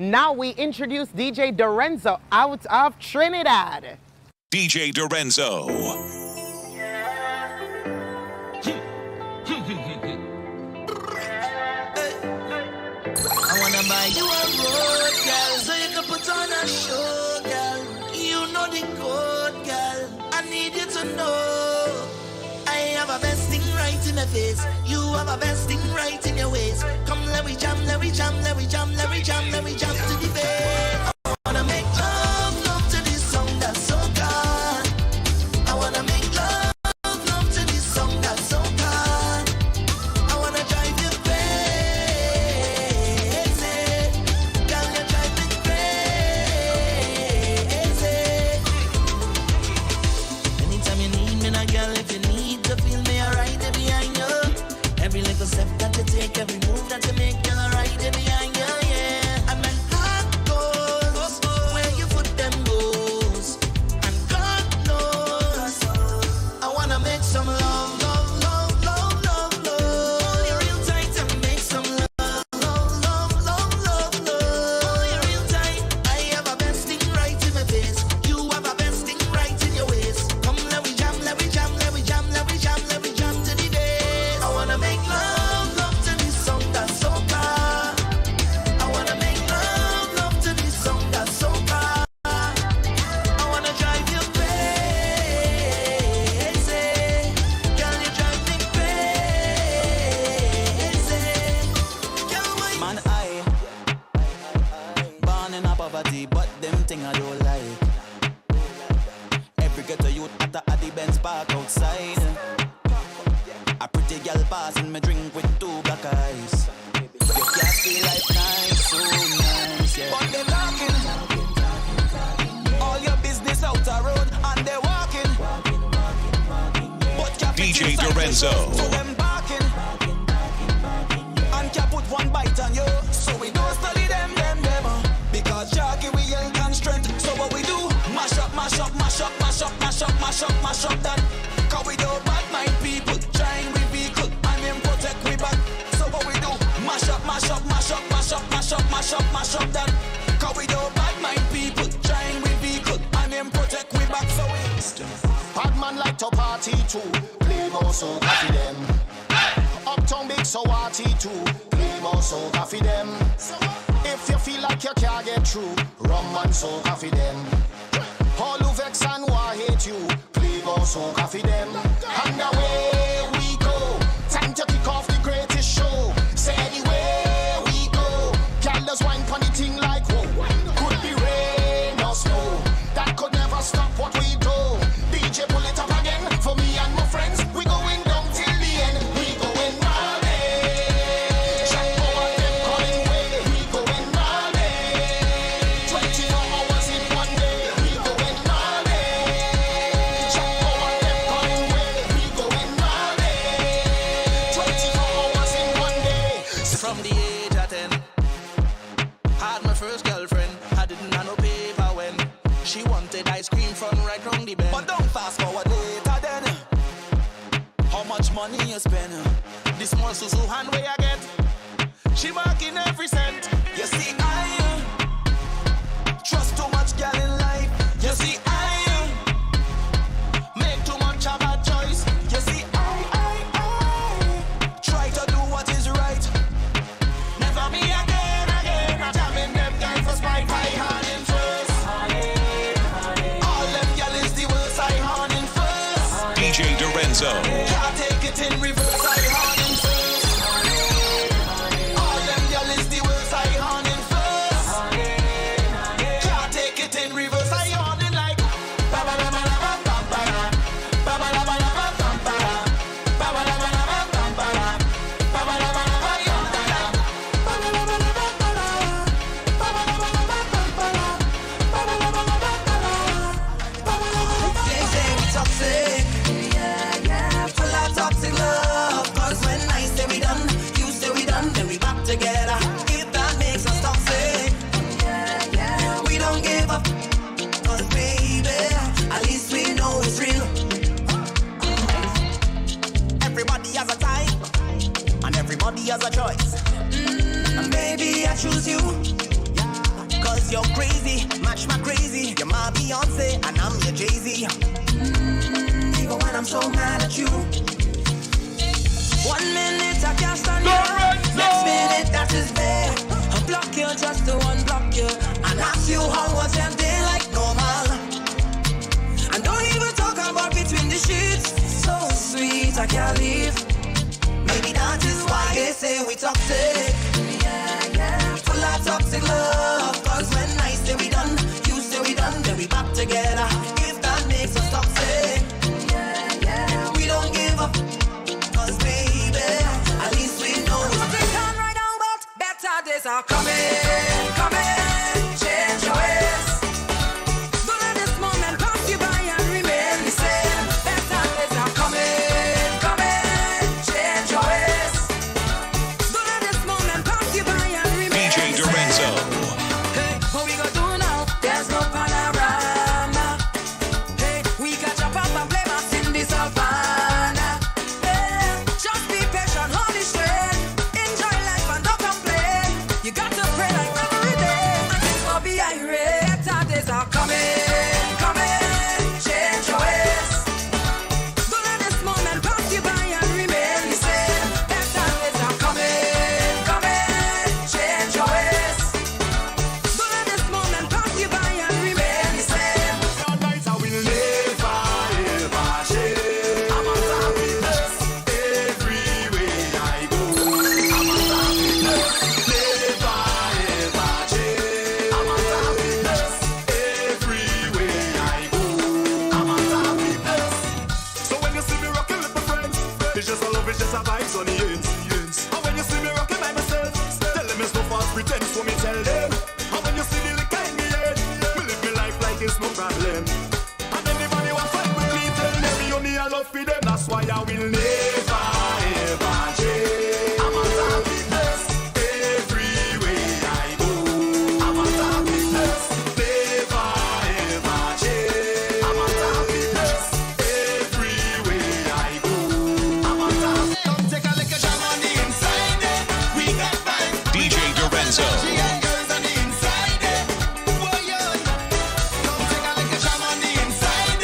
Now we introduce DJ Dorenzo out of Trinidad. DJ Dorenzo. I wanna buy you a road, girl, so you can put on a show, girl. You know the code, girl. I need you to know I have a best thing right in the face. You have a best thing right in your waist. Come, let me jam, let me jam, let me jam, let me jam, let me jam to the bass. I wanna make love, love to this song that's so good. I wanna make love, love to this song that's so good. I wanna drive you crazy. Girl, you drive me crazy. Anytime you need me, now, girl, if you need to feel me, I ride there behind you. Every little step that you take, every move that you make, girl, I ride there behind you, yeah. And my heart goes where your foot them goes. And God knows I wanna make some love, love, love, love, love, love. Hold you real tight and make some love, love, love, love, love, love. Hold you real tight. I have a best thing right in my face. You have a best thing right in your waist. Come, let me jam, let me jam, let me jam, let me jam. park outside. A pretty girl passing me drink with two black eyes. You can't see life nice, so nice, yeah. But they talking, all your business out the road, and they walking. But DJ Dorenzo. So them barking, and can put one bite on you. So we don't study them. Because Jackie we ain't can strength. So what we do? Mash up that. Cause we do bad mind people, trying we vehicle, and them protect we back. So what we do? Mash up that. Cause we do bad mind people, trying we vehicle, and them protect we back. So we bad man like to party too. Play more so coffee them. Uptown big so party too. Play more so coffee them. If you feel like you can't get through, rum and so coffee them. All who vex and who hate you, play more so coffee them. And away we go. Time to kick off the greatest show. Say anywhere we go. Girl does wine pon the thing like whoa. Could be rain or snow. That could never stop what we do. DJ pull it up again for me and my friends. We going down till the end. We going all day. Check over them calling way. We going all day. 24 hours in one day. We going all day. Check over them calling way. We going all day. 24 hours in one day. from the age of 10. Had my first girlfriend, I didn't have no paper when she wanted ice cream from right round the bend. But don't fast forward later then. How much money you spend? The small Susu hand where I get. She marking every cent. You see I trust too much girl in life. You see I make too much of a choice. You see I try to do what is right. Never me again. I'm jamming them girls for spite. I hand in first. All them girl is the worst. I hand in first. DJ Dorenzo. Can't take it in reverse. I hand in first. All them girl is the worst. I hand in first. Can't take it in reverse. I hand in like ba ba ba ba ba ba ba ba ba ba ba ba ba ba ba ba ba They say we toxic, full of toxic love. 'Cause when I say we done, you say we done, then we back together. If that makes us toxic, we don't give up. 'Cause baby, at least we know it's real. Everybody has a type, and everybody has a choice. And baby, I choose you. 'Cause you're crazy, match my crazy. You're my Beyonce, and I'm your Jay-Z. Even when I'm so mad at you. 1 minute I can't stand you. Next minute that is bad. I block you just to unblock you. And ask you how was your day like normal. And don't even talk about between the sheets. So sweet, I can't leave. Maybe that is why they say we toxic. Full of toxic love. 'Cause when I say we done, you say we done, then we back together. If that makes us toxic, we don't give up. 'Cause baby, at least we know it's on right now, but better days are coming, coming. Change your ways. Don't let this moment pass you by and remain the same. Better days are coming, coming. Change your ways. Don't let this moment pass you by and remain DJ the Dorenzo. same. Hey, what we gonna do now? There's no panorama. better vibes on the ends. And when you see me rocking by myself, tell them it's no false pretense, so me tell them. And when you see the liquor in me head, me live me life like it's no problem. And anybody want fight with me, tell them you only a love for them. That's why I will never ever change. I'm a happiness everywhere I go. I'm a happiness, never ever change. I'm a happiness everywhere I go. I'm a happiness. Come take a look at jam on the inside. We got vibes. DJ Dorenzo. Girls on the inside. Boy, yo. Come take a look at jam on the inside.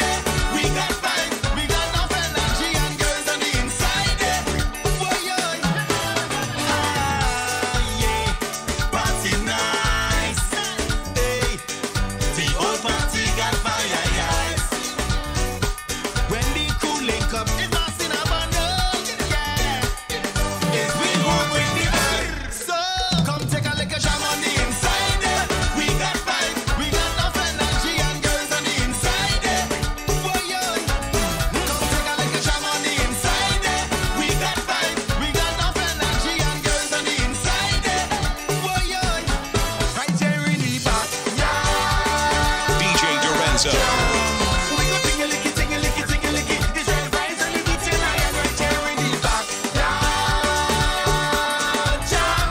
We got vibes. We got enough energy and girls on the inside. Boy, yo. Yeah. Party nice. Hey. The whole party got fire, yes. When the crew link up, it's not in a bundle. Yeah. It's we home with the vibe. So come take a look at jam on the inside. We got vibes, we got enough energy and girls on the inside. Boy, yo. Come take a look at jam on the inside. We got vibes, we got enough energy and girls on the inside. Boy, yo. Right there in the back. Yeah. DJ Dorenzo. We go ting-a-licky, ting-a-licky, ting-a-licky. It's red rice and the beats and I am right there in the back. Yeah, jam.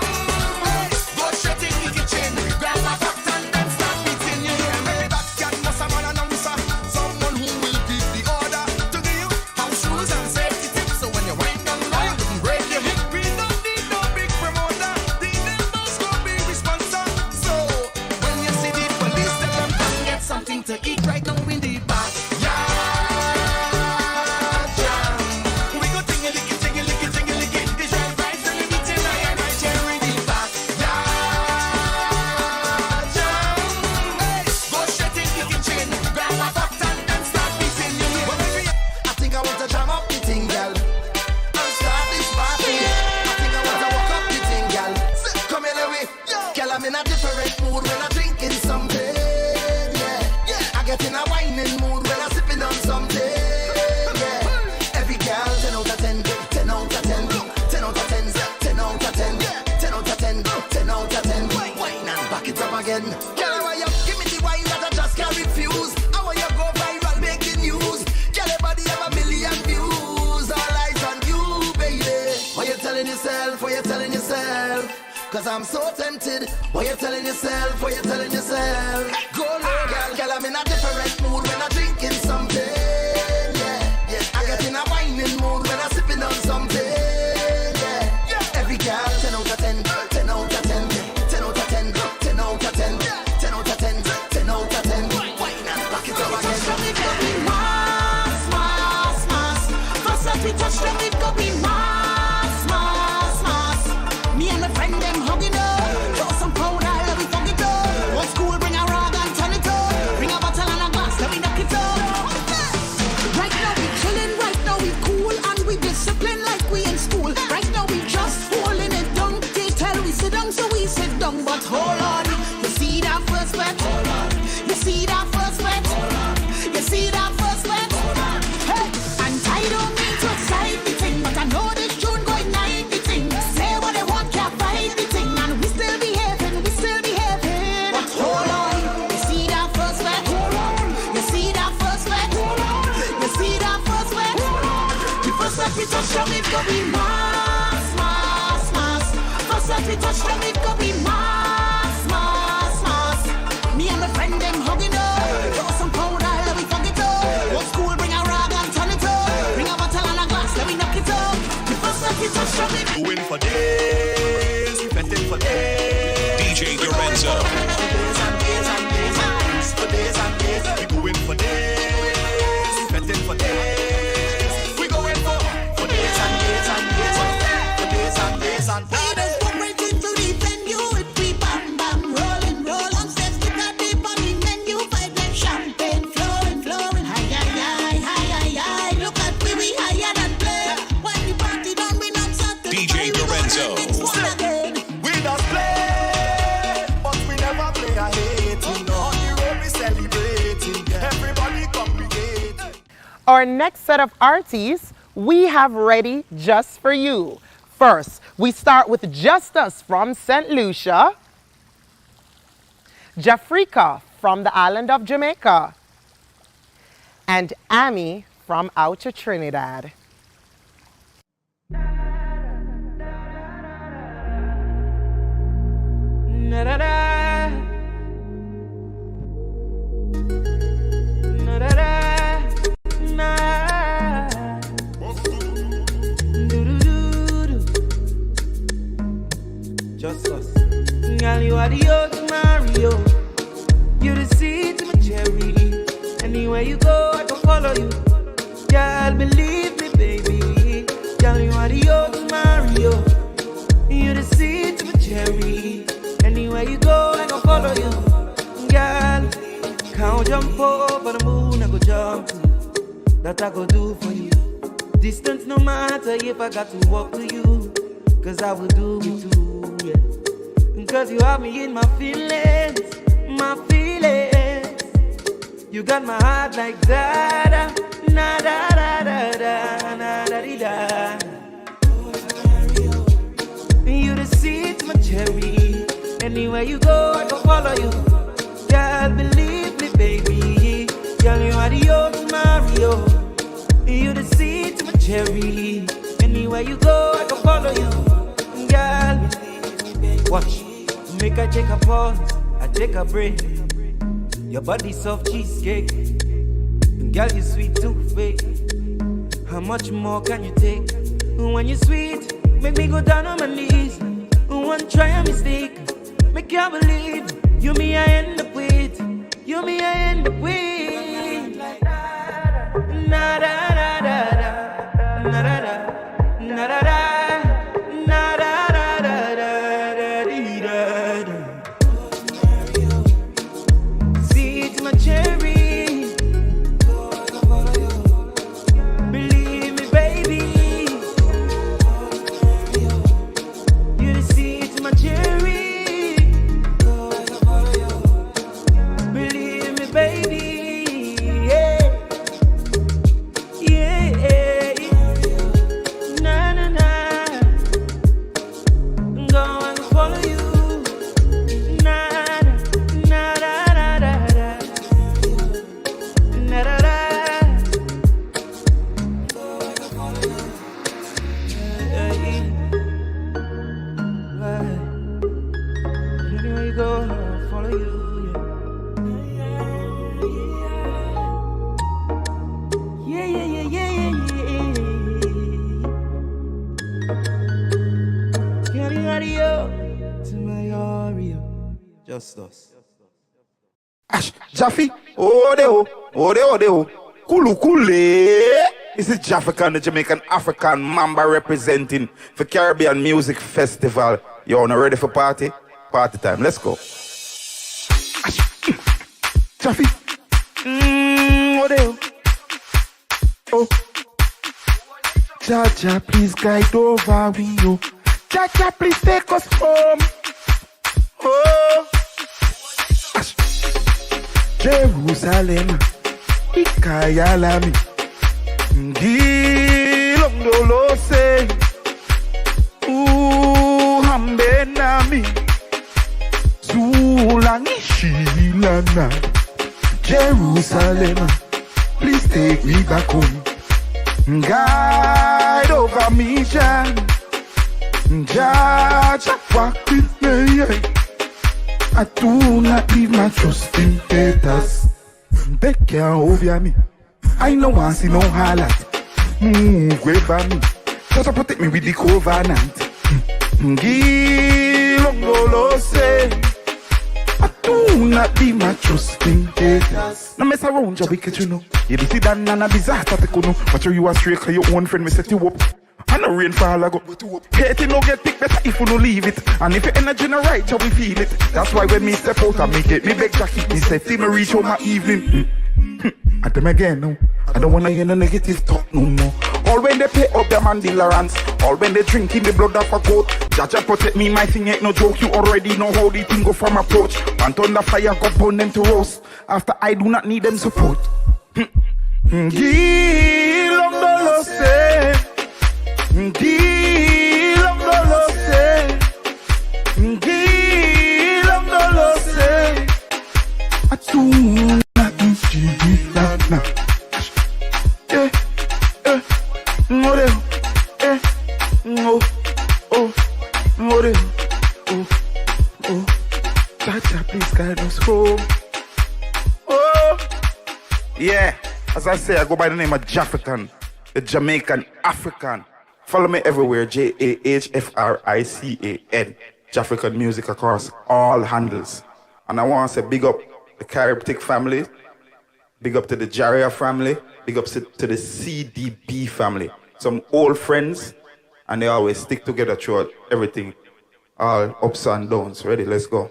Go straight in the kitchen. Grab a pot and then start beating. You hear me? Backyard must have an announcer. Someone who will give the order to give you house rules and safety tips. So when you wind down low, you wouldn't break your hip. We don't need no big promoter. The members go be responsible. So when you see the police, tell them come get something to eat right now in the back. Yeah, jam. We go ting-a-licky, ting-a-licky, ting-a-licky. It's red rice and the beats and I am right here in the back. Yeah, jam. Go straight in the kitchen. Grab a pot and then start beating. You hear me? I think I want to jam up the thing, girl, and start this party. I think I want to walk up the thing, girl. Come here, away. Girl, I'm in a different mood when I'm drinking something. Yeah, I get in a whining mood when I'm sipping on something. Yeah, every girl 10 out of 10, 10 out of 10, 10 out of 10, 10 out of 10, 10 out of 10, 10 out of 10. Wine and back it up again. Girl, why you give me the wine that I just can't refuse? I want you go viral making news. Girl, your body have a million views. All eyes on you, baby. What you telling yourself? What you telling yourself? Cause I'm so tempted. What you telling yourself? What you telling yourself? Go low, girl. Girl, I'm in a different mood when I'm drinking something. Yeah. I get in a whining mood when I'm sipping on something. Yeah. Every girl 10 out of 10, 10 out of 10, 10 out of 10, 10 out of 10, 10 out of 10, 10 out of 10. Wine and back it up again. Mass, mass, mass. First up we touch them, it go be mass, mass, mass. Me and my friend them hugging up. Throw some powder, let me fuck it up. Old school, bring a rag and turn it up. Bring a bottle and a glass, let me knock it up. Right now we chillin', right now we cool and we discipline like we in school. Right now we just holding it down. They tell we sit down, so we sit down. But hold on, you see that first bet? You see that first bet? You see that first bet? Hey, and I don't mean to excite the thing, but I know this tune going 90 thing. Say what they want, can't fight the thing, and we still behaving, we still behaving. But hold on, you see that first bet? You see that first bet? You see that first bet? The first that we touch them, it could be mass, mass, mass. First that we touch them, it could be mass, mass, mass. Me and my friend them hugging up. Throw some powder, let me fuck it up. Old school, bring a rag and turn it up. Bring a bottle and a glass, let me knock it up. The first that we touch them, it Going for days, betting for days. DJ Dorenzo. For days and days and days and days. For days and days. We going for days, betting for days. We going for days and days and days. For days and days and days. we just go right into the venue. It be bam bam, rolling, roll on stage. Get that deep on the menu. Vibe like champagne, flowing, flowing. Hi, hi, hi, hi, hi, hi. Look at we higher than play. When the party done, we not satisfied. DJ Dorenzo. We just play, but we never play a hating. On the road we celebrating. Everybody congregate. Our next set of artists we have ready just for you. First, we start with Justus from St. Lucia, Jafrika from the island of Jamaica, and Amy from Outer Trinidad. Just us. Girl, you are the old Mario. You the seed to my cherry. Anywhere you go, I can follow you. Girl, believe me, baby. Girl, you are the old Mario. You the seed to my cherry. Anywhere you go, I can follow you. Girl, can't jump over the moon, I go jump to you. That I go do for you. Distance no matter if I got to walk to you. Cause I will do it too, yeah. Cause you have me in my feelings, my feelings. You got my heart like da-da, na-da-da-da-da, na-da-dee-da. You the seed to my cherry. Anywhere you go, I can follow you. Girl, believe me, baby. Girl, you are the old Mario. You the seed to my cherry. Anywhere you go, I can follow you. Girl, watch. Make I take a pause, I take a break. Your body soft cheesecake. Girl, you sweet too fake. How much more can you take? When you sweet, make me go down on my knees. One try a mistake, make you believe. You me I end up with. You me I end up with. Na da da da da, na da da, na da da. Just us. Ash, Jaffe, oh, Kulu Kule. This is Jafrican, the Jamaican African Mamba representing for Caribbean Music Festival. You all ready for party? Party time, let's go. Ash, Jaffe, oh, Jaja, please guide over we you. Jaja, please take us home. Oh, Jerusalem, Ikayalami, Ngilongolo say, Hambenami, Zulangi Shilana, Jerusalem, please take me back home. Guide over me, Jan, Jaja, walk with me. I do not leave my trust in haters. They can't over me. I know I see no highlight. Move away by me. Just protect me with the covenant. Gilongolo say, I do not leave my trust in haters. No mess around, you wicked, you know. You be see that nana disaster, te kuno. Watch you are straight, cause your own friend me set you up. I know rainfall I go. Hating no get pick better if you no leave it. And if your energy no right, you will feel it. That's why when me step out and make it, me beg Jackie, me say, see me reach home my evening. And them again, no. I don't wanna hear no negative talk no more. All when they pay up their mandillarants, all when they drink in the blood of a goat. Jaja protect me, my thing ain't no joke. You already know how the thing go from approach. Pant on the fire, God burn them to roast. After I do not need them support. Gilongolo say. Jaja, please guide us home. Oh, yeah. As I say, I go by the name of Jafrican, the Jamaican African. Follow me everywhere, JAHFRICAN. Jafrican music across all handles. And I want to say big up the Caribtic family, big up to the Jaria family, big up to the CDB family. Some old friends, and they always stick together throughout everything. All ups and downs. Ready? Let's go.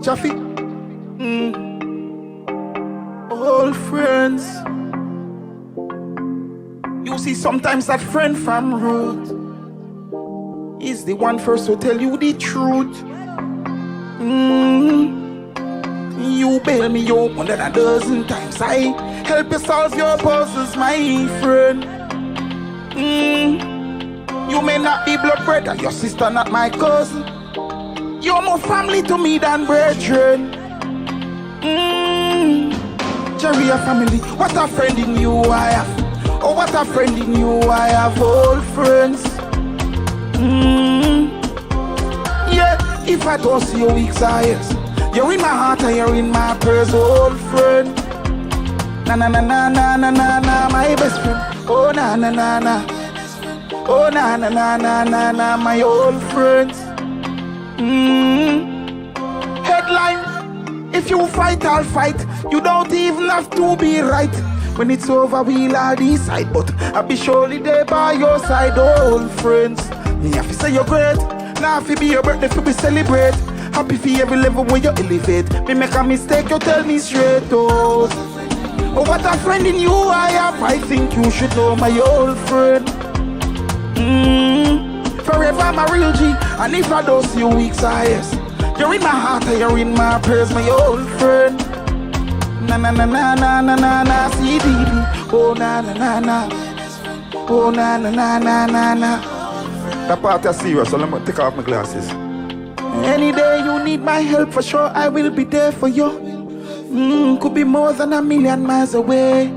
Chaffy. Old friends. You see, sometimes that friend from road is the one first to tell you the truth. You bail me out more than a dozen times. I help you solve your puzzles, my friend. You may not be blood brother, your sister not my cousin. You're more family to me than brethren. Jaria family, what a friend in you I have. Oh, what a friend in you I have, old friends. Yeah, if I don't see your weak sides, you're in my heart and you're in my prayers, old friend. Na na na na na na na na, my best friend. Oh na na na na. Oh na na na na na na, my old friends. Headline: if you fight, I'll fight. You don't even have to be right. When it's over, we'll all decide. But I'll be surely there by your side, old friends. Me have to say you're great. Now if it be your birthday, if we celebrate. Happy for every level when you elevate. Me make a mistake, you tell me straight, oh. Oh, what a friend in you I have. I think you should know, my old friend. Forever my real G. And if I don't see you weak sides, you're in my heart and you're in my prayers, my old friend. Na na na na na na na na, CDB. Oh na na na na. Oh na na na na na na. That part is serious, so let me take off my glasses. Any day you need my help, for sure I will be there for you. Could be more than 1,000,000 miles away.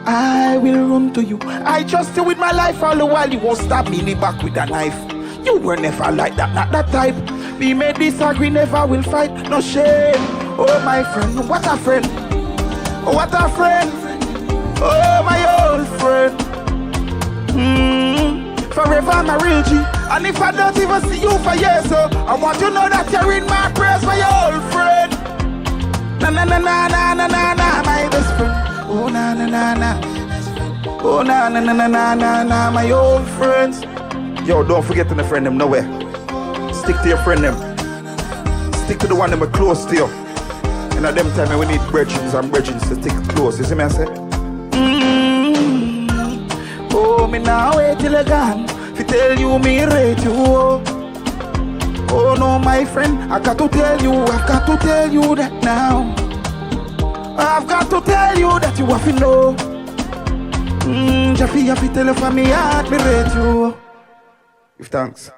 I will run to you. I trust you with my life all the while. You won't stab me in the back with a knife. You were never like that, not that type. We may disagree, never will fight. No shame. Oh my friend, what a friend. Oh what a friend. Oh my old friend. Forever my real G. And if I don't even see you for years, so I want you to know that you're in my prayers, my old friend. Na na na na na na na na, my best friend. Oh na na na na. Oh na na na na na na na, my old friends. Yo, don't forget to friend them nowhere. Stick to your friend them. Stick to the one that are close to you. And at them time we need brethren and brethren to stick close. You see me I say? Oh, me now wait till I gone. Fi tell you me rate you. Oh no, my friend, I got to tell you, I've got to tell you that now. I've got to tell you that you have to know. Jaffi, have to tell you for me heart, me rate you. Give thanks.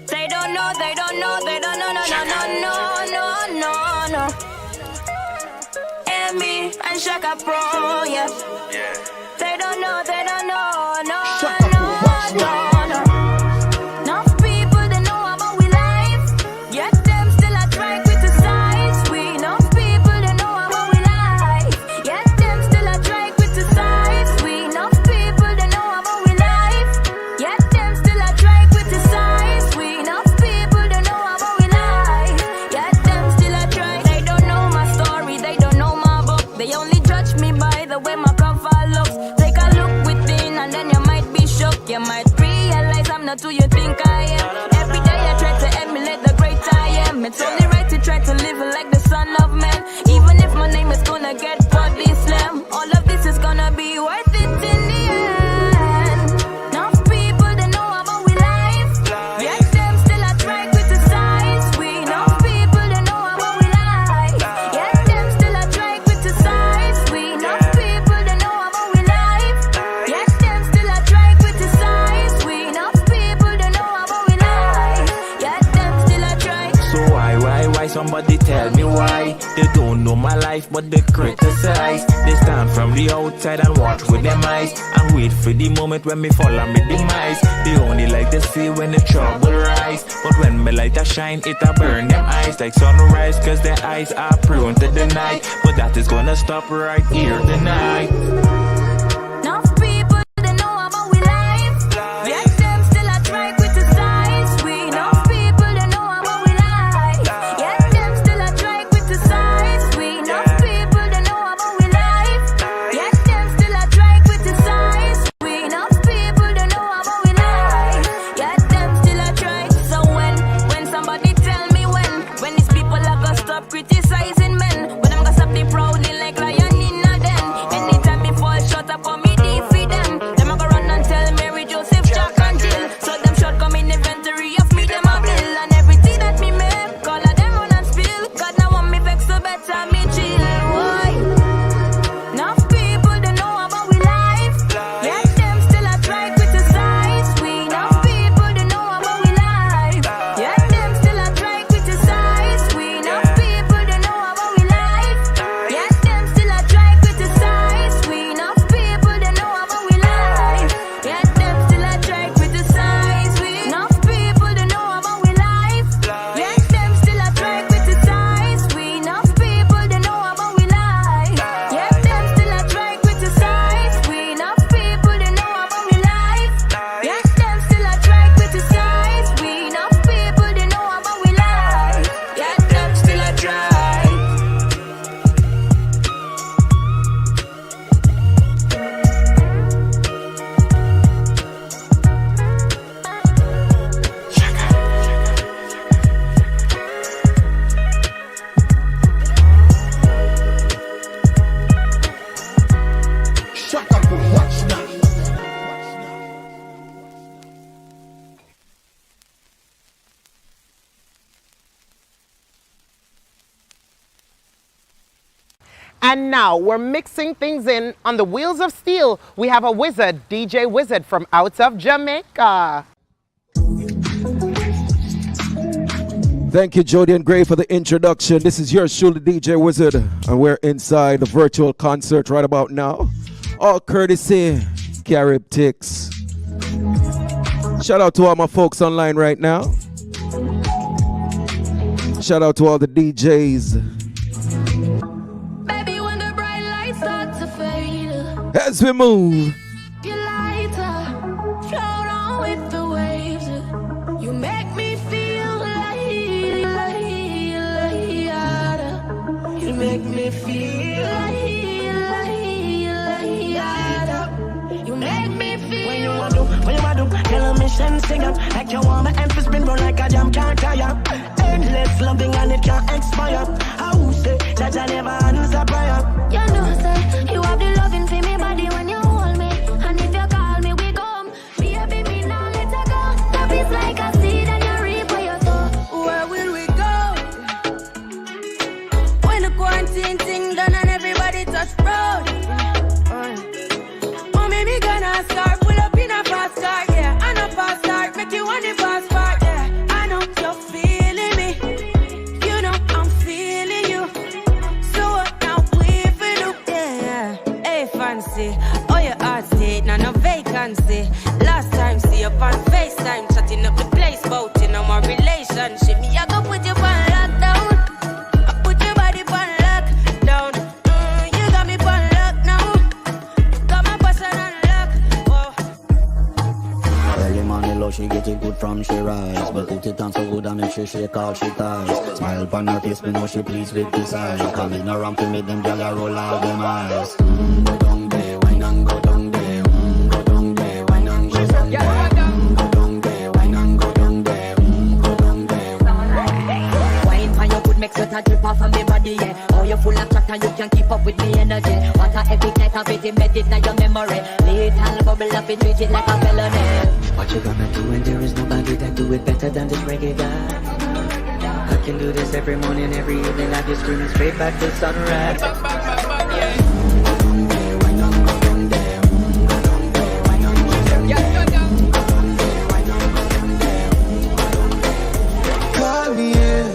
They don't know, they don't know, they don't know, no, no, no, no, no, no. Amy and Shaka Pro, yeah. They don't know, they don't know, no, no, no, no. Enough people, they know about we life. Yet them still a try criticize. We enough people, they know about we life. Yet them still a try criticize. We enough people, they know about we life. Yet them still a try criticize. We enough people, they know about we life. Yet them still a try. They don't know my story, they don't know my book. They only judge me by the way my cover looks. Take a look within and then you might be shook. You might realize I'm not who you think I am. Every day I try to emulate the great I am. It's only right to try to live like the son of man. Even if my name is gonna get body slam, all of this is gonna be worth it in the end. Enough people they know about we life. Yet them still a try criticize. We enough people they know about we life. Yet them still a try criticize. We enough people they know about we life. Yet them still a try criticize. We enough people they know somebody tell me why. They don't know my life, but they criticize. They stand from the outside and watch with them eyes, and wait for the moment when me fall and me demise. They only like to see when the trouble rise, but when me light a shine, it a burn them eyes like sunrise, cause their eyes are prone to the night. But that is gonna stop right here tonight. Enough people, they know about we life. Yet them still a try criticize. We enough people, they know about we life. Yet them still a try criticize. We enough people, they know about we life. Yet them still a try criticize. We enough people, they know about we life. Yet them still a try. So when somebody tell me when these people are gonna stop criticizing men, when I'm gonna stop the proudly like lion in a den. Anytime me fall short up on me defeat them, them a go run and tell Mary, Joseph, Jack and Jill. So them short come in inventory of me, them a bill. And everything that me make, all of them run and spill. God now want me vex so better me chill. Why? Enough people they know about we life. Yet them still a try criticize. We enough people they know about we life. Yet them still a try criticize. We enough people they know about we life. Yet them still a try criticize. We enough people they know about we life. Yet them still a try criticize. We enough people they know about we life. Yet them still a try criticize. We enough people they know about we life. Yet them still a try criticize. We enough people they know about we life. Yet them still a try criticize. We enough people they know about we life. Yet them still a try. Shut up and watch now. And now we're mixing things in on the wheels of steel. We have a wizard, DJ Wizard from out of Jamaica. Thank you, Jody and Gray, for the introduction. This is yours truly, DJ Wizard, and we're inside the virtual concert right about now. All courtesy, Caribtix. Shout out to all my folks online right now. Shout out to all the DJs. Baby, when the bright lights start to fade, As we move, you lighter, float on with the waves. You make me feel like you make me feel like you make me feel. When you want to, tell a mission sing up. Like you want my emphasis spin round like a jam can't tire. Endless loving and it can't expire. How say that I never answer prayer. You know, say, you have the loving for me body when you hold me. And if you call me, we come. Baby, me now let her go. Love is like a seed and you reap what you sow. Where will we go? When the quarantine thing done and everybody touch road. Oh, maybe gonna start, pull up in a fast car, yeah. And a fast start, make you want the fast part, yeah. I know you're feeling me. You know I'm feeling you. So what now we for do? Yeah. Hey, fancy. Oh, your heart state, now no vacancy. Last time, see you on FaceTime, chatting up the place, bout in our relationship. Me, I go put you on lockdown. I put your body on lockdown. You got me on lock now. Got my person on lock. Oh. Early morning low, she get it good from she rise. But put it on so good and make sure she call she ties. Smile upon her face, me know she pleased with this eyes. Coming around to make them gyal roll out them eyes. Go down there, wine and go down there. Go down there, wine and go down there. Go down there, wine and go down there. Go down there. Wine for your good makes sweat a drip off of me body, yeah. Oh, you're full of chat and you can keep up with me energy. What a epic night of it embedded in your memory. Little bubble up and treat it like a felony. What you gonna do when there is nobody that do it better than this reggae guy? I can do this every morning, every evening. I just screaming straight back to sunrise. Call me, yeah.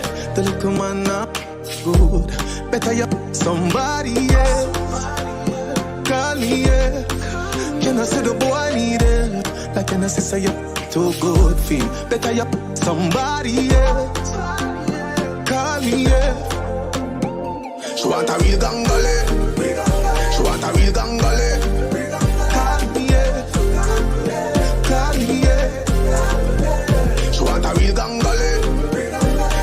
the little man up good. Better you somebody else. Call me, yeah. Can I say the boy need help? Like can I say you too good feel? Better you somebody else. Call me, yeah. She want a real gangale. She want a real gangale. Call me, yeah. Call me, yeah. She want a real gangale.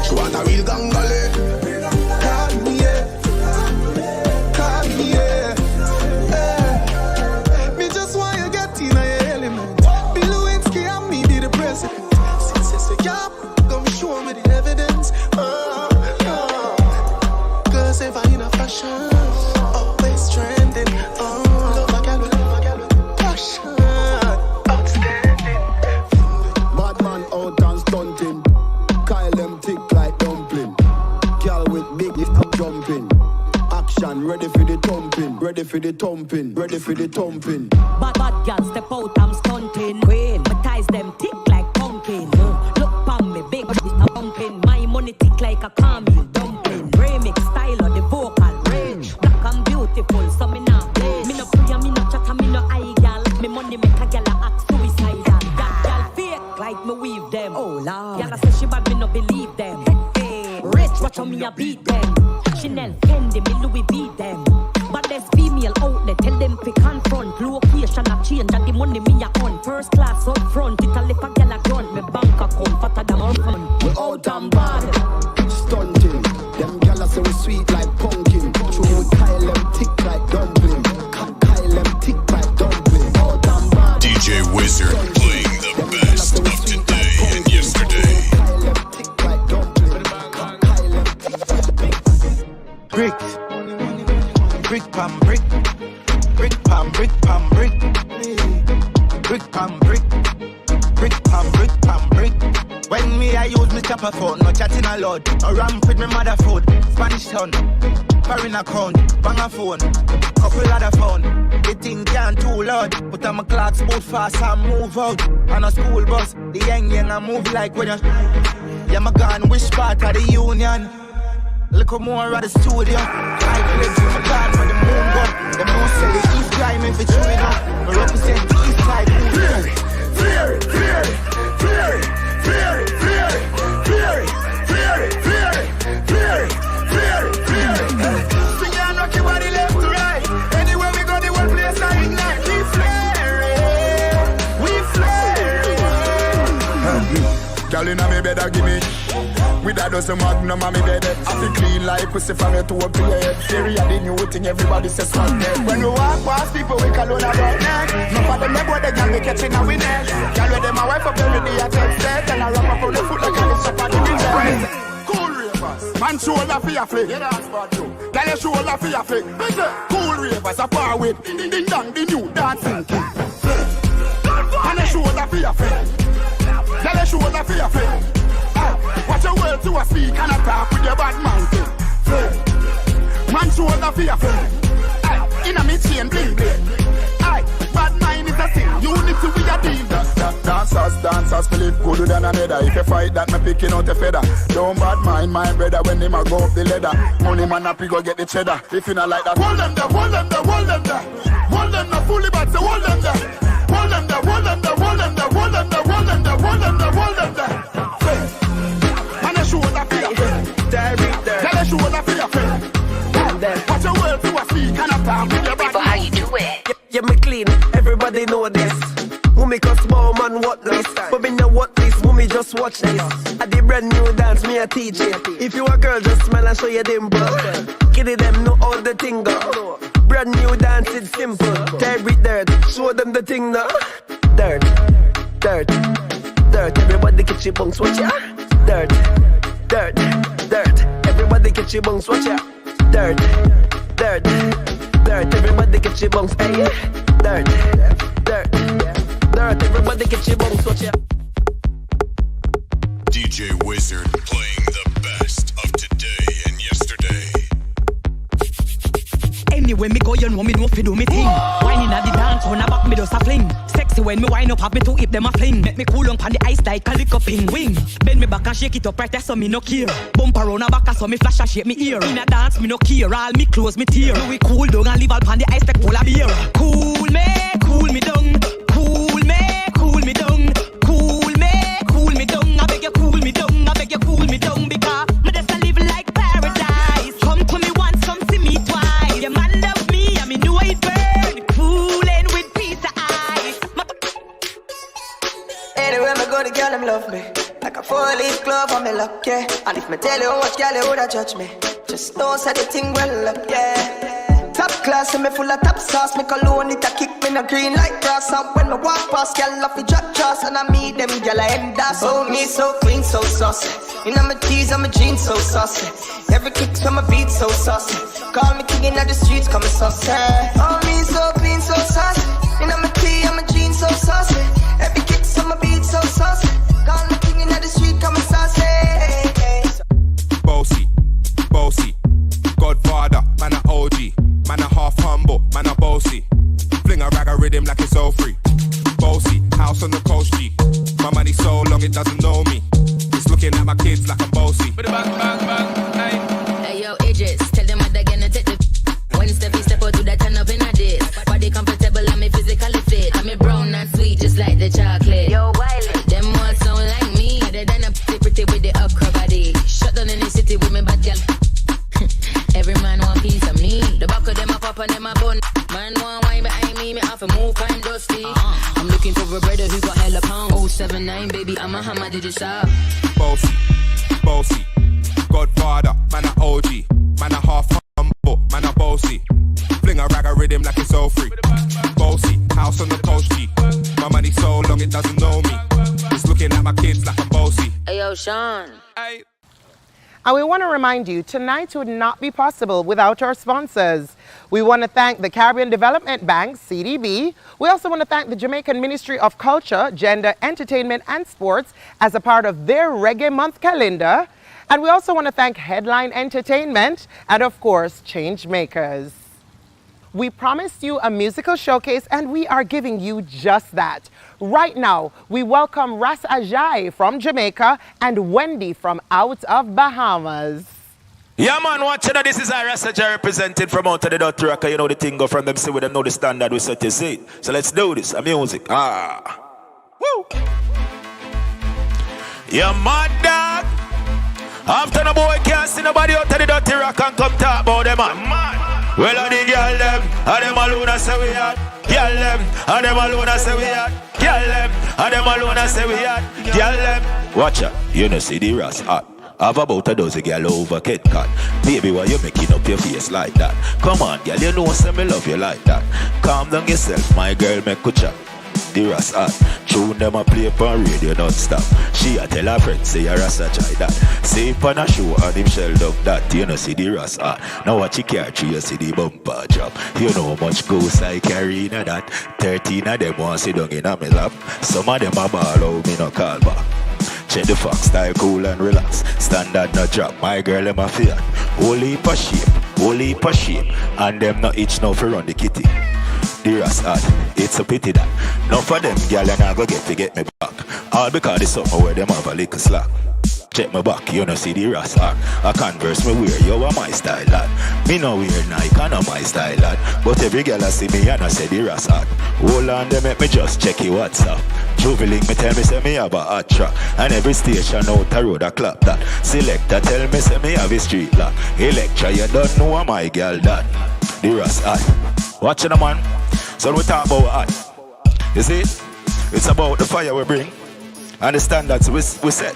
She want a real gangale. Call me, yeah. Call me, yeah. Me just want you get in your element. Bill Lewinsky and me be the president. Since yeah, come show me the evidence. Cause if I in a fashion, always trending. Love a girl with passion, outstanding. Bad man out and stunting. Kyle them thick like dumpling. Girl with big up jumping. Action ready for the thumping. Ready for the thumping. Ready for the thumping. Bad girl step out, I'm stunting. Queen, my ties them thick like pumpkin. Look pon me, big I'm pumping. My money thick like a caramel dumpling. Remix style of the vocal range. Black and beautiful, so me not play. Me no pray, me no chat, me no eye gal. Me money make a gal act suicidal. That gal fake like me weave them. Oh Lord, gal say she bad, me no believe them. Hey, rich, watch how me a beat them. Chanel, Fendi, me Louis V them. But there's female outlet, tell them to confront. Location a change, and the money me a on. First class up front, it a lip a gal a grunt. Me bank account fatter than her fun. We out and bad. Stunting. Them gala say we sweet like pumpkin. True, we Kyle them thick like dumpling. Kyle them thick like dumpling. Out and bad. DJ Wizard playing the best of today and yesterday. Bricks, brick pam brick, brick pam brick pam brick, brick pam brick, brick pam brick pam brick. When me I use me chopper phone, no chatting a lot. I ramp with me mother food, Spanish town, foreign account, bang a phone, couple other phone. The thing can't too loud, but I'm a clocks boot fast and move out. On a school bus, the young I move like when you. Yeah, my gun wish part of the union. Look more at the studio. I play to my God for the moon gun. The moon say the east crime if it's true enough. I represent the east side. Fear it, fear it, fear it, fear it, fear it, fear it, fear it, fear it, fear it, fear it, fear it. Sing and rock your body left to right. Anywhere we go, the one place I ignite. We flare it, we flare it. Girl inna me bed, give me. With a dozen magnum on me bed. I feel clean like pussy from your toe up to your head. Theory of the new thing, everybody says smart neck. When we walk past people, we call on about neck. No for them, boy, they can be catching a winner. Girl with them, my wife up every day, I text that. And I wrap up on the foot like a little shop on the window. Cool ravers, man shoulder for your flick. Yeah, that's bad too. Girl, your shoulder for your flick. Cool ravers, a far with. Ding ding dong, the new dancing king. And your shoulder for your flick. Girl, your shoulder for your flick. Watch your words to a speak and a talk with your bad man. Man shoulder for your friend. In a me chain bling bling. Bad mind is a sin. Unity we a deal. Dancers feel it good than another. If you fight that, me picking out a feather. Don't bad mind my brother when they ma go up the ladder. Money man up, you go get the cheddar. If you not like that, hold them there, hold them there, hold them there. Hold them there, fully bad, so hold them there. Hold them there, hold them there, hold them there, hold them there, hold them there, hold them there, hold them there. Shoulder for your friend. Tell a shoulder for your friend. Watch your words to a speak and a palm with your back. How you do it? Yeah, me clean. Everybody know this. Who make us small man what this? But me know what this. Who me just watch this. I did brand new dance, me a teach it. If you a girl, just smile and show your dimple. Kitty them know all the thing go. Brand new dance, it's simple. Terry dirt, show them the thing now. Dirt, dirt, dirt. Everybody get your bunks, watch ya. Dirt. Dirt, dirt, everybody get your bunks, watch ya. Dirt, dirt, dirt, everybody get your bunks, hey. Dirt, dirt, dirt, everybody get your bunks, watch ya. DJ Wizard playing the best of today and yesterday. Anyway, me go, you know me know fi do me thing. Whining at the dance, when I back me does a fling. Sex See when me wind up, have me to hip them a fling. Make me cool on the ice like a lick ping wing. Bend me back and shake it up right there so me no care. Bump around a back so me flash and shake me ear. In a dance me no care, all me close me tear. We cool down and leave all pan the ice like polar beer. Cool me down. Cool me down. Cool me down. I beg you cool me down. I beg you cool me down because me just a live like paradise. Come to me once, come see me twice. Your man love me, and me know it burn. Cooling with peace of ice. Anywhere me go, the girl them love me. Like a 4-leaf glove on me luck, yeah. And if me tell you how much girl you woulda judge me, just know say the thing well up, yeah. Top class and me full of top sauce. Me cologne it a kick me no green like grass. And when me walk past, girl off the drop trust. And I meet them girl I end us. Oh me so clean, so saucy. You know my tees and my jeans so saucy. Every kick from my beat so saucy. Call me king in the streets, come saucy. Oh me so clean, so saucy. You know my tee and my jeans so saucy. Every kick from my beat so saucy. Call me king in the street, come saucy. Bossy, Godfather, man a OG. Man a half humble, man a bossy. Fling a rag a rhythm like it's all free. Bossy, house on the coast G. My money so long it doesn't know me. It's looking at my kids like I'm bossy. Hey yo, Idris, tell them what they're gonna take the. When Steffi step out to that turn up in a dish. Body comfortable and me physically fit. I'm a brown and sweet just like the chocolate. Yo, Wiley, them all sound like me. Other than a pretty with the upcrow body. Shut down in the city with me bad girl. Every man want piece of me. The back of them a pop and them a bun. Man want wine behind me have to move kind dusty. I'm looking for a brother who got hella pound. 079 baby, I'm a hammer, did you stop? Bossy, Godfather, man a OG. Man a half humble, man a bossy. Fling a rag a rhythm like it's all free. Bossy, house on the coast G. My money so long it doesn't know me. It's looking at my kids like I'm bossy. Hey yo, Sean. Hey. And we want to remind you, tonight would not be possible without our sponsors. We want to thank the Caribbean Development Bank, CDB. We also want to thank the Jamaican Ministry of Culture, Gender, Entertainment and Sports as a part of their Reggae Month calendar. And we also want to thank Headline Entertainment and, of course, Changemakers. We promised you a musical showcase and we are giving you just that. Right now, we welcome Ras Ajay from Jamaica and Wendy from out of Bahamas. Yeah, man, watch it. This is our Ras Ajay represented from out of the Dutch Rock. You know the thing go from them, see with them know the standard we set to see. So let's do this. A music. Woo! Yeah, mad dog. After the boy can't see nobody out of the Dutch Rock and come talk about them, man. Well, I the girl them, and them alone I say we are. Girl them, and them alone I say we are. Girl them, and them alone I say we are. Girl them. Watch out, you know see the Ras hot. Have about a dozen girl over Kit Kat. Baby, why you making up your face like that? Come on, girl, you know say me love you like that. Calm down yourself, my girl, make a chat. The Ras hot. Tune them a play on radio non-stop. She a tell her friends say a Ras a try that. Say if on a show and him shelled up that. You know see the Ras hot. Now watch you catch you see the bumper drop. You know how much ghost I carry in that. 13 of them want sit down in a me lap. Some of them a ball out me no call back. Check the fox style cool and relax. Standard no drop. My girl them a fear. Whole heap of shape. And them no itch no for run the kitty. The Ras hard, it's a pity that none for them girl and I go get me back. All because it's something where them have a little slack. Check my back, you know see the Ras hard. I Converse me wear, you are my style lad. Me no wear Nike, I know my style lad. But every girl I see me and I say the Ras hard. Hold on, they make me just check your WhatsApp. Juveling me tell me say me have a hot track. And every station out the road I clap that. Selector tell me say me have a street lock. Electra you don't know my girl that. The Ras hard. Watching the man. So we talk about what? You see it? It's about the fire we bring and the standards we set.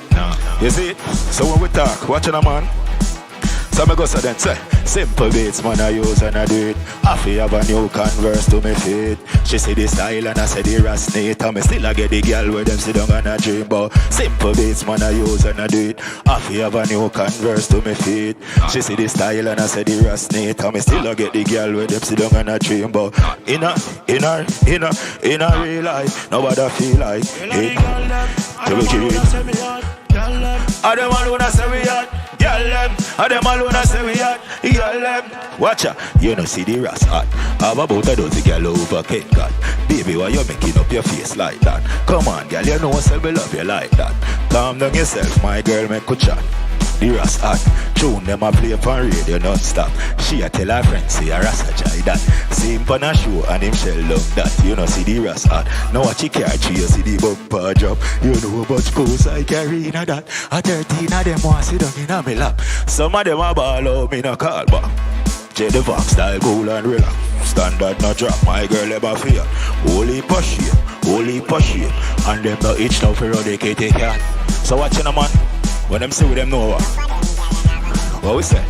You see it? So when we talk, watching a man. So me go so then say, simple beats man I use and I do it. I feel have a new Converse to me feet. She see the style and I say the Ras neat. And me still I get the girl where them sit down and I dream about. Simple beats man I use and I do it. I feel have a new Converse to me feet. She see the style and I say the Ras neat. And me still I get the girl where them sit down and I dream about. In a real life, nobody feel like it. I don't want to say we are. them. And them alone I say we hot. Y'all them. Watch ya. You know see the ras hot. Have about a dozen girl over Cape Cod. Baby, why you making up your face like that? Come on, girl, you know I we love you like that. Calm down yourself, my girl, make a chat. The ras hot. Tune them a play on radio non-stop. She a tell her friends, say a ras a jai that. See him on a show and him shell love that. You know see the ras hot. Now watch he catch you see the bumper drop. You know how much clothes I carry in a that. A 13 of them want sit down in a me lap. Some of them a ball out, me no call back. J the Fox style cool and relax. Standard no drop, my girl ever fear. Holy push here, holy push here. And them no itch now for eradicate they can. So watching a man. When them see with them know what we say.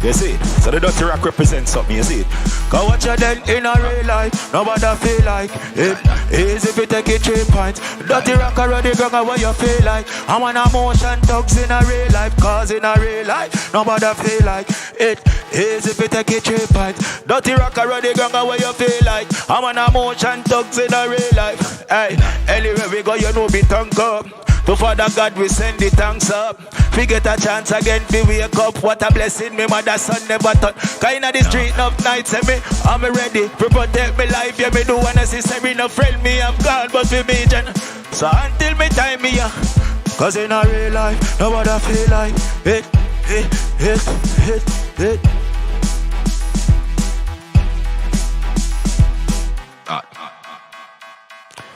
You see it? So the dirty rock represents something, you see it? Cause what you done in a real life, nobody feel like it. Easy if you take it 3 points. Dirty rock already gone what you feel like. I'm on a motion thugs in a real life. Cause in a real life, nobody feel like it. Easy if you take it 3 points. Dirty rock already gone what you feel like. I'm on a motion thugs in a real life. Hey, anywhere we go, you know we tongue up. To Father God we send the thanks up. We get a chance again to wake up. What a blessing me mother son never thought. Kind of the street enough nights say me I'm ready to protect me life. Yeah me do wanna see say no friend me I'm God but we me gen. So until me time me ya. Cause in a real life nobody feel like it.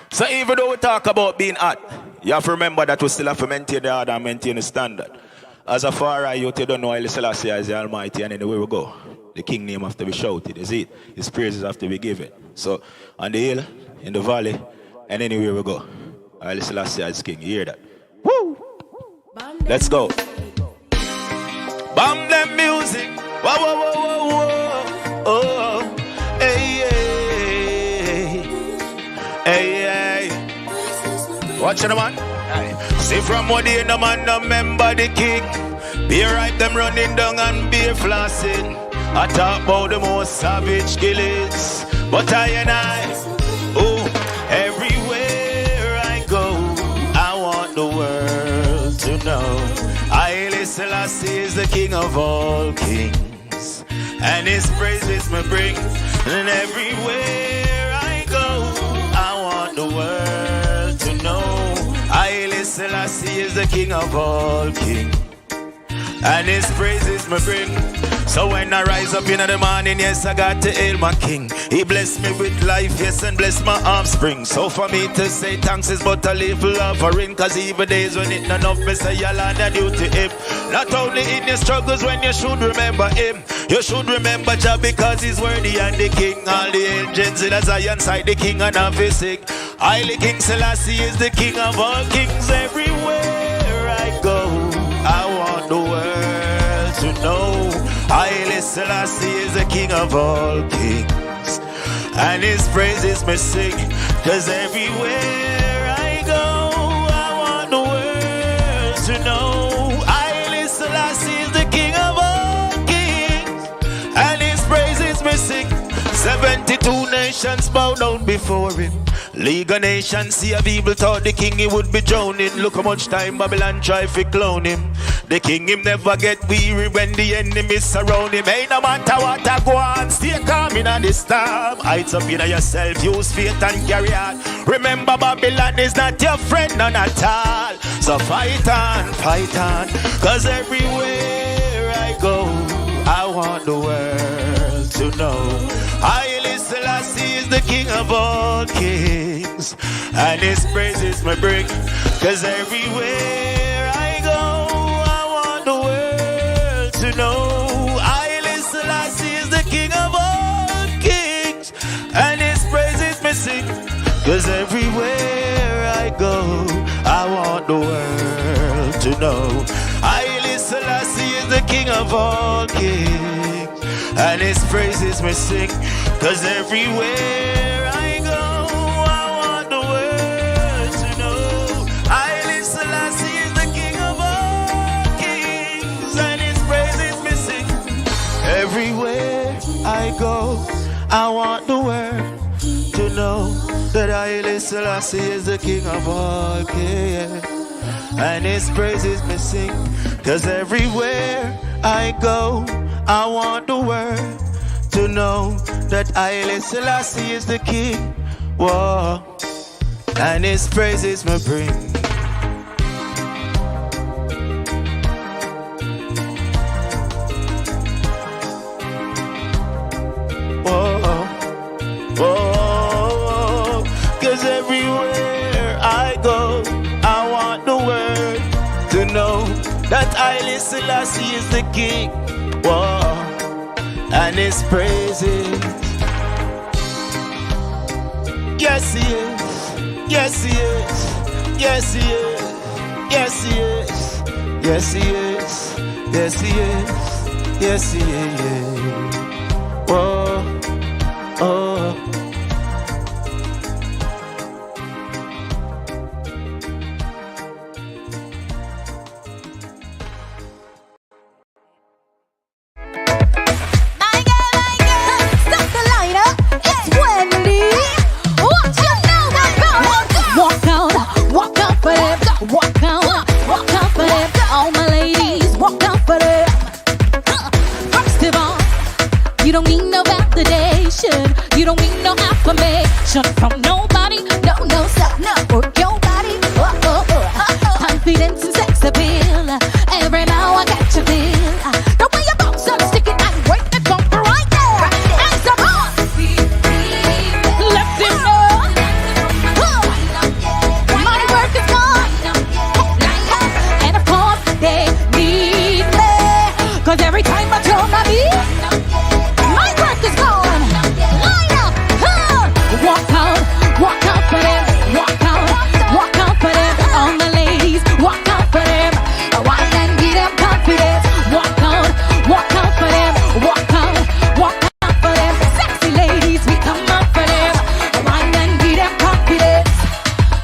So even though we talk about being hot, you have to remember that we still have to maintain the order and maintain the standard. As a far as you don't know Haile Selassie is the Almighty, and anywhere we go, the King name have to be shouted, is it? His praises have to be given. So on the hill, in the valley, and anywhere we go, Haile Selassie is King. You hear that? Woo! Let's go. Bam them music. Whoa, whoa, whoa, whoa, whoa. Oh, hey, hey, hey, hey. Watch it, man. See from what day no man no member the king. Be right them running down and be flossing. I talk about the most savage killings, but I and I, oh, everywhere I go, I want the world to know Haile Selassie is the king of all kings, and his praises me bring. And everywhere I go, I want the world to know Haile Selassie is the king of all kings, and his praises me bring. So when I rise up in the morning, yes, I got to hail my king. He blessed me with life, yes, and bless my offspring. So for me to say thanks is but a little offering, cause even days when it not enough, me say y'all are the due to him. Not only in your struggles when you should remember him, you should remember Jah because he's worthy and the king. All the angels in the Zion side, the king and of his sick. Haile King Selassie is the king of all kings. Everywhere I go, I want the world to know Haile Selassie is the king of all kings, and his praises me sing. Cause everywhere I go, I want the world to know Haile Selassie is the king of all kings, and his praises me sing. 72 nations bow down before him. League of Nations see a people thought the king he would be drowning. Look how much time Babylon try to clone him. The king him never get weary when the enemies surround him. Ain't no matter what I go on, stay calm in the storm. Heights up in yourself, use faith and carry on. Remember Babylon is not your friend, none at all. So fight on, cause everywhere I go, I want the world to know Haile Selassie is the king of all kings, and his praises me bring. Cause everywhere I go, I want the world to know Haile Selassie is the king of all kings, and his praises me sing. Cause everywhere I go, I want the world to know Haile Selassie is the king of all kings, and his praises me sing. Cause everywhere I go, I want the world to know Haile Selassie is the king of all kings, and his praises me sing. Everywhere I go, I want the world to know that Haile Selassie is the king of all kings, and his praises me sing. Cause everywhere I go, I want the world to know that Haile Selassie is the king. Whoa, and his praises me bring. Whoa, whoa, 'cause everywhere I go, I want the world to know that Haile Selassie is the king. Whoa, and his praises. Yes he is, yes he is, yes he is, yes he is, yes he is, yes he is, yes he is. Whoa, oh. Walk out for them. All my ladies, walk out for them. First of all, you don't need no validation. You don't need no affirmation from nobody. No, no, stop, no. Work your body. Confidence and sex appeal. Every now I got you feel. The way you bounce on the stick it and break the bumper right there. And some more. Let them know. My work is gone. And of course they need me. 'Cause every time I turn my beat, my work is gone. Line up, walk out for them, walk out for them. All the ladies, walk out for them. Wine and give them confidence. Walk out for them, walk out for them. Sexy ladies, we come out for them. Wine and give them confidence.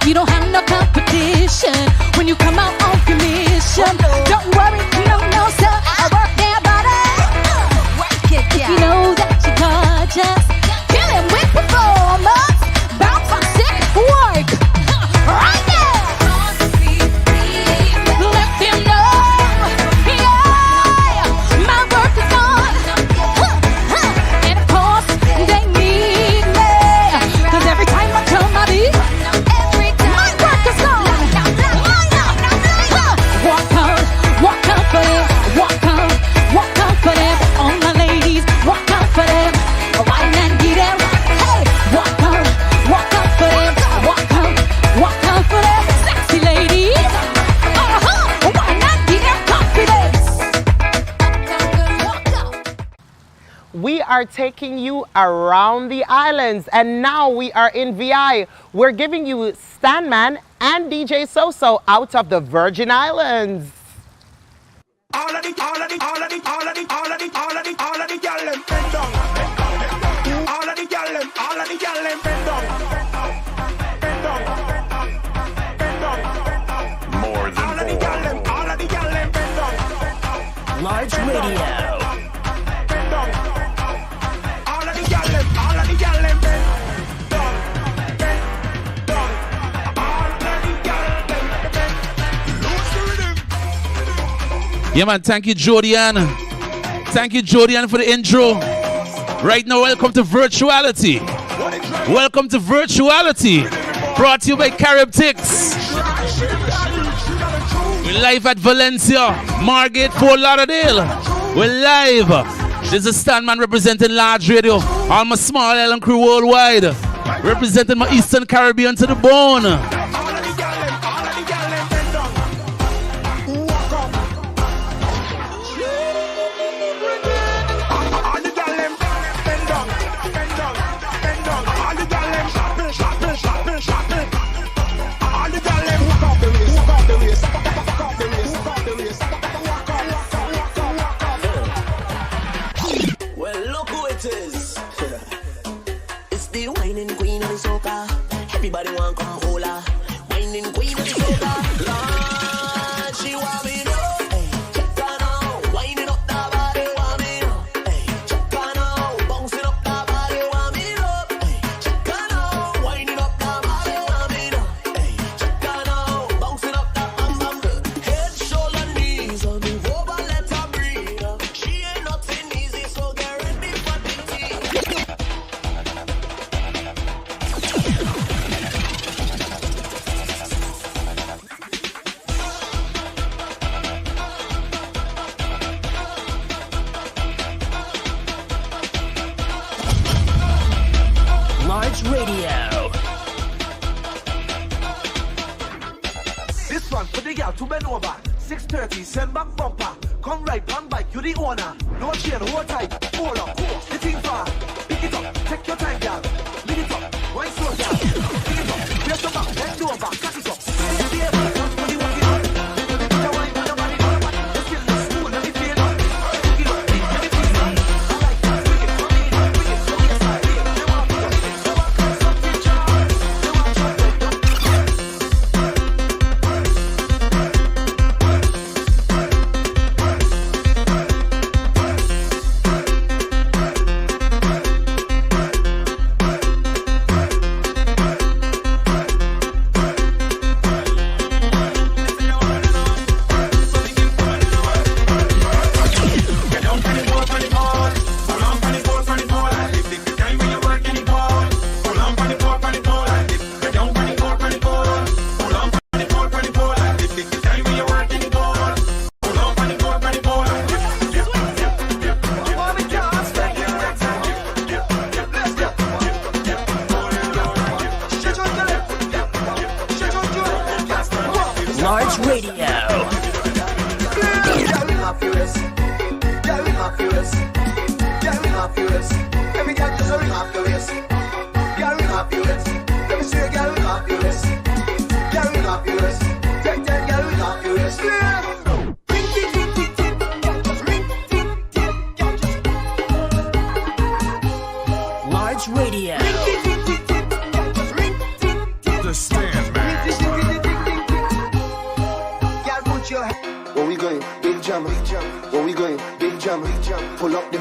You don't have no competition when you come out on your mission. Don't worry, no, sir. I work their body. You know that you're gorgeous. Kill him with performance. Bounce on sick work. Right there. Let them know. Yeah, my work is gone. And of course, they need me. 'Cause every time I turn my beat, my work is gone. Line up. Walk out for them. Walk out for them. All my ladies, walk out for them. Wine and get them. Hey, walk out for them. Walk out for them. Sexy ladies. Wine and get them confidence. We are taking you around the islands, and now we are in VI. We're giving you Stanman and DJ So-So out of the Virgin Islands. All of the gyal them bend down. All of the gyal them bend down. More than all of the gyal them bend down. Large Radio. Bend down. All of the gyal them bend down. Bend down. All of the gyal them bend. Lose the rhythm. Yeah, man, thank you, Jodian. Thank you, Jodian, for the intro. Right now, welcome to Virtuality. Welcome to Virtuality. Brought to you by Caribtix. We're live at Valencia, Margate, Fort Lauderdale. We're live. This is Stanman representing Large Radio. All my small island crew worldwide. Representing my Eastern Caribbean to the bone. Well, look who it is. It's the whining queen of the soca. Everybody want come hold her. Radio. This one for the girl to bend over. 6:30, send back bumper. Come right on bike, you the owner. No chain, hold tight, hold up. The thing far, pick it up, take your time, girl. Lead it up, one slow, girl. Pick it up, press the back, bend over, cut it up.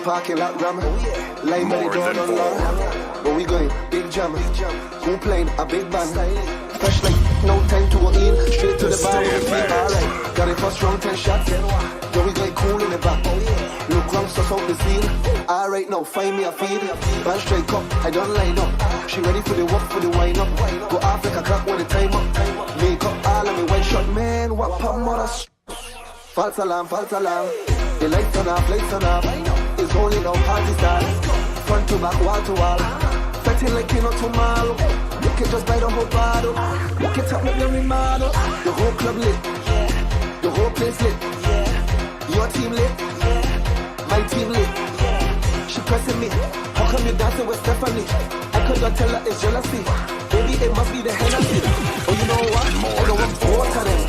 Parking lot rammer, line by the door unlocked. Where we going? Big jammer. Who playing a big band? Fresh like no time to go in. Straight to the bar with me. Alright, got it first round 10 shots. Where we going? Cool in the back. Look round, stuff out the scene. Alright, now find me a feed. Band straight up, I don't line up. She ready for the walk, for the wind up. Go off like a clock when the time up. Make up all of me one shot, man. What pop mother? False alarm, false alarm. The lights turn off, lights turn off. It's only now party start. Front to back, wall to wall. Fighting like you know tomorrow. You can just buy the whole bottle. Look it up, make them remodel. The whole club lit. The whole place lit. Your team lit. My team lit. She pressing me. How come you dancing with Stephanie? I could not tell her it's jealousy. Baby, it must be the Hennessy. Oh, you know what? I don't want both of them.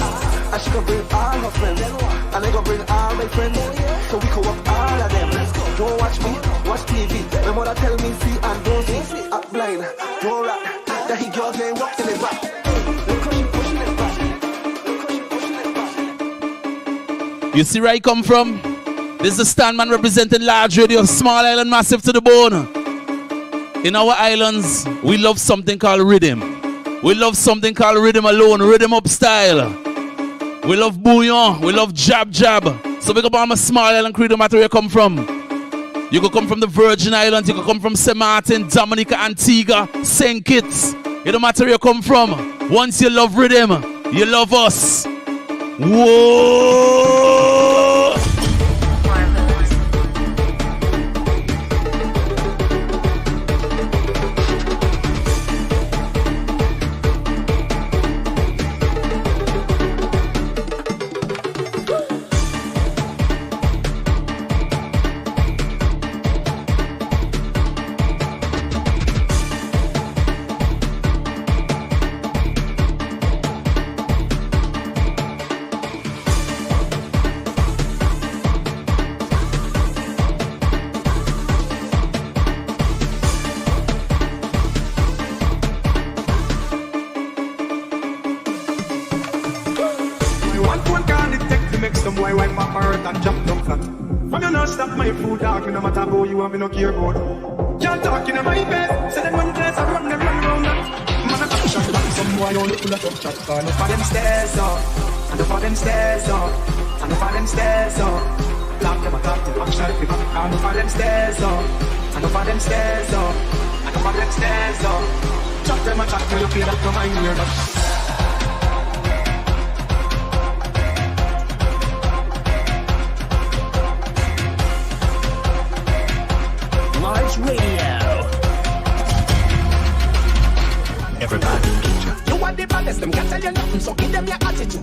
And she can bring all her friends. And I gonna bring all my friends. So we can walk all of them. Don't watch me, watch TV. My mother tell me see and don't see. Act blind, don't rap. That he girls ain't walking it back. You see where I come from? This is the Standman representing large radio, small island, massive to the bone. In our islands, we love something called rhythm. We love something called rhythm alone, rhythm up style. We love bouillon, we love jab jab. So big up on my small island crew, no matter where you come from. You could come from the Virgin Islands, you could come from St. Martin, Dominica, Antigua, St. Kitts. It don't matter where you come from. Once you love rhythm, you love us. Whoa! Me no care about. Can't talk in my face. Say them one place I run them round. Man a talk shot back. Some boy only full of talk chat. Enough of them stairs up. Enough of them stairs up. Enough of them stairs up. Talk them a talk them. Action people. Enough of them stairs up. Enough of them stairs up. Enough of them stairs up. Chat them a chat till you feel that come in here. Radio. the baddest, them can't tell you nothing, so give them your attitude.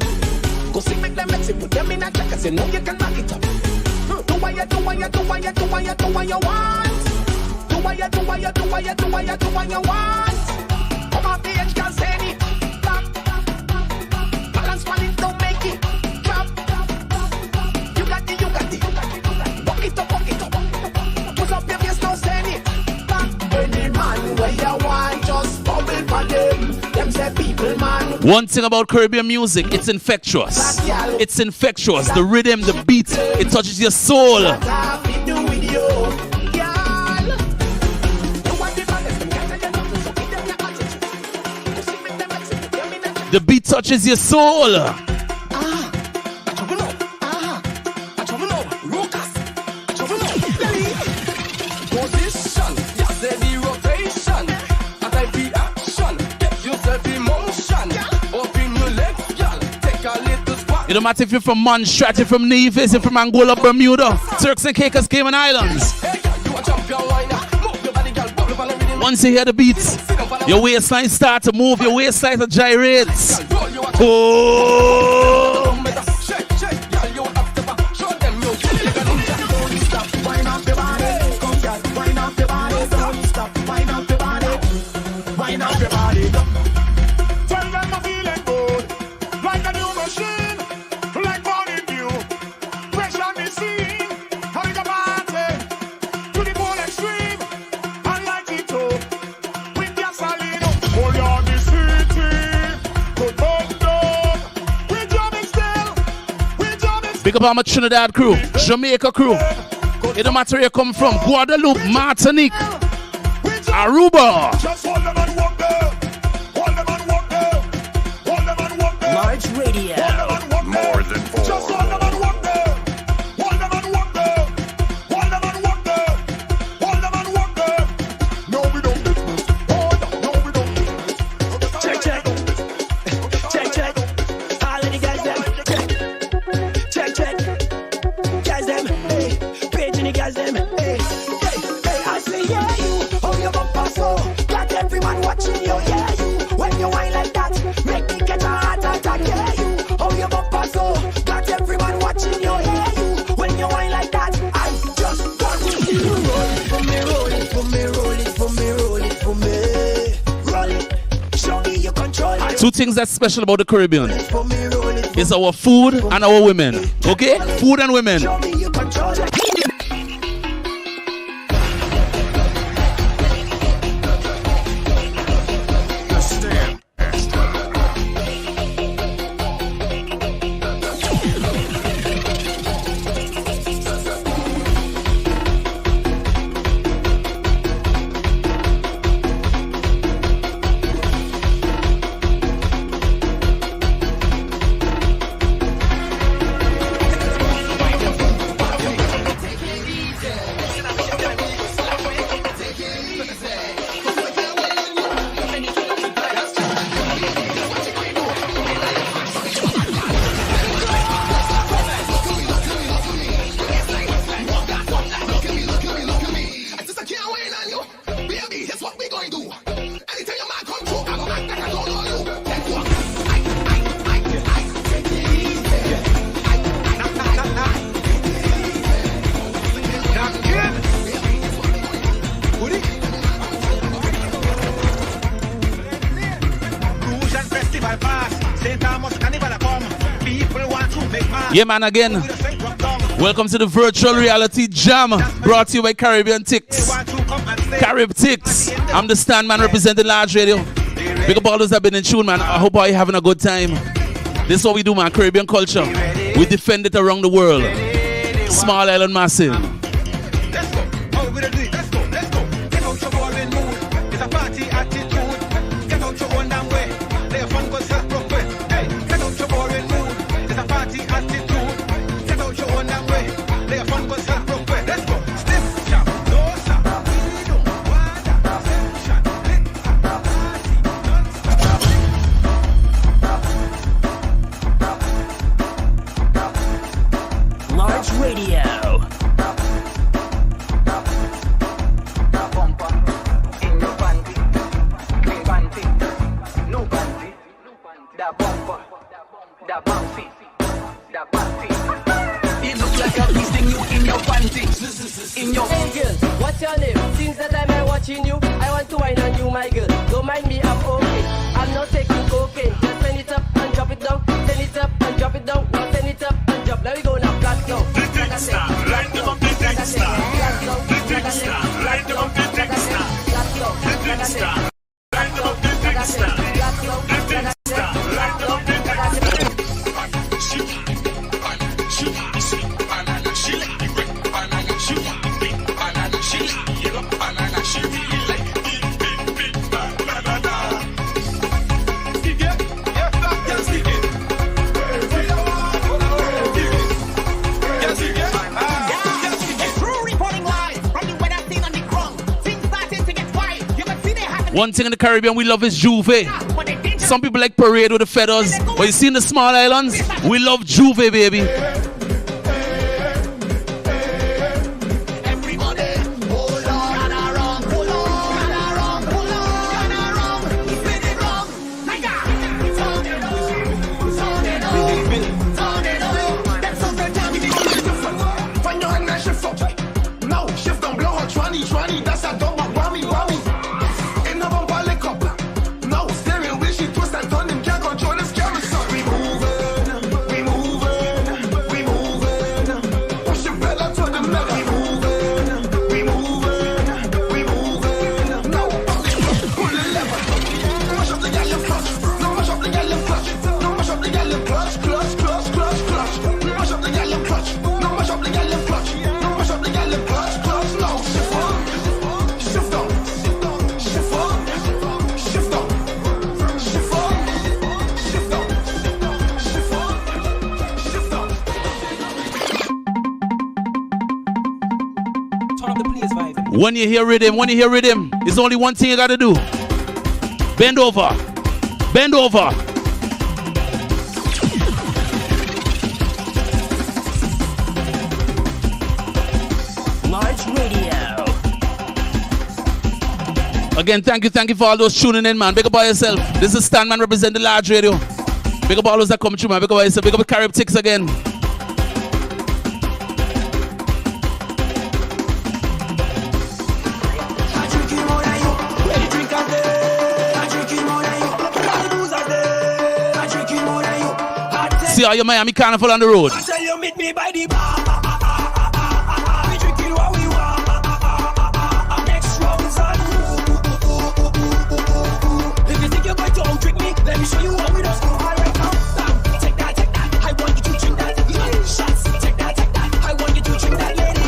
Go see, make them mix it, put them in a check, cause you know you can back it up. Do what you want. Do what you want. Come on, the edge, can't say it. Balance on it, don't make it. Drop. You got it. Walk it up. Put up your face, don't say it. Any man where you want, just bubble for them. Them say people, man. One thing about Caribbean music, it's infectious. It's infectious. The rhythm, the beat, it touches your soul. The beat touches your soul. It don't matter if you're from Montserrat, you're from Nevis, you're from Angola, Bermuda, Turks and Caicos, Cayman Islands. Once you hear the beats, your waistline start to move, your waistline to gyrate. Oh! Big up on my Trinidad crew, Jamaica crew. It don't matter where you come from, Guadeloupe, Martinique, Aruba. Large Radio. More than four. Two things that's special about the Caribbean is our food and our women. Okay? Food and women. Yeah, man, again. Welcome to the virtual reality jam brought to you by Caribbean Ticks. Carib Ticks. I'm the stand man representing Large Radio. Big up all those that have been in tune, man. I hope you're having a good time. This is what we do, man. Caribbean culture. We defend it around the world. Small island massive. in your panties, in your. Hey girl, what's your name? Since the time I'm watching you, I want to wine on you, my girl. Don't mind me, I'm okay. I'm not taking cocaine. Just send it up and drop it down. Send it up and drop it down. Now send it up and drop. Now we go now, flat down. Flat down, flat down, flat down, flat down, flat down, flat down. One thing in the Caribbean we love is Juve. Some people like parade with the feathers, but you see in the small islands, we love Juve, baby. When you hear rhythm, it's only one thing you gotta do. Bend over. Bend over. Large Radio. Again, thank you for all those tuning in, man. Big up by yourself. This is Stan, man, represent the Large Radio. Big up all those that come through, man. Big up by yourself. Big up the Carib Ticks again. See how your Miami Carnival on the road. I tell you, meet me by the bar. We drinking what we want. Next round's on. If you think you're going to outdrink me, let me show you what we don't do. All right now, take that. I want you to drink that. Shots, take that. I want you to drink that, lady.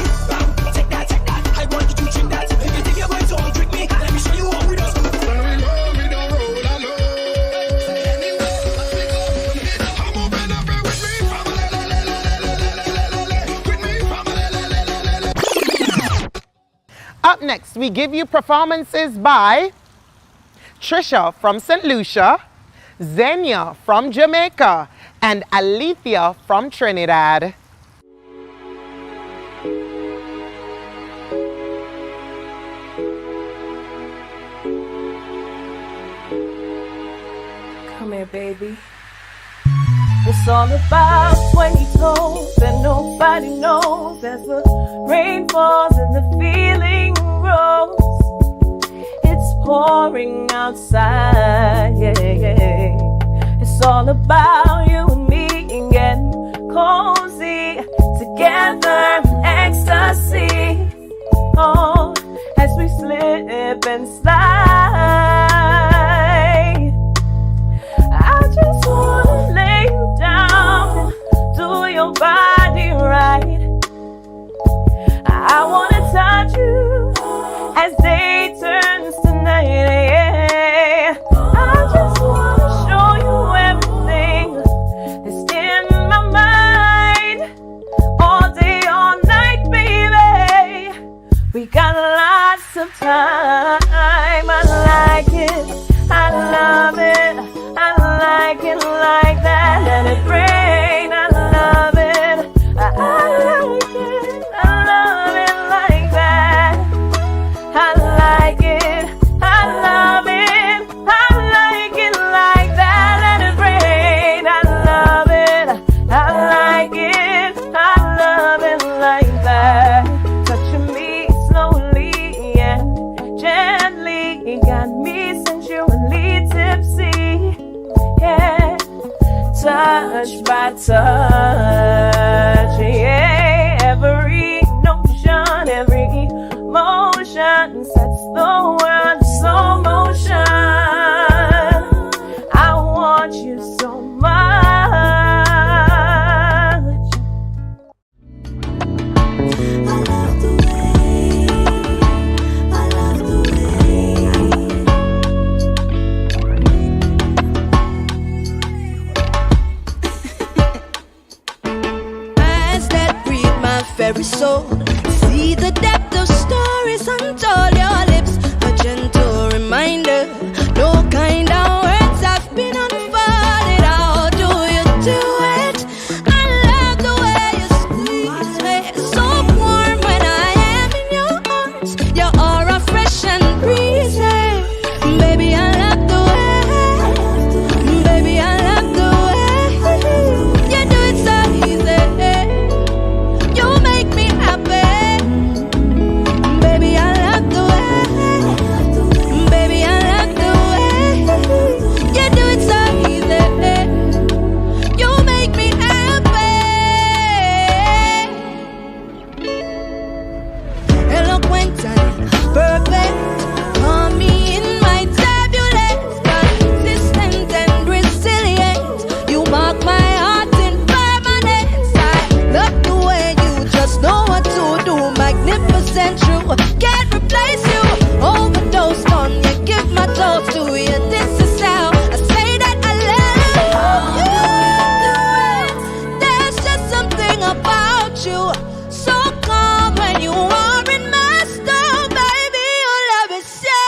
Take that. I want you to drink that. If you think you're going to outdrink me, let me show you what we don't do. Up next, we give you performances by Trisha from St. Lucia, Xenia from Jamaica, and Alethea from Trinidad. Come here, baby. It's all about 20 toes and nobody knows as the rain falls and the feeling grows. It's pouring outside, yeah. It's all about you and me getting cozy together in ecstasy. Oh, as we slip and slide. I just wanna lay you down, do your body right. I wanna touch you as day turns to night. Yeah. I just wanna show you everything that's in my mind. All day, all night, baby. We got lots of time. I like it, I love it. I like it like that, let it rain. I love it, I like it, I love it like that. I like it, I love it, I like it like that, let it rain. I love it, I like it, I love it like that. that touch. Yeah, every notion, every emotion sets the world in slow motion. I want you so much. Very soul, see the depth of stories untold. Your lips, a gentle reminder. No kind of words have been unfolded. How do you do it? I love the way you squeeze me. So warm when I am in your arms. Your aura fresh and breezy. Baby, I love the way. Baby, I love the way you do it so easy. You make me happy. Baby, I love the way. Baby, I love the way you do it so easy. You make me happy. Eloquent and perfect. Call me in my turbulence. Consistent and resilient. You mark my heart in permanence. I love the way you just know what to do. Magnificent, true. Can't replace you. Overdose on you. Give my toast to you. This is how I say that I love you. There's just something about you. So calm when you are in my storm, baby. Your love is so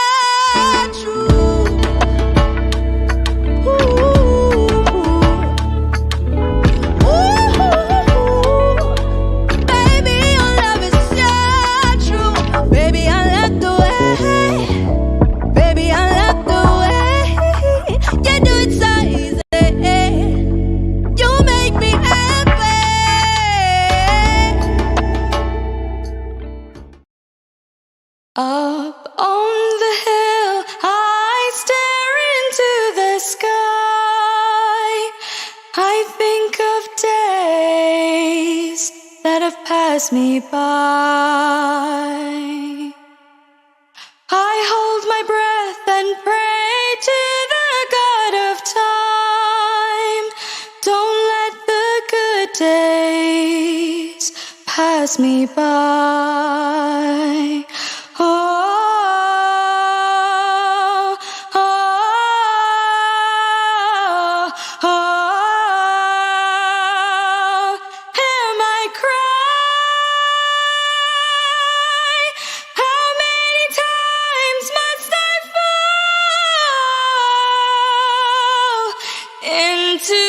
true. Baby, your love is so true. Baby, I love the way. Baby, I love the way you do it so easy. You make me happy. Up on the hill, I stare into the sky. I think of days that have passed me by. I hold my breath and pray to the God of time. Don't let the good days pass me by. Oh, oh, oh, oh. Hear my cry. How many times must I fall into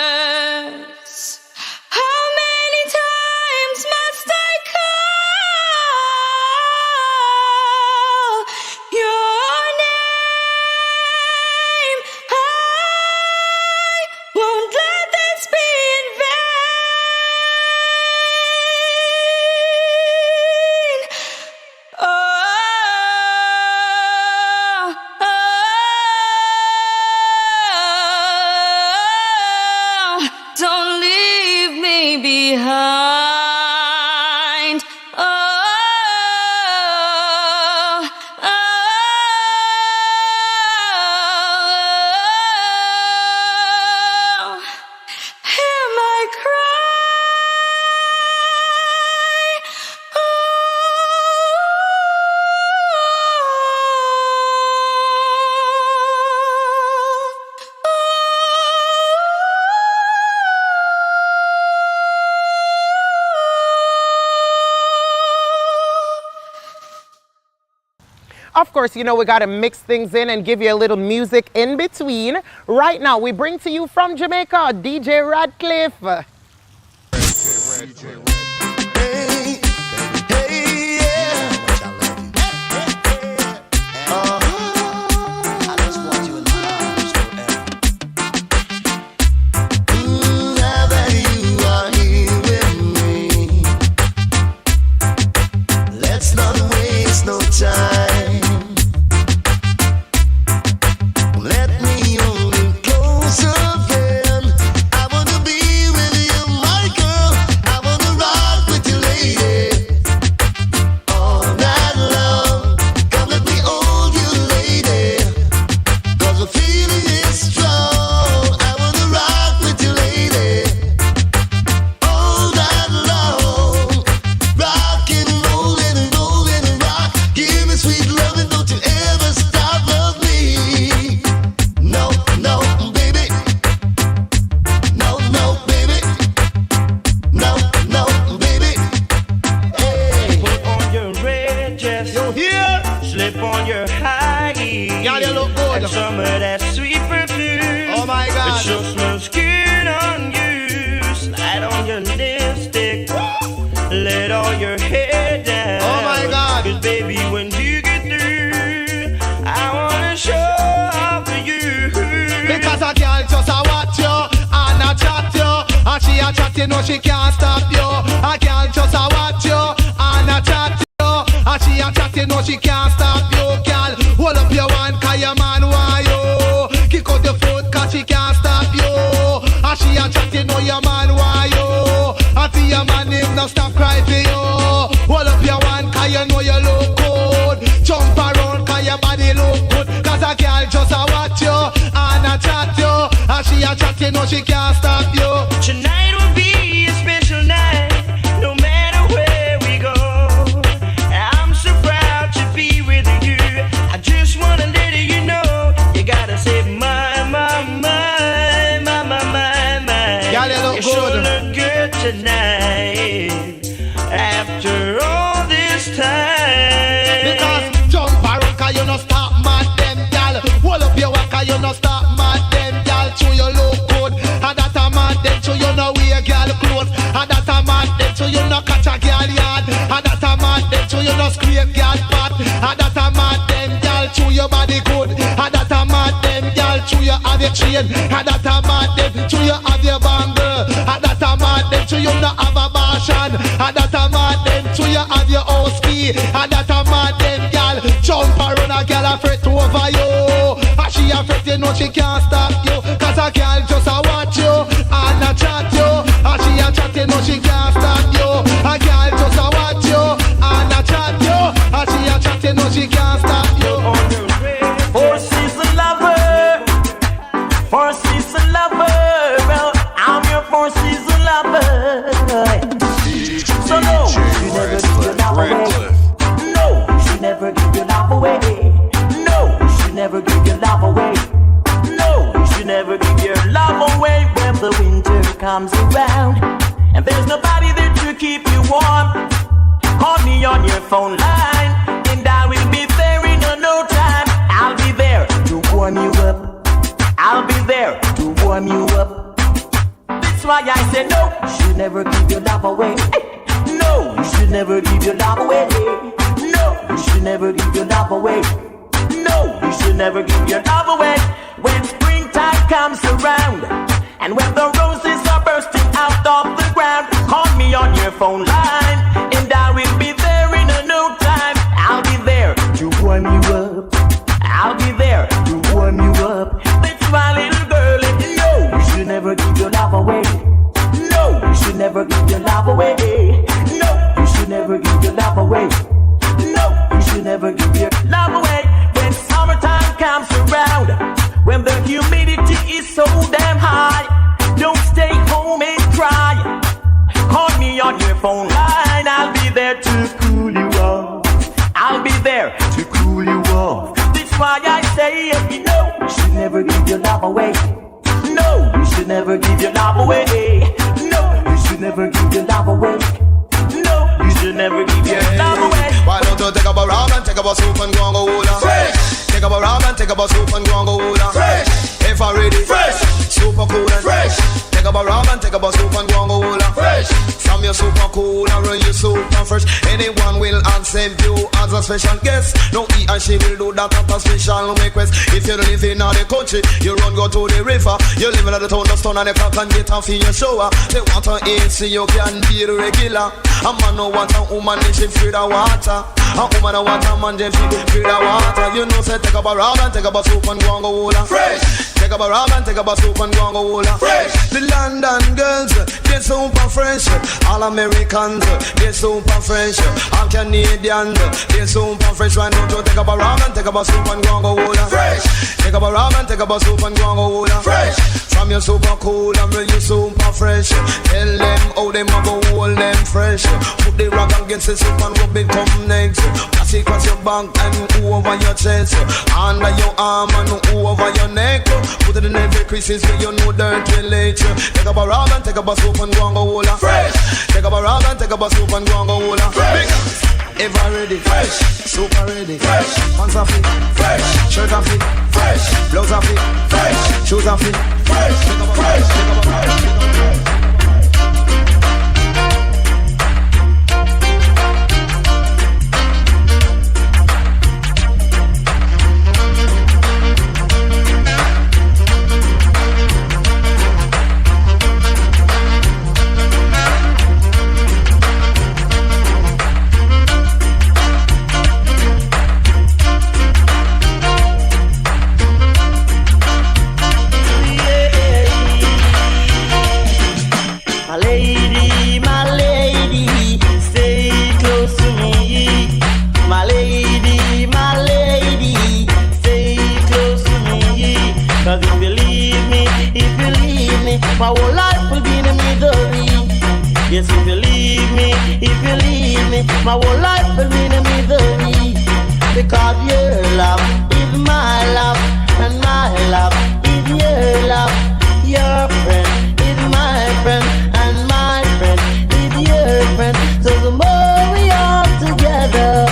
darkness? How many times must I call your name? I won't let this be in vain. Oh, oh, oh. Don't leave me behind. Oh, oh, oh. Hear my cry. Of course, you know we got to mix things in and give you a little music in between. Right now, we bring to you from Jamaica, DJ Radcliffe. Hey, hey, yeah. I just want you in my arms forever. Now that you are here with me, let's not waste no time. you know she can't stop you. A girl just a watch you and a chat you. And she a chat, you know she can't stop you. Girl, hold up your one, cause your man want you. Kick out your foot, cause she can't stop you. And she a chat, you know your man want you. And see your man him no stop cry for you. Hold up your one, cause you know you look good. Jump around, cause your body look good. Cause a girl just a watch you and a chat you. And she a chat, you know she can't stop you. Tonight will be a special night, no matter where we go. I'm so proud to be with you. I just wanna let you know, you gotta say my. You sure look good tonight, after all this time. Because jump around, cause you no stop mad them, gal. Hold up your walk, cause you no stop mad them, gal. Show you look good, and that a mad them. Show you no wear gal clothes, and that a mad them. Show you no catch a gal yard, and that a mad them. Show you no scrape gal pot, and that a mad them, gal. Show your body good, and that a mad them, gal. Show you have your chain, and that a mad them. Show you have your bangle, and that a mad them. Show you no have a passion, and that a mad them. Show you have your house key, and that a mad them, gal. Jump around a gal a fret over you. And she a fret, you know she can't stop you. Cause a gal just a watch you and a chat you. And she a chat, you know she can't stop you. A gal just a watch you and a chat you. And she a chat, you know she can't stop you. For season lover, for season lover, well, I'm your for season lover. So no, you never give your love away. No, you should never give your love away. No, you should never give your love away. No, you should never give your love away when the winter comes around and there's nobody there to keep you warm. Call me on your phone line and I will be there in no time. I'll be there to warm you up. I'll be there to warm you up. That's why I say no, you should never give your love away. No, you should never give your love away. No, you should never give your love away. No, you should never give your love away. When springtime comes around and when the roses are bursting out of the ground, call me on your phone line and I will be there in no time. I'll be there to warm you up. I'll be there to warm you up. That's why, little girl, if you know you should never give your love away. No, you should never give your love away. No, you should never give your love away. No, you should never give your love away. When summertime comes around, when the humidity is so damn high, don't stay home and cry. Call me on your phone line, I'll be there to cool you off. I'll be there to cool you off. That's why I say, you know, you should never give your love away. No, you should never give your love away. No, you should never give your love away. No, you should never give your love away. Why don't you take up a rum and take up a soup and go and go hula? Fresh. Take up a rum and take up a soup and go and go hula. Fresh. If I ready, fresh. Super cool and fresh. Take up a rum and take up a soup and go and go hula. Fresh. From your super cool and run your super fresh. Anyone will accept you as a special guest. No, he and she will do that at a special request. If you live in the country, you run go to the river. You live in the town of stone and the clock and get off in your shower. They want to eat so you can be regular. A man no want a woman if she feed the water. A woman no want a man if she feed the water. You know say take up a rum and take up a soup and go and go hula. Fresh. Take up a rum and take up a soup and go and go hula. Fresh. The London girls, they're super fresh. All Americans, they're super fresh. All Canadians, they're super fresh. Why don't you take up a rum and take up a soup and go and go hula. Fresh. Take up a rum and take up a soup and go and go hula. Fresh. From your super cool and real you super fresh. Tell them how them a go hold them fresh. Put the rock against the soup and rub it come next. Pass it across your back and over your chest. Under your arm and over your neck. Put it in every creases where you know dirt relate. Take up a rum and take up a soup and go and go hula. Fresh. Take up a rum and take up a soup and go and go hula. Fresh. Ever ready, fresh, super ready, fresh. Pants off it, fresh. Shirt off it, fresh. Blouse off it, fresh. Shoes off it, fresh. Take up a fresh, take up a fresh, take up a fresh. My lady, stay close to me. My lady, stay close to me. Cause if you leave me, my whole life will be in the misery. Yes, if you leave me, my whole life will be in the misery. Because your love is my love, and my love is your love. Your friend is my friend, and my friend is your friend. So the more we are together,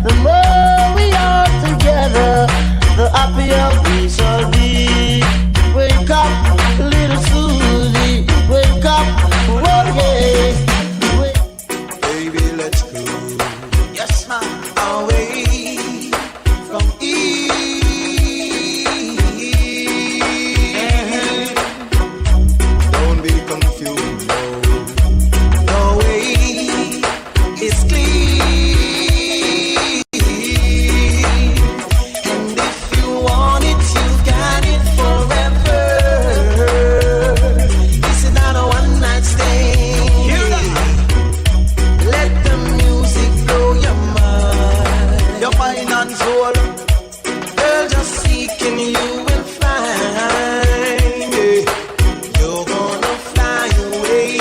the more we are together, the happier we shall be. Wake up, little Susie, wake up, oh yeah. Baby, let's go. Yes, ma'am. Away from Don't be confused, no. The way is clean. And if you want it, you got it forever. This is not a one-night stand. Let the music blow your mind. Your mind and soul. Girl, just seeking you will find. You're gonna fly away.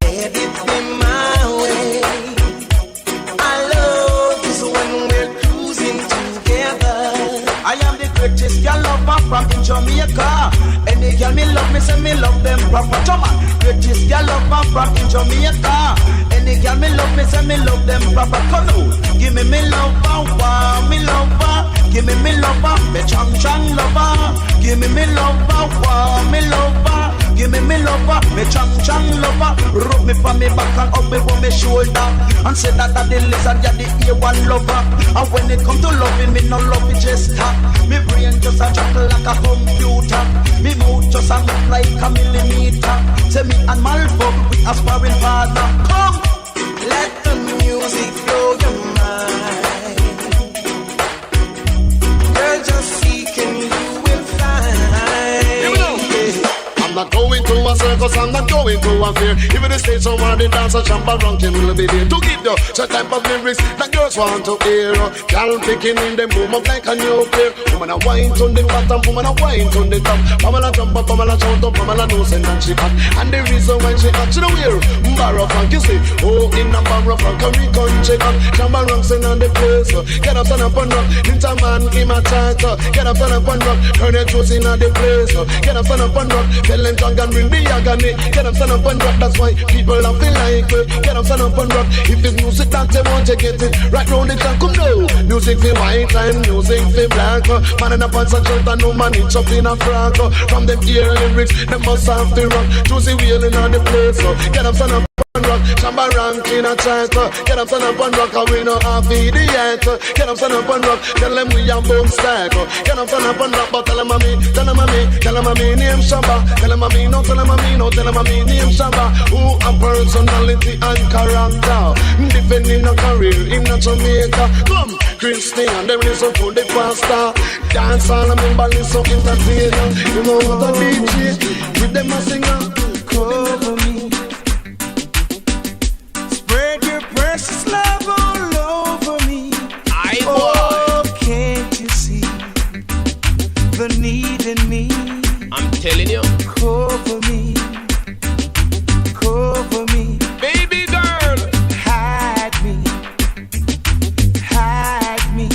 Let it be my way. I love this when we're cruising together. I am the greatest girl lover from in Jamaica. Any girl me love, me say me love them proper. Come on, greatest girl lover from in Jamaica. Any girl me love, me say me love them proper. Come on, give me lover, wow, me lover. Give me lover, me chang lover. Give me lover, wow, me lover. Give me lover, me chang lover. Rub me from me back and up me from me shoulder. And say that the lizard, yeah, the A1 lover. And when it come to loving, me no love it just stop. Me brain just a chuckle like a computer. Me mouth just a move like a millimeter. Say me and Malcolm, we aspiring partner. Come, let the music blow your mind. Girl, just seeking you will find. Here we go. I'm not going to a circus, I'm not going to a fair. Even the stage somewhere the dancer jump around can will be there to give you such type of lyrics that girls want to hear. Girl picking in them boom up like a new pair. Woman a wine on the bottom, woman a wine on the top. Pamela jump up, Pamela shout up, Pamela knows and she hot. And the reason why she hot, she don't wear barrow funk. You see, oh in a barrow funk, and we come check out. Jump around, sing on the place. Get up, stand up and rock. Little man, give my tight. Get up, stand up and rock. Turn your toes in on the place. Get up, stand up and rock. Tell them tongue and bring the agony. Get up, stand up and rock. That's why people have feel like get up, stand up and rock. If it's music that they want to get it right round the clock, come now. Music for white and music for black. Man in a pants and shirt and no man it's up in a frock. From them ear lyrics, they must have to rock. Choose the wheeling on the place. Get up, stand up and rock. Shamba rank in a chart. Get up, stand up and rock. And we know half idiot. Get up, stand up and rock. Tell them we are boom stack. Get up, stand up and rock. But tell them I'm me, tell them I'm me, tell them I'm me name Shamba. Tell them I'm me, no, tell them I'm me, no, tell them I'm me name Shamba. Who a personality and character. Defending a career in a Jamaica. Come, Christian, them listen to the pastor. Dance all them balance so entertainer. You know what a DJ with them a singer. Cover me. Spread your precious love all over me. Oh, can't you see the need in me? I'm telling you. Cover me. Cover me. Baby girl. Hide me. Hide me.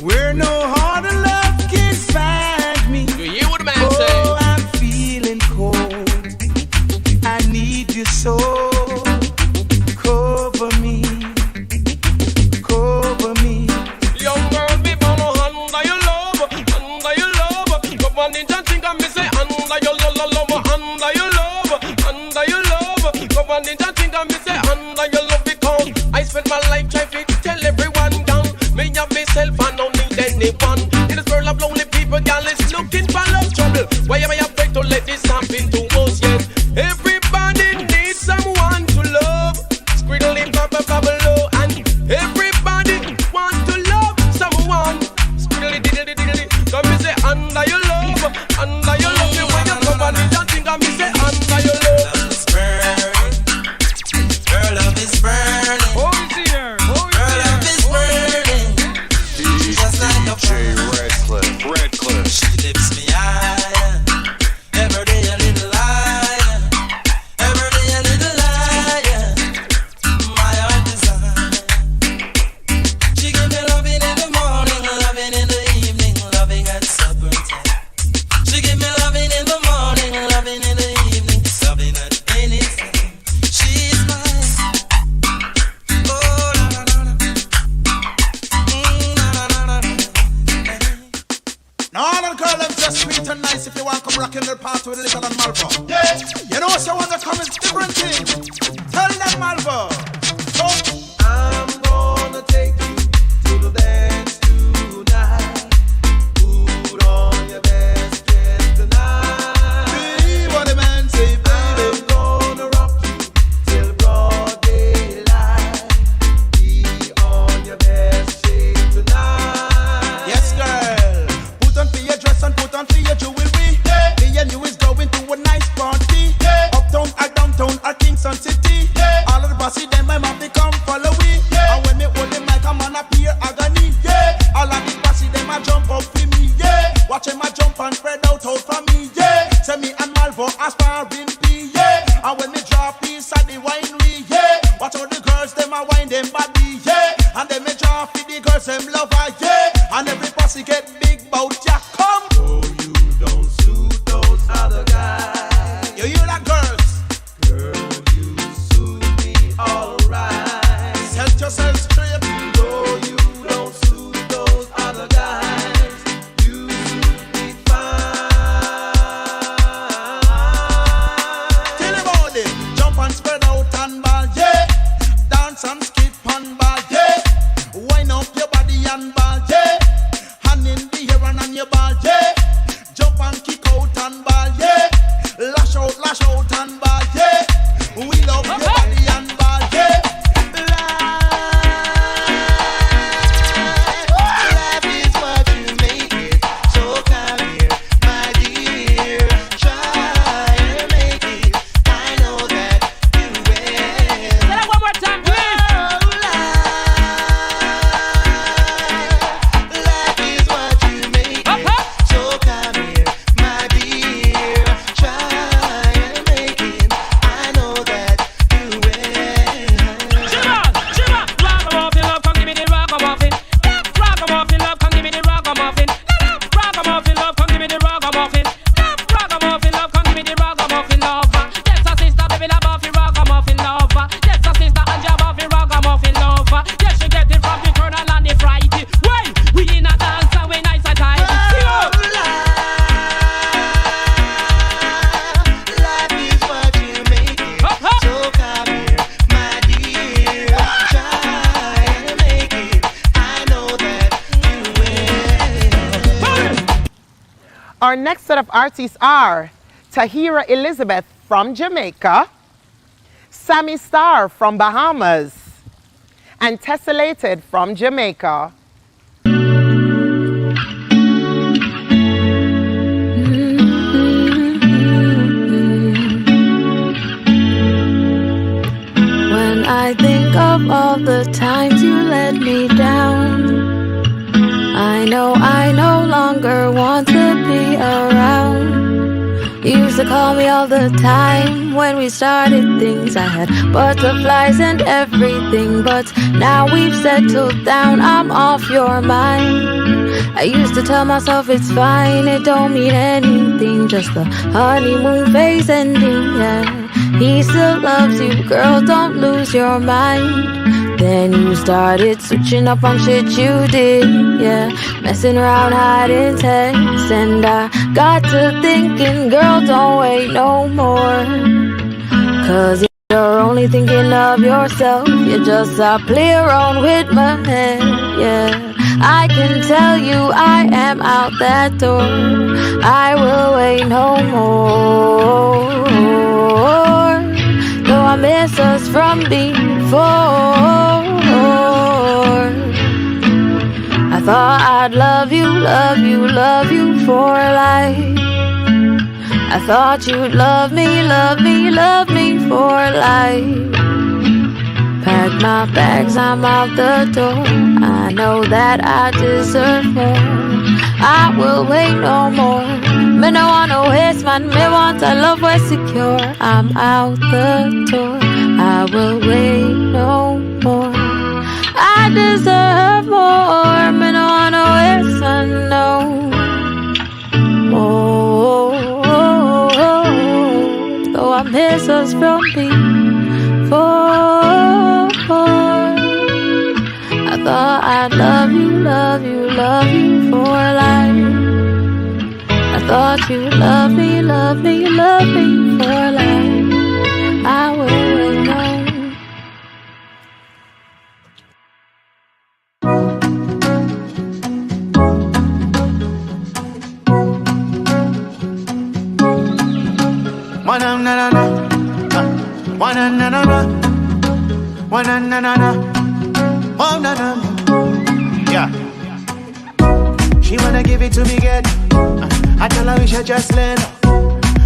Where no heart of love can find me. You hear what the man say? Oh, I'm feeling cold. I need you so. Cover me. Cover me. Young girl, be born under your love. Under your love. Go on in and think and me say under your love. Under your love. Under your love. Go on in and think and me say under your love. Because I spent my life trying to tell everyone down. Me and myself, I don't need anyone. In this world of lonely people, girl is looking for love trouble. Why am I afraid to let this happen to us yet? Everybody needs someone to love. Squiggly bubble bubble low. And everybody wants to love someone. Squiggly diddly diddly. Come and say under your love. Under your sweet and nice if you want to come rock in the party with a little and Malvo. Yeah, you know so when they come it's different thing. Tell them Malvo. So I'm gonna take you to the dance tonight. Put on your best dress tonight. See what the man say, baby. I'm gonna rock you till broad daylight. Be on your best shape tonight. Yes, girl. Put on for your dress and put on for your jewelry. Yeah. Me and you is going to a nice party. Yeah. Uptown or downtown or Kingston City. Yeah. All of the bossy them my mom they come follow me. Yeah. And when me hold them like a man appear agony. Yeah. All of the bossy them a jump up for me. Yeah. Watch them a jump and spread out for me. Yeah. Say me and Malvo aspiring P. Yeah. And when me drop piece at the winery. Yeah. Watch all the girls them a wine them body. Yeah. And then me drop for the girls them lover. Yeah. And every bossy get big bout ya. Come. Oh, you don't suit those other guys. You like girls. Girl, you suit me alright. Set yourself straight. No, you don't suit those other guys. You suit me fine. Tell about it. Jump and spread out and ball, yeah. Dance and skip and ball, yeah. Wind up your body and ball, yeah. Hand in the air and on your ball, yeah. Jump and kick out and ball, yeah. Lash out and ball, yeah. We love your body and ball, yeah. Life is what you make it. So come here, my dear. Try and make it. I know that you will. Say that one more time, please. Life is what you make it. So come here, my dear. Try and make it. I know that you will. Shiva, ragamuffin love, come give me the ragamuffin. Ragamuffin love, come give me the ragamuffin. Ragamuffin love, come give me the ragamuffin. Ragamuffin love, come give me the ragamuffin love. Yes, a sister, baby, love off the ragamuffin love. Yes, a sister, Anja off the ragamuffin love. Yes, she get it from the Colonel and the Friday. Wait, we in a dance and we nice and tight. Life is what you make it. So come here, my dear. Try and make it. I know that you will. Our next set of artists are Tahira Elizabeth from Jamaica, Sammy Starr from Bahamas, and Tessellated from Jamaica. When I think of all the times you let me down, I know I no longer want to be around. You used to call me all the time when we started things. I had butterflies and everything, but now we've settled down. I'm off your mind. I used to tell myself it's fine, it don't mean anything, just the honeymoon phase ending, yeah. He still loves you, girl, don't lose your mind. Then you started switching up on shit you did, yeah. Messing around, hiding texts, and I got to thinking, girl, don't wait no more. Cause you're only thinking of yourself, you just play around with my head, yeah. I can tell you I am out that door, I will wait no more. Though I miss us from before, I thought I'd love you, love you, love you for life. I thought you'd love me, love me, love me for life. Pack my bags, I'm out the door. I know that I deserve more. I will wait no more. Me no wanna waste, man. Me want a love we're secure. I'm out the door. I will wait no more. I deserve more. Me no wanna waste, man. No more. Though I miss us from before, I thought I'd love you, love you, love you for life. I Thought you loved me, loved me, loved me for life. I would've known. Oh, na. Yeah. She wanna give it to me, get. I tell her we should just let.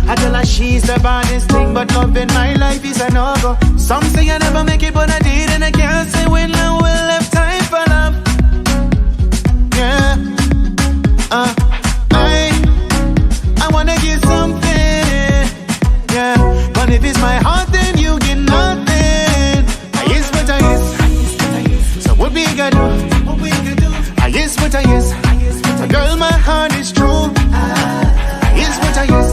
I tell her she's the baddest thing, but love in my life is a no-go. Some say I never make it, but I did, and I can't say when I will have time for love. Yeah. I wanna give something. Yeah. But if it's my heart, then you get nothing. I is what I is. So what we gonna do? I is what I is. So girl, my heart is true. I is what I is.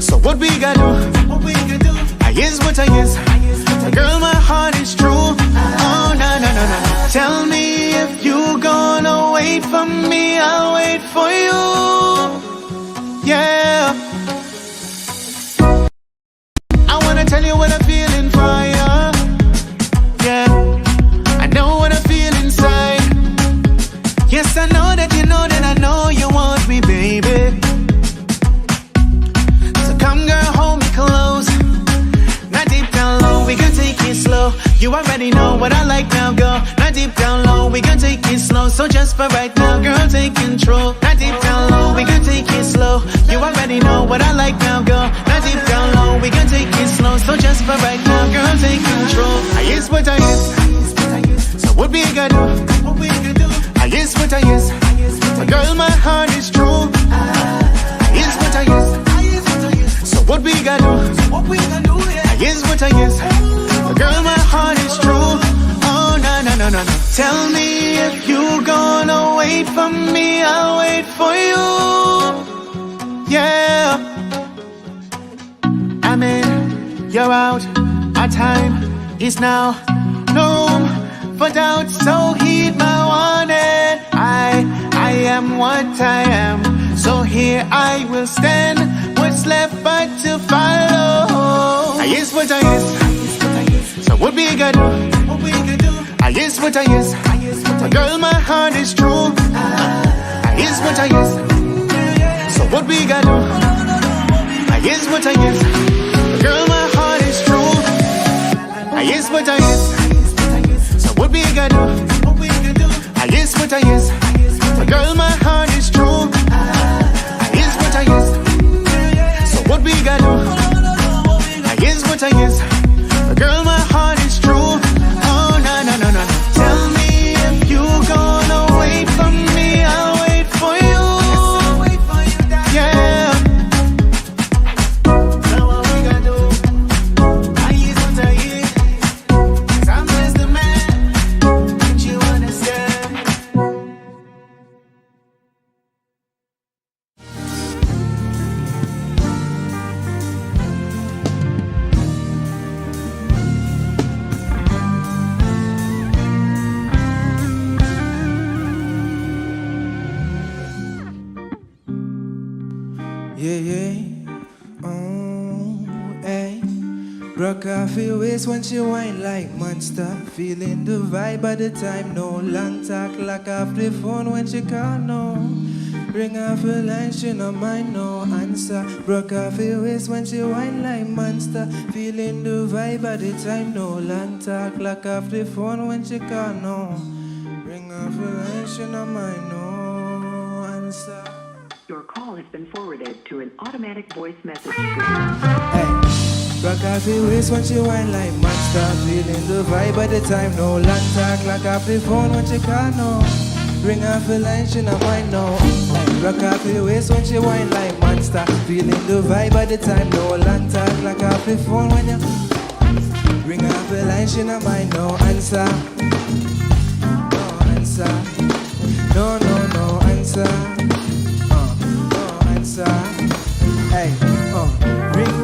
So what we gonna do? I is what I is. So girl, my heart is true. Oh, no. Tell me if you gonna wait for me, I'll wait for you. Yeah. I wanna tell you what I'm feeling for you. Yeah. I know what I feel inside. Yes, I know that you know that I know you want me, baby. So come, girl, hold me close. Not deep down low, we can take it slow. You already know what I like now, girl. Not deep down low, we can take it slow. So just for right now, girl, take control. Not deep down low, we can take it slow. You already know what I like now, girl. Not deep down low, we can take it slow. So just for right now, girl, take control. I is what I is. So what we gonna do? I is what I is. But girl, my heart is true. I is what I is. So what we gonna do? I is what I is. But girl, my heart is true. Oh, no. Tell me if you gonna wait for me, I'll wait for you. Yeah. I'm in, you're out. Our time is now. No room for doubt, so heed my warning. I am what I am, so here I will stand. What's left but to follow? I is what I is. So what we gonna do? I is what I is. So girl, my heart is true. I is what I is. So what we gonna do? I is what I is. So girl, my heart is true. I is what I is. So what we gonna do? I is what I is. So girl, my heart is true. I is what I is. So what we gonna do? I is what I is. So girl, my heart is true. Oh, no. Tell me if you gonna wait for me, I'll wait for you. Yeah. So what we gonna do? I is what I is. I'm just the man. Don't you understand? Yeah. Oh, hey. Broke off your waist when she whine like monster. Feeling the vibe by the time, no long talk. Lock off the phone when she call, no. Ring off her line, she no mind, no answer. Broke off your waist when she whine like monster. Feeling the vibe by the time, no long talk. Lock off the phone when she call, no. Ring off her line, she no mind, no answer. Your call has been forwarded to an automatic voice message system. Rock off the waist when she whine like monster. Feeling the vibe at the time, no long talk. Lock off the phone when she call, no. Ring off the line, she no mind, no. Rock off the waist when she whine like monster. Feeling the vibe at the time, no long talk. Lock off the phone when you ring off the line, she no mind, no answer. No answer. No answer. No answer. Hey,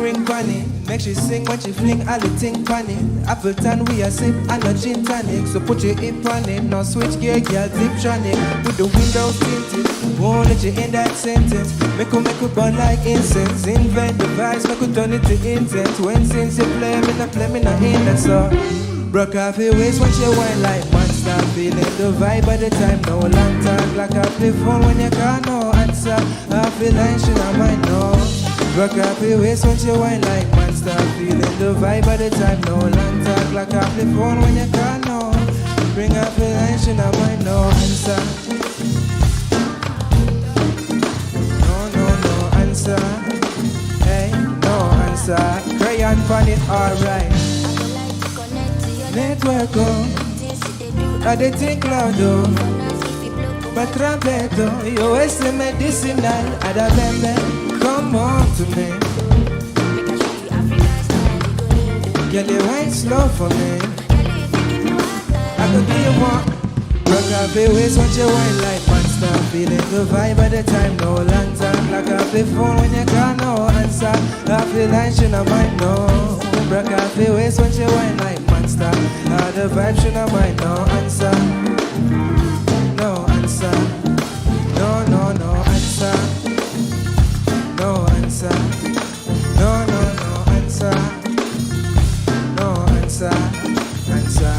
ring, panny. Make make she sing when she fling all the thing pan it. Appleton we a sip and a gin tonic. So put your hip on it, now switch gear, girl, Tiptronic. With the windows tinted, won't let you in that sentence. Make her burn like incense. Invent the vibes, make her turn it to intent. When since you play, me not in that song. Broke off your waist when she whine like monster. Feeling the vibe at the time, no long talk. Like I play phone when you can't no answer. I feel like she not mine, no. Broke off your waist when she whine like monster. Feeling the vibe at the time, no long talk. Like I play phone when you can't no. Bring up the line, she not mine, no answer. No answer. Hey, no answer. Crayon on it, alright. Network, I dey think loud, but trumpet, you waste the medicinal, Ada bembe, come on to me. Girl, you wine slow for me. I could be your one. Rock up your waist when you wine like monster. Feeling the vibe at the time, no long time. Like up the phone when you can't no answer. I feel like she not mind, no. Rock up your waist when you wine like monster. Now the vibe she not mind, no answer. No answer. No answer. No answer. No answer. No answer. Answer.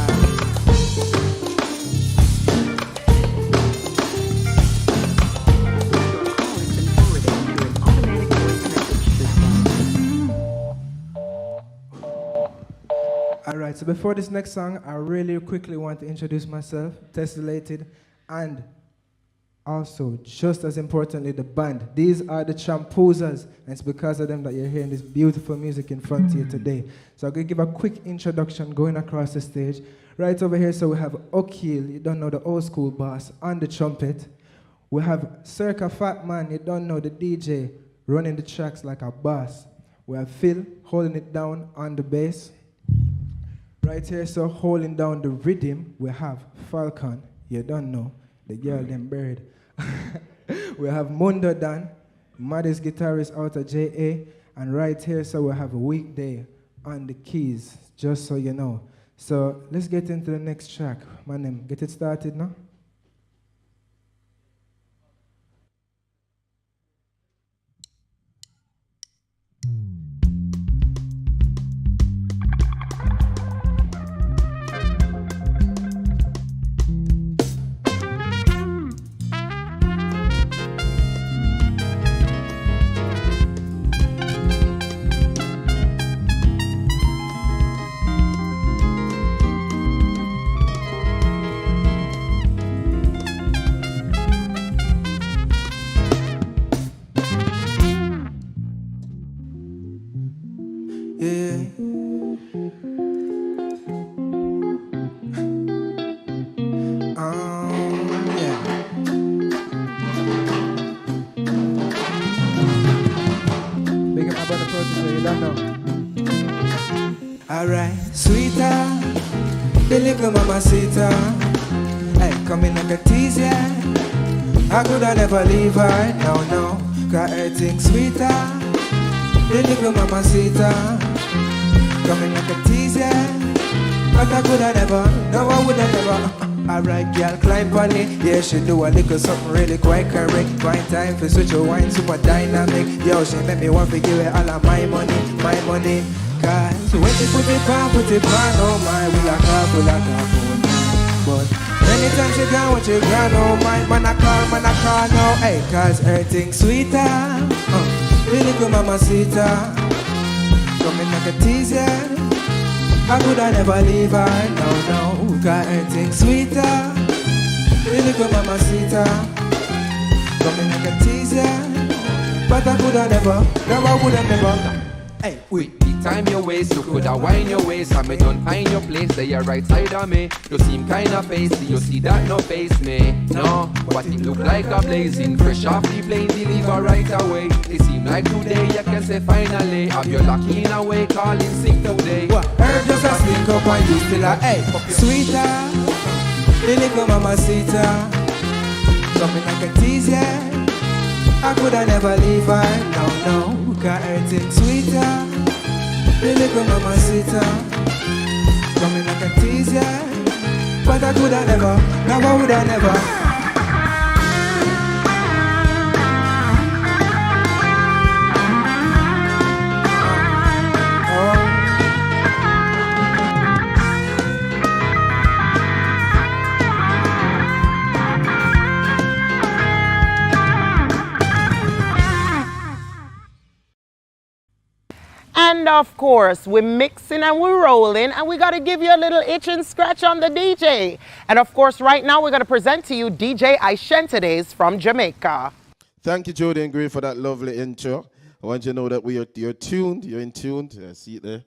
Alright, so before this next song, I really quickly want to introduce myself, Tessellated, and also, just as importantly, the band. These are the Champoozers, and it's because of them that you're hearing this beautiful music in front of you today. So I'm going to give a quick introduction going across the stage. Right over here, so we have O'Keel, you don't know, the old school boss, on the trumpet. We have Circa Fat Man, you don't know, the DJ, running the tracks like a boss. We have Phil, holding it down on the bass. Right here, so holding down the rhythm, we have Falcon, you don't know, the girl them bird. We have Mundo Dan, maddest guitarist out of JA, and right here, so we have a Weekday on the keys, just so you know. So let's get into the next track. My name, get it started now. Alright, sweeter, the little mamacita. Hey, come in like a teaser. I could have never leave her, no. Cause her thing sweeter, the little mamacita. Come in like a teaser. But I could have never, no I would have never. Alright, girl, climb on it. Yeah, she do a little something really quite correct. Fine time for switch your wine, super dynamic. Yo, she make me want to give her all of my money. Cause when she put it on, oh my, we like her, but anytime she gone, what you gone, oh my, man I call, no, hey, cause everything sweeter, really good mamacita, coming like a teaser, I could have never leave her, no, cause everything sweeter, really good mamacita, coming like a teaser, but I could have never, no, I would have never, hey, wait. Time your waist, you coulda wind your waist. I me don't find your place, they are right side of me. You seem kinda pasty, you see that no face me. No, but it look like a blazing. Fresh off the plane, deliver right away. It seem like today, you can say finally. Have you locking away, calling sick today. Herb just a sneak up and you still a hey. Sweeter, the little mamacita, something like a teaser. I coulda never leave her, no, cause her thing sweeter. The little mamacita. Coming like a tease, yeah. But I coulda never, now I woulda never. And of course, we're mixing and we're rolling, and we got to give you a little itch and scratch on the DJ. And of course, right now, we're going to present to you DJ Ishentades from Jamaica. Thank you, Jody and Gray, for that lovely intro. I want you to know that you're tuned, you're in tune. I see it there.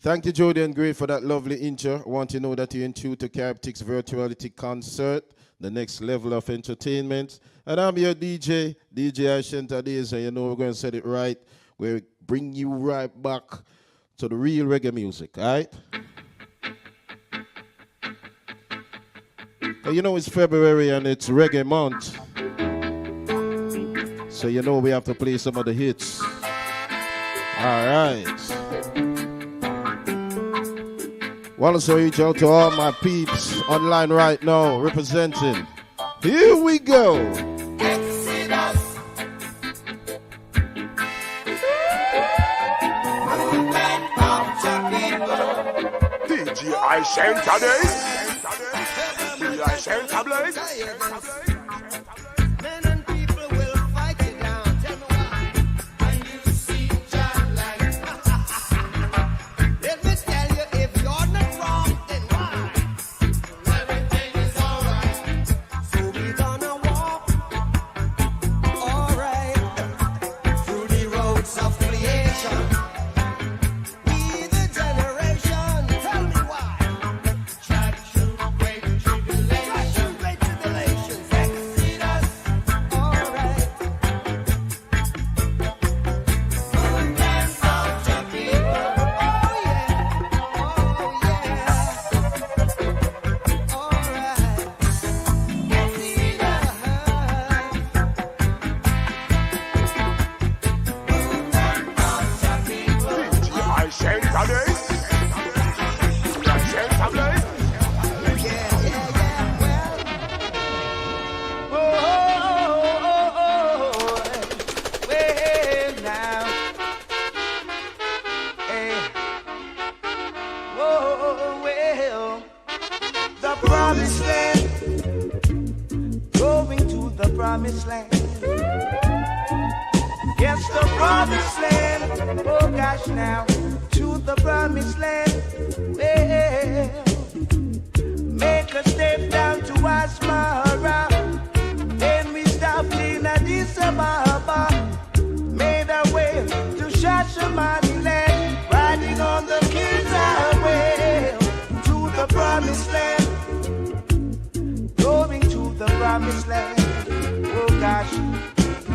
Thank you, Jody and Gray, for that lovely intro. I want you to know that you're in tune to Caribtic's Virtuality Concert, the next level of entertainment. And I'm your DJ Ishentades, and you know we're going to set it right. We're bring you right back to the real reggae music, all right? And you know it's February and it's reggae month. So you know we have to play some of the hits. All right. Want to also reach out to all my peeps online right now, representing. Here we go. I sent a day. I sent a blaze. Men and people will fight it down. Tell me why. When you see John like, let me tell you, if you're not wrong, then why? Everything is alright. So we're gonna walk, alright, through the roads of creation. We the generation. Tell me why. Promised land. Yes, the promised land. Oh gosh, now to the promised land. Well, make a step down to Asmara. Then we stopped in Addis Ababa. Made our way to Shashamani land. Riding on the King's Highway to the promised land. Going to the promised land. Oh gosh,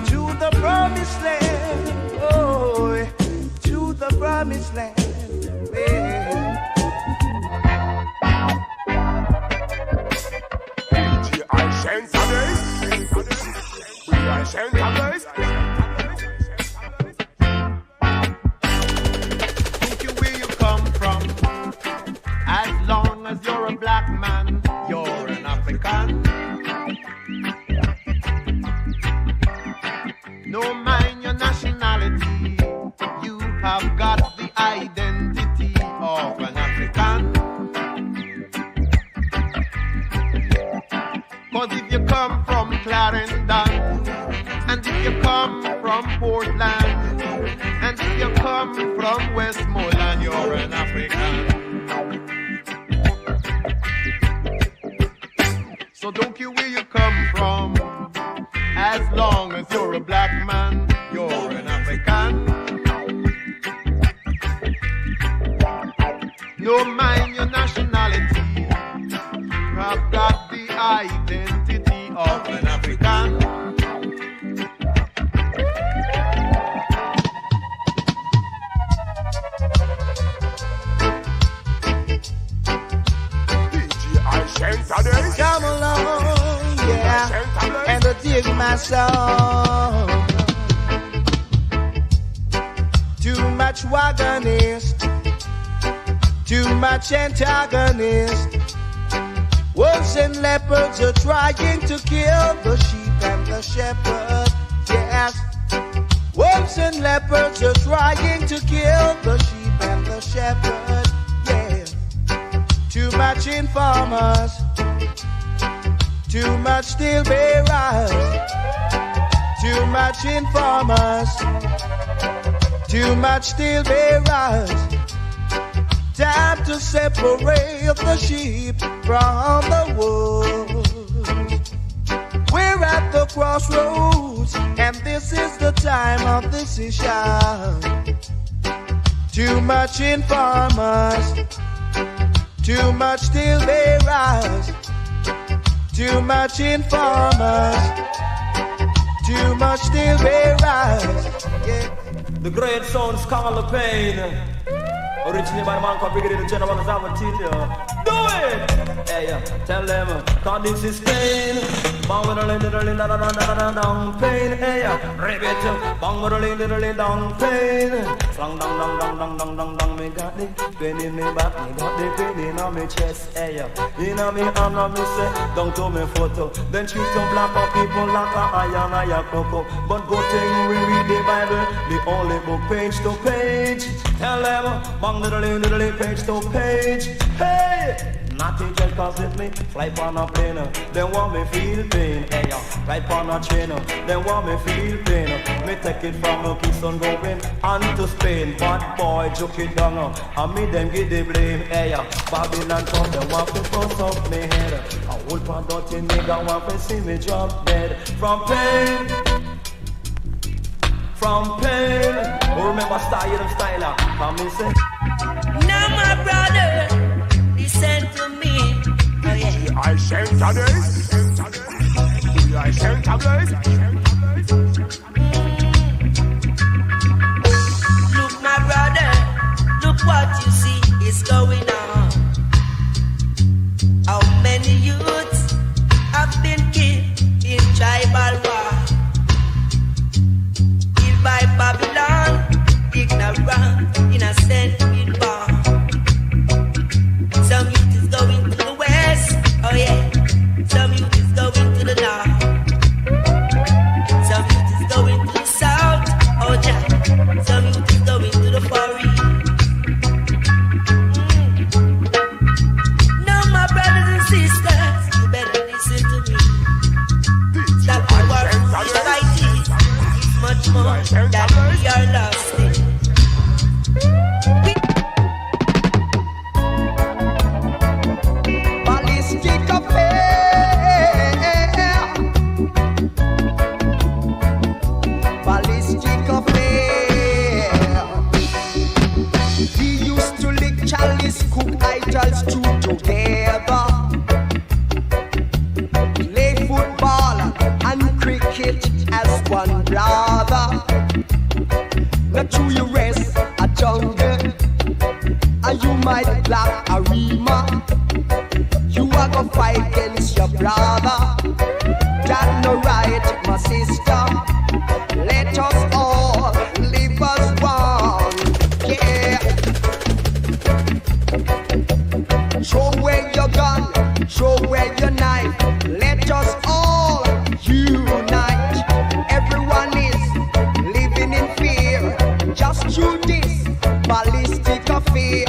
to the promised land, oh, to the promised land. Yeah. I sent a day. I sent a day. Think you where you come from. As long as you're a black man, you're an African. No mind your nationality, you have got the identity of an African. Cause if you come from Clarendon, and if you come from Portland, and if you come from Westmoreland, you're an African. So don't care where you come from. As long as you're a black man, you're an African. No mind your nationality, you've got the identity of an African. Come along, yeah, and dig my song. Too much much wagonist, too much antagonist. Wolves and leopards are trying to kill the sheep and the shepherd. Yes, wolves and leopards are trying to kill the sheep and the shepherd. Yeah, too much informers, too much steel bearers, too much informers, too much steel bearers. Time to separate the sheep from the wolves. We're at the crossroads, and this is the time of decision. Too much informers, too much steel bearers, too much informers, too much steel bearers. Yeah. The great sounds call the pain. Originally by the man called Brigadier General Zavatilio. Do it! Hey, tell them, cause this is pain. Bang with a little down pain. Hey, ribbit. Bang with a little down pain. Long down, me got the pain in me back. Me got the pain in on me chest. Hey, in on me arm, now me say, down to me photo. Then choose to black up people like a iron, a cocoa. But good thing we read the Bible, the only book page to page. Tell them, bang little page to page. Hey! Nothing just cause it me fly on a plane. They want me feel pain. Hey, right on a train. They want me feel pain. Me take it from a Kingston going on to Spain. Bad boy joke it down. And me them get the blame. Hey, Babylon come. They want me fuss up me head. A old pan dirty nigga want me see me drop dead. From pain. From pain. Oh, remember style. Come me say. Now my brother, listen to me. Oh yeah. I shelter this. I shelter this. Look, my brother, look what you see is going on. How many youths have been killed in tribal war? Killed by Babylon, ignorant, innocent people. Some youth is going to the west, oh yeah. Some youth is going to the north. Some youth is going to the south, oh yeah. Some youth is going to the far east. Now my brothers and sisters, you better listen to me. Stop the war, fighting. It's much more than we are lost in. Together, play football and cricket as one brother. Not true, you rest a jungle, and you might black a rima. You are gonna fight against your brother. That no right, my sister. Let us all live as one. Yeah. Throw away your gun, throw away your knife. Let us all unite. Everyone is living in fear. Just through this ballistic affair.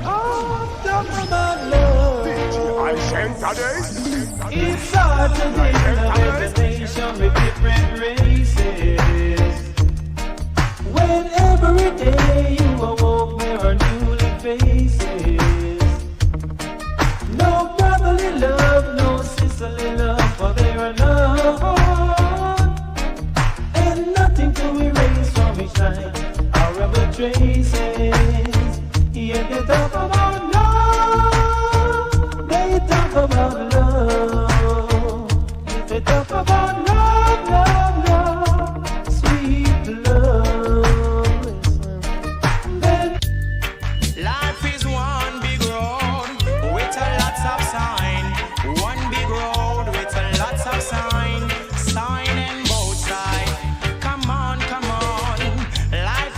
Oh, talk about love. I shelter this. It's hard to live in a nation with different races. When every day you awoke, there are newly faces. No brotherly love, no sisterly love, for there are none. And nothing to erase from each line our ever traces. Yet they talk about love, they talk about love. If they talk about love, love, love, sweet love. Then life is one big road with a lots of sign. One big road with a lots of sign. Sign in both sides. Come on, come on. Life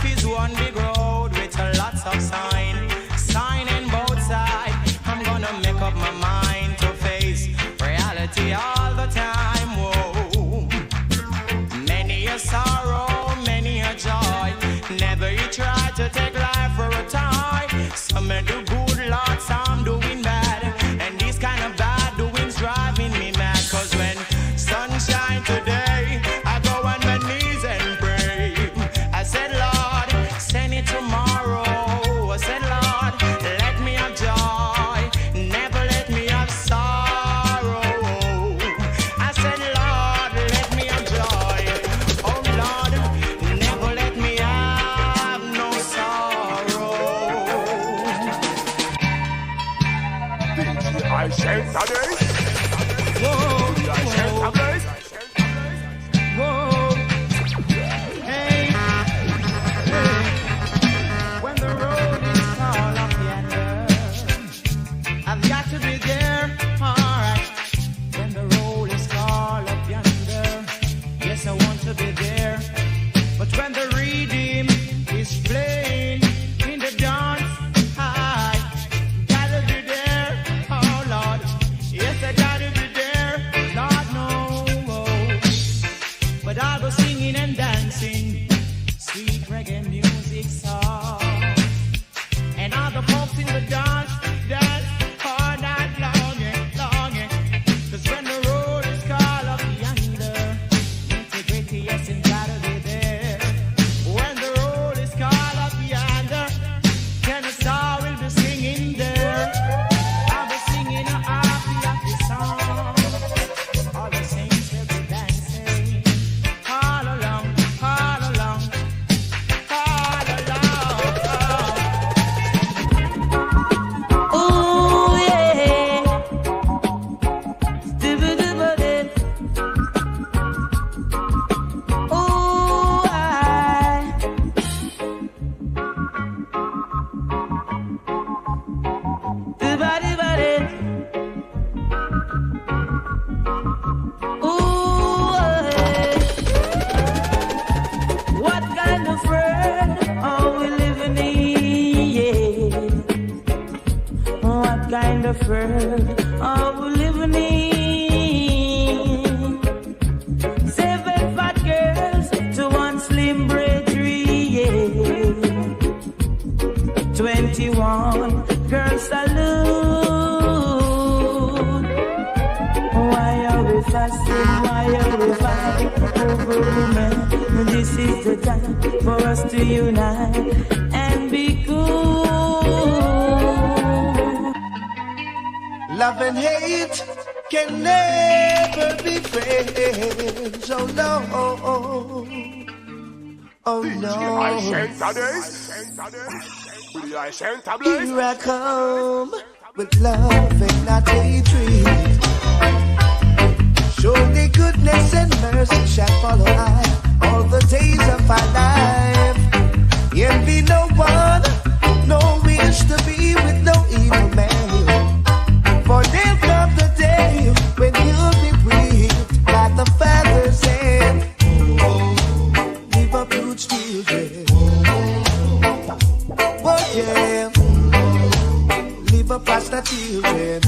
world of living in. 7 fat girls to 1 slim bravery, yeah. 21 girls salute. Why are we fasting? Why are we fighting over women? This is the time for us to unite and be cool. Love and hate can never be friends. Oh no. Oh no. Here I come with love and not hatred. Surely goodness and mercy shall follow I all the days of my life. Envy no one, no wish to be with no evil man. For there'll come the day when you'll be whipped by the Father's hand. Leave up huge children. Oh yeah. Leave up pasta children.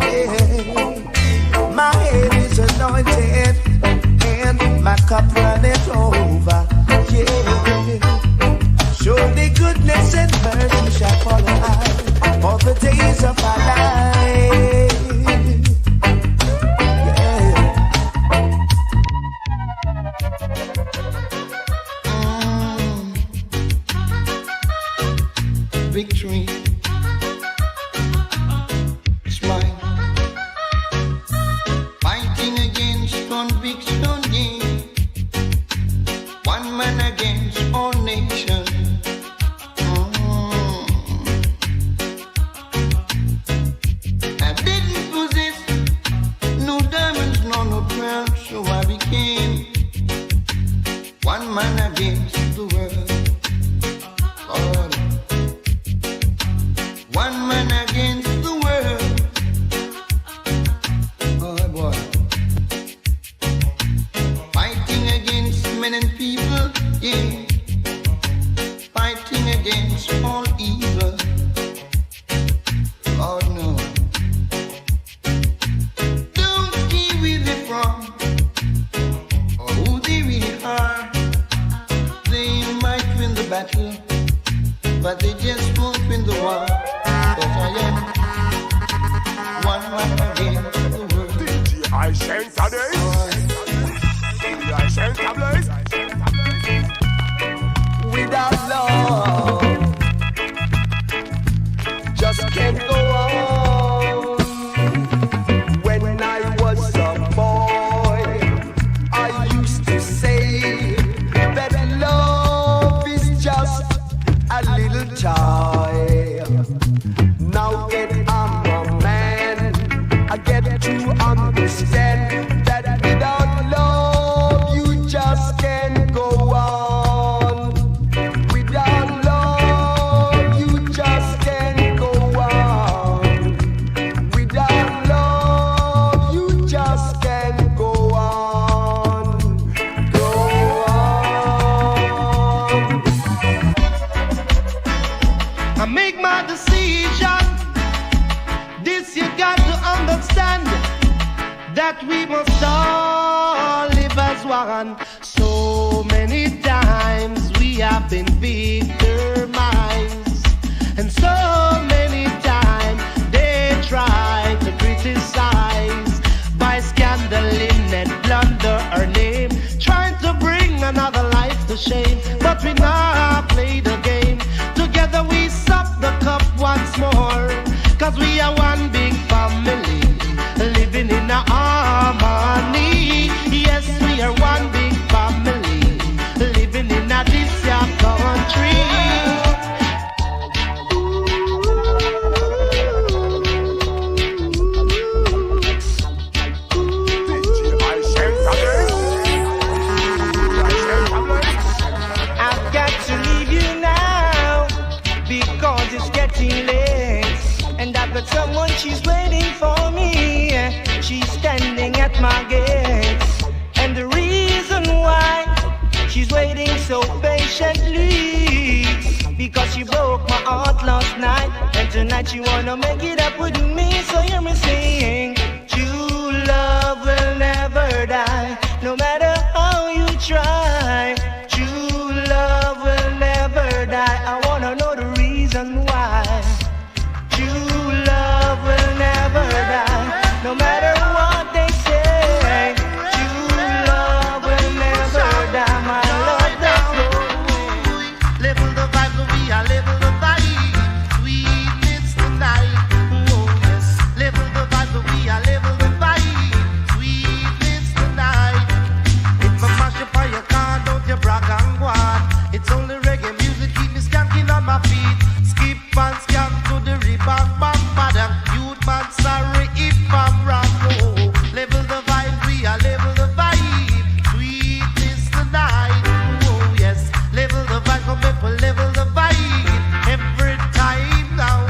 Yeah. My head is anointed and my cup runneth over. Yeah. Surely goodness and mercy shall follow I all the days of my life. Victory is mine. Fighting against conviction, yeah. One man against all nations. I didn't possess no diamonds, no pearls, so I became one man against the world. Lord. One man against the world. Oh boy. Fighting against men and people, yeah. Fighting against all evil. Oh no. Don't see where they're from or who they really are. They might win the battle, but they just won't win the war. But I am one man against the world. DJ I sent today. DJ I sent tablet. Without love, just can't go on. When I was a boy, I used to say that love is just a little toy. Now that I'm a man, I get to understand that without love you just can't go on. Without love you just can't go on. Without love you just can't go on. Go on. I make my decision. This you got to understand, that we must all live as one. So many times we have been victimized, and so many times they try to criticize by scandaling and plunder our name, trying to bring another life to shame. But we now play the game. Together we suck the cup once more, 'cause we are one big family, living in a harmony. Yes, we are one big family, living in a this country. I've got to leave you now, because it's getting late, and I've got someone, she's waiting for me. She's standing at my gates, and the reason why she's waiting so patiently because she broke my heart last night, and tonight she wanna make it up with me. So hear me sing, true love will never die, no matter how you try. True love will never die. I wanna know the reason why. True love will never die, no matter what they say. True love will never die. My love that's level the vibe, we are level the vibe. Sweetness tonight, oh yes. Level the vibe, we are level the vibe. Sweetness tonight. If I mash up on your car, don't you brag and go on. It's only reggae music, keep me skanking on my feet. Skip and skank to the rebound, bam, badam. Youth man, sorry if I'm wrong, oh. Level the vibe, we are level the vibe. Sweetness tonight, oh yes. Level the vibe, come people, level the vibe. Every time now.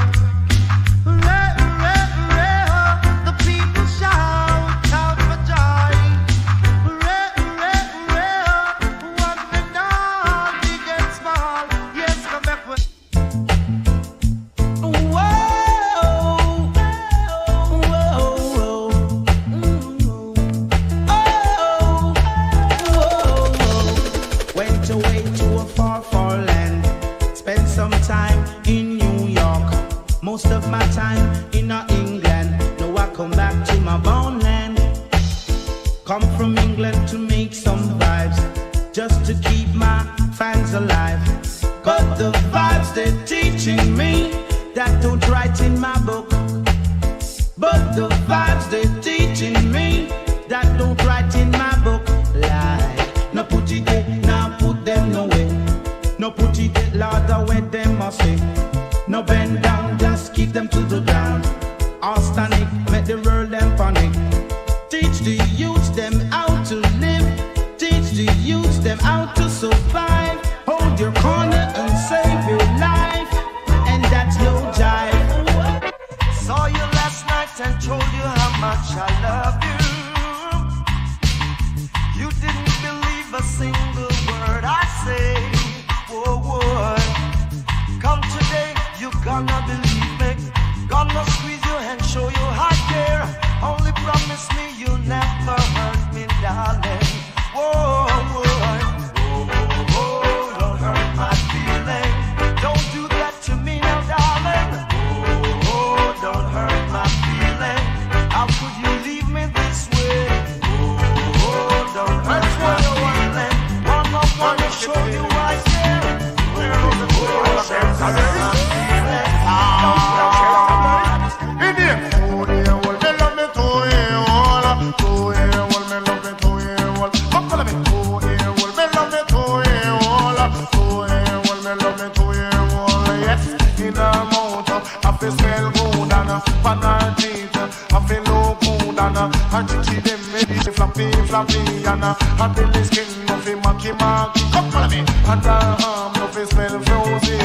The people shout out for joy. One and all, big and small. Yes, come back with. Went away to a far, far land. Spent some time in New York. Most of my time in England. Now I come back to my born land. Come from England to make some vibes, just to keep my fans alive. But the vibes they're teaching me, that don't write in my book. But the vibes they're teaching me, that don't write in my book. Lie, no put it there, now put them nowhere. No put it there, Lord, away them must say. No bend down, just keep them to the ground. All static, make the world them panic. Teach the youth them how to live. Teach the youth them how to survive. Hold your corner and save your life, and that's no jive. Saw you last night and told you how much I love you. You didn't believe a single word I say. Whoa, whoa. Come today, you gonna believe me. Gonna squeeze your hand, show you I care. Only promise me you'll never hurt me, darling. Whoa, whoa. Oh, don't hurt my feeling. Don't do that to me now, darling. Oh, don't hurt my feeling. How could you leave me this way? Oh, don't hurt my feeling. Wanna show you I care. Flappy and a belly skin no fi maki. Come follow me. And her arm no fi smell frozy.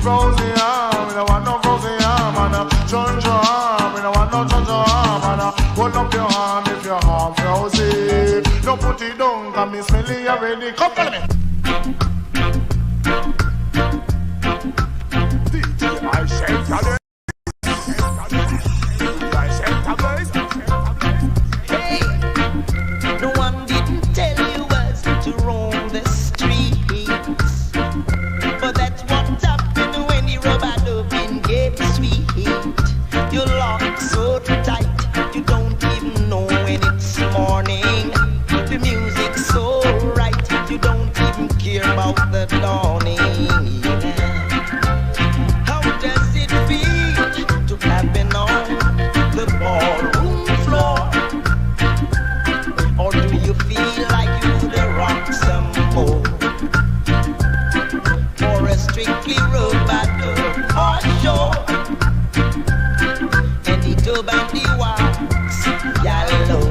Frozy arm, we don't want no frozy arm. And a chunjo arm, we don't want no chunjo arm. And a hold up your arm if your arm frozy. Don't put it down 'cause me smelly already. Come follow me. DJ I shake again. No one didn't tell you was to roam the streets, but that's what happened when you rub a loving get sweet. You lock so tight, you don't even know when it's morning. The music's so right, you don't even care about the dawning. How does it feel to have been on the ballroom floor? Or do you feel like you could rock some more? For a strictly robot or show, and the tub and the wax, yellow.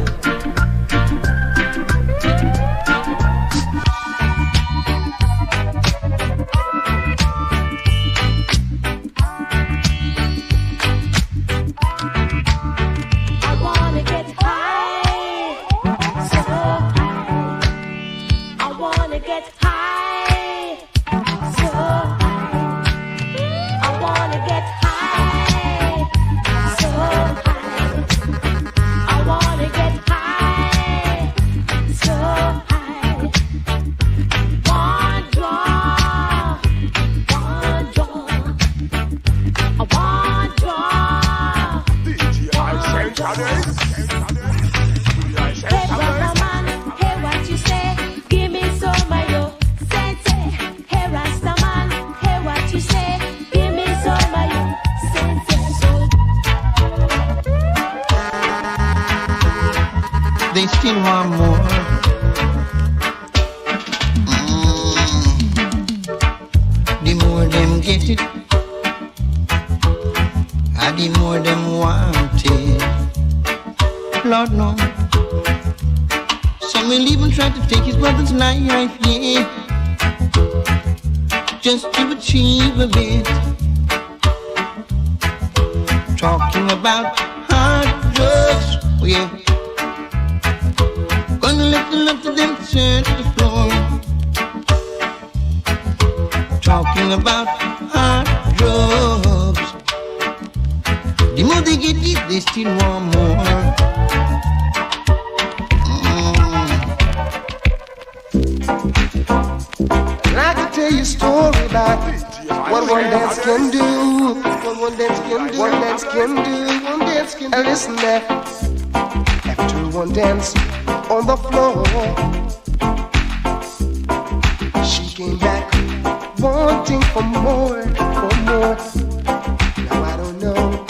still want more. The more them get it, and the more them want it. Lord no. Some will even try to take his brother's life, yeah, just to achieve a bit. Talking about hard drugs, oh yeah. Gonna let the love to them turn to the floor. Talking about hard drugs. The more they get it, they still want more. And I can tell you a story about what one dance can do. What one dance can do. One dance can do. One dance can do. And listen there. After one dance on the floor, she came back wanting for more, for more. Now I don't know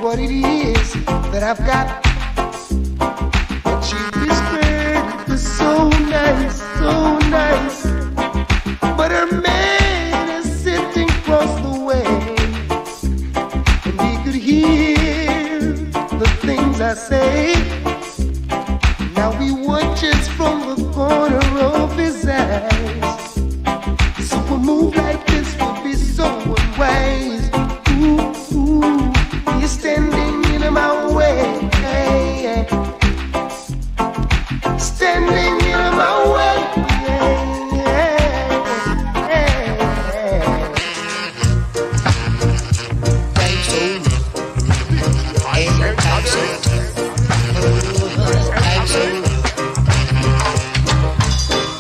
what it is that I've got, but she whispered it was so nice, so nice. But her man is sitting across the way, and he could hear the things I say. Now he watches from the corner of his eyes. So a move like this would be so unwise. Ooh, ooh, he's standing in my way, standing in my way.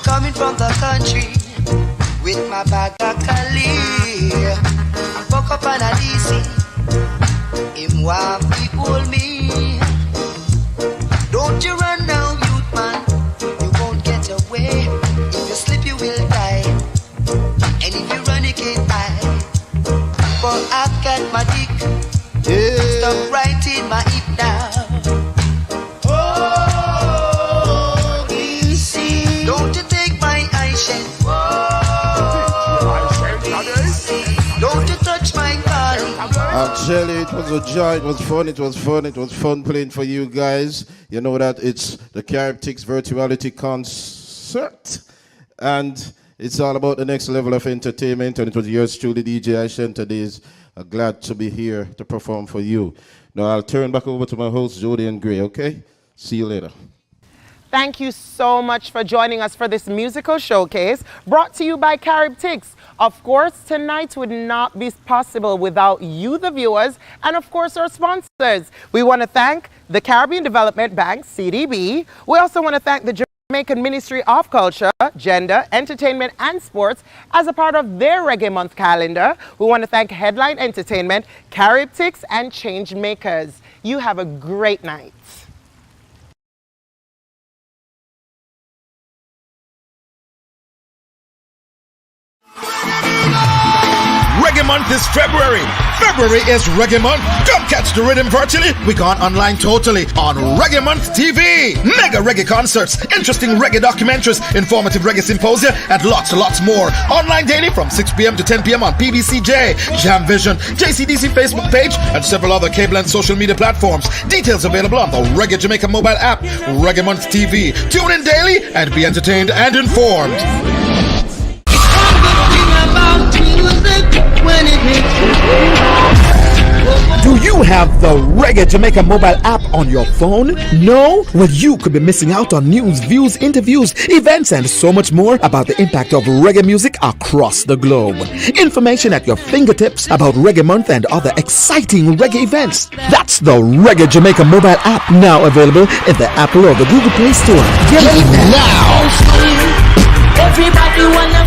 Coming from the country with my bag of Cali, I woke up on a DC. Him want people me. Don't you run now, youth man. You won't get away. If you slip, you will die. And if you run, you can't hide. But I've got my dick stuck right in my hip now. Oh, DC. Don't you take my eyeshade. Don't you touch my car. Actually, it was a joy, it was fun playing for you guys. You know that it's the Characteristics Virtuality Concert, and it's all about the next level of entertainment, and it was yours truly, DJ Ashen. Today is glad to be here to perform for you. Now I'll turn back over to my host, Jody and Gray, okay? See you later. Thank you so much for joining us for this musical showcase brought to you by Characteristics. Of course, tonight would not be possible without you, the viewers, and of course our sponsors. We want to thank the Caribbean Development Bank, CDB. We also want to thank the Jamaican Ministry of Culture, Gender, Entertainment and Sports as a part of their Reggae Month calendar. We want to thank Headline Entertainment, Characteristics and Change Makers. You have a great night. Reggae Month is February. February is Reggae Month. Come catch the rhythm virtually. We gone online totally on Reggae Month TV. Mega reggae concerts, interesting reggae documentaries, informative reggae symposia, and lots more. Online daily from 6 p.m. to 10 p.m. on PBCJ, Jam Vision, JCDC Facebook page, and several other cable and social media platforms. Details available on the Reggae Jamaica mobile app, Reggae Month TV. Tune in daily and be entertained and informed. Do you have the Reggae Jamaica mobile app on your phone? No? Well, you could be missing out on news, views, interviews, events, and so much more about the impact of reggae music across the globe. Information at your fingertips about Reggae Month and other exciting reggae events. That's the Reggae Jamaica mobile app, now available in the Apple or the Google Play Store. Get it now! Everybody wanna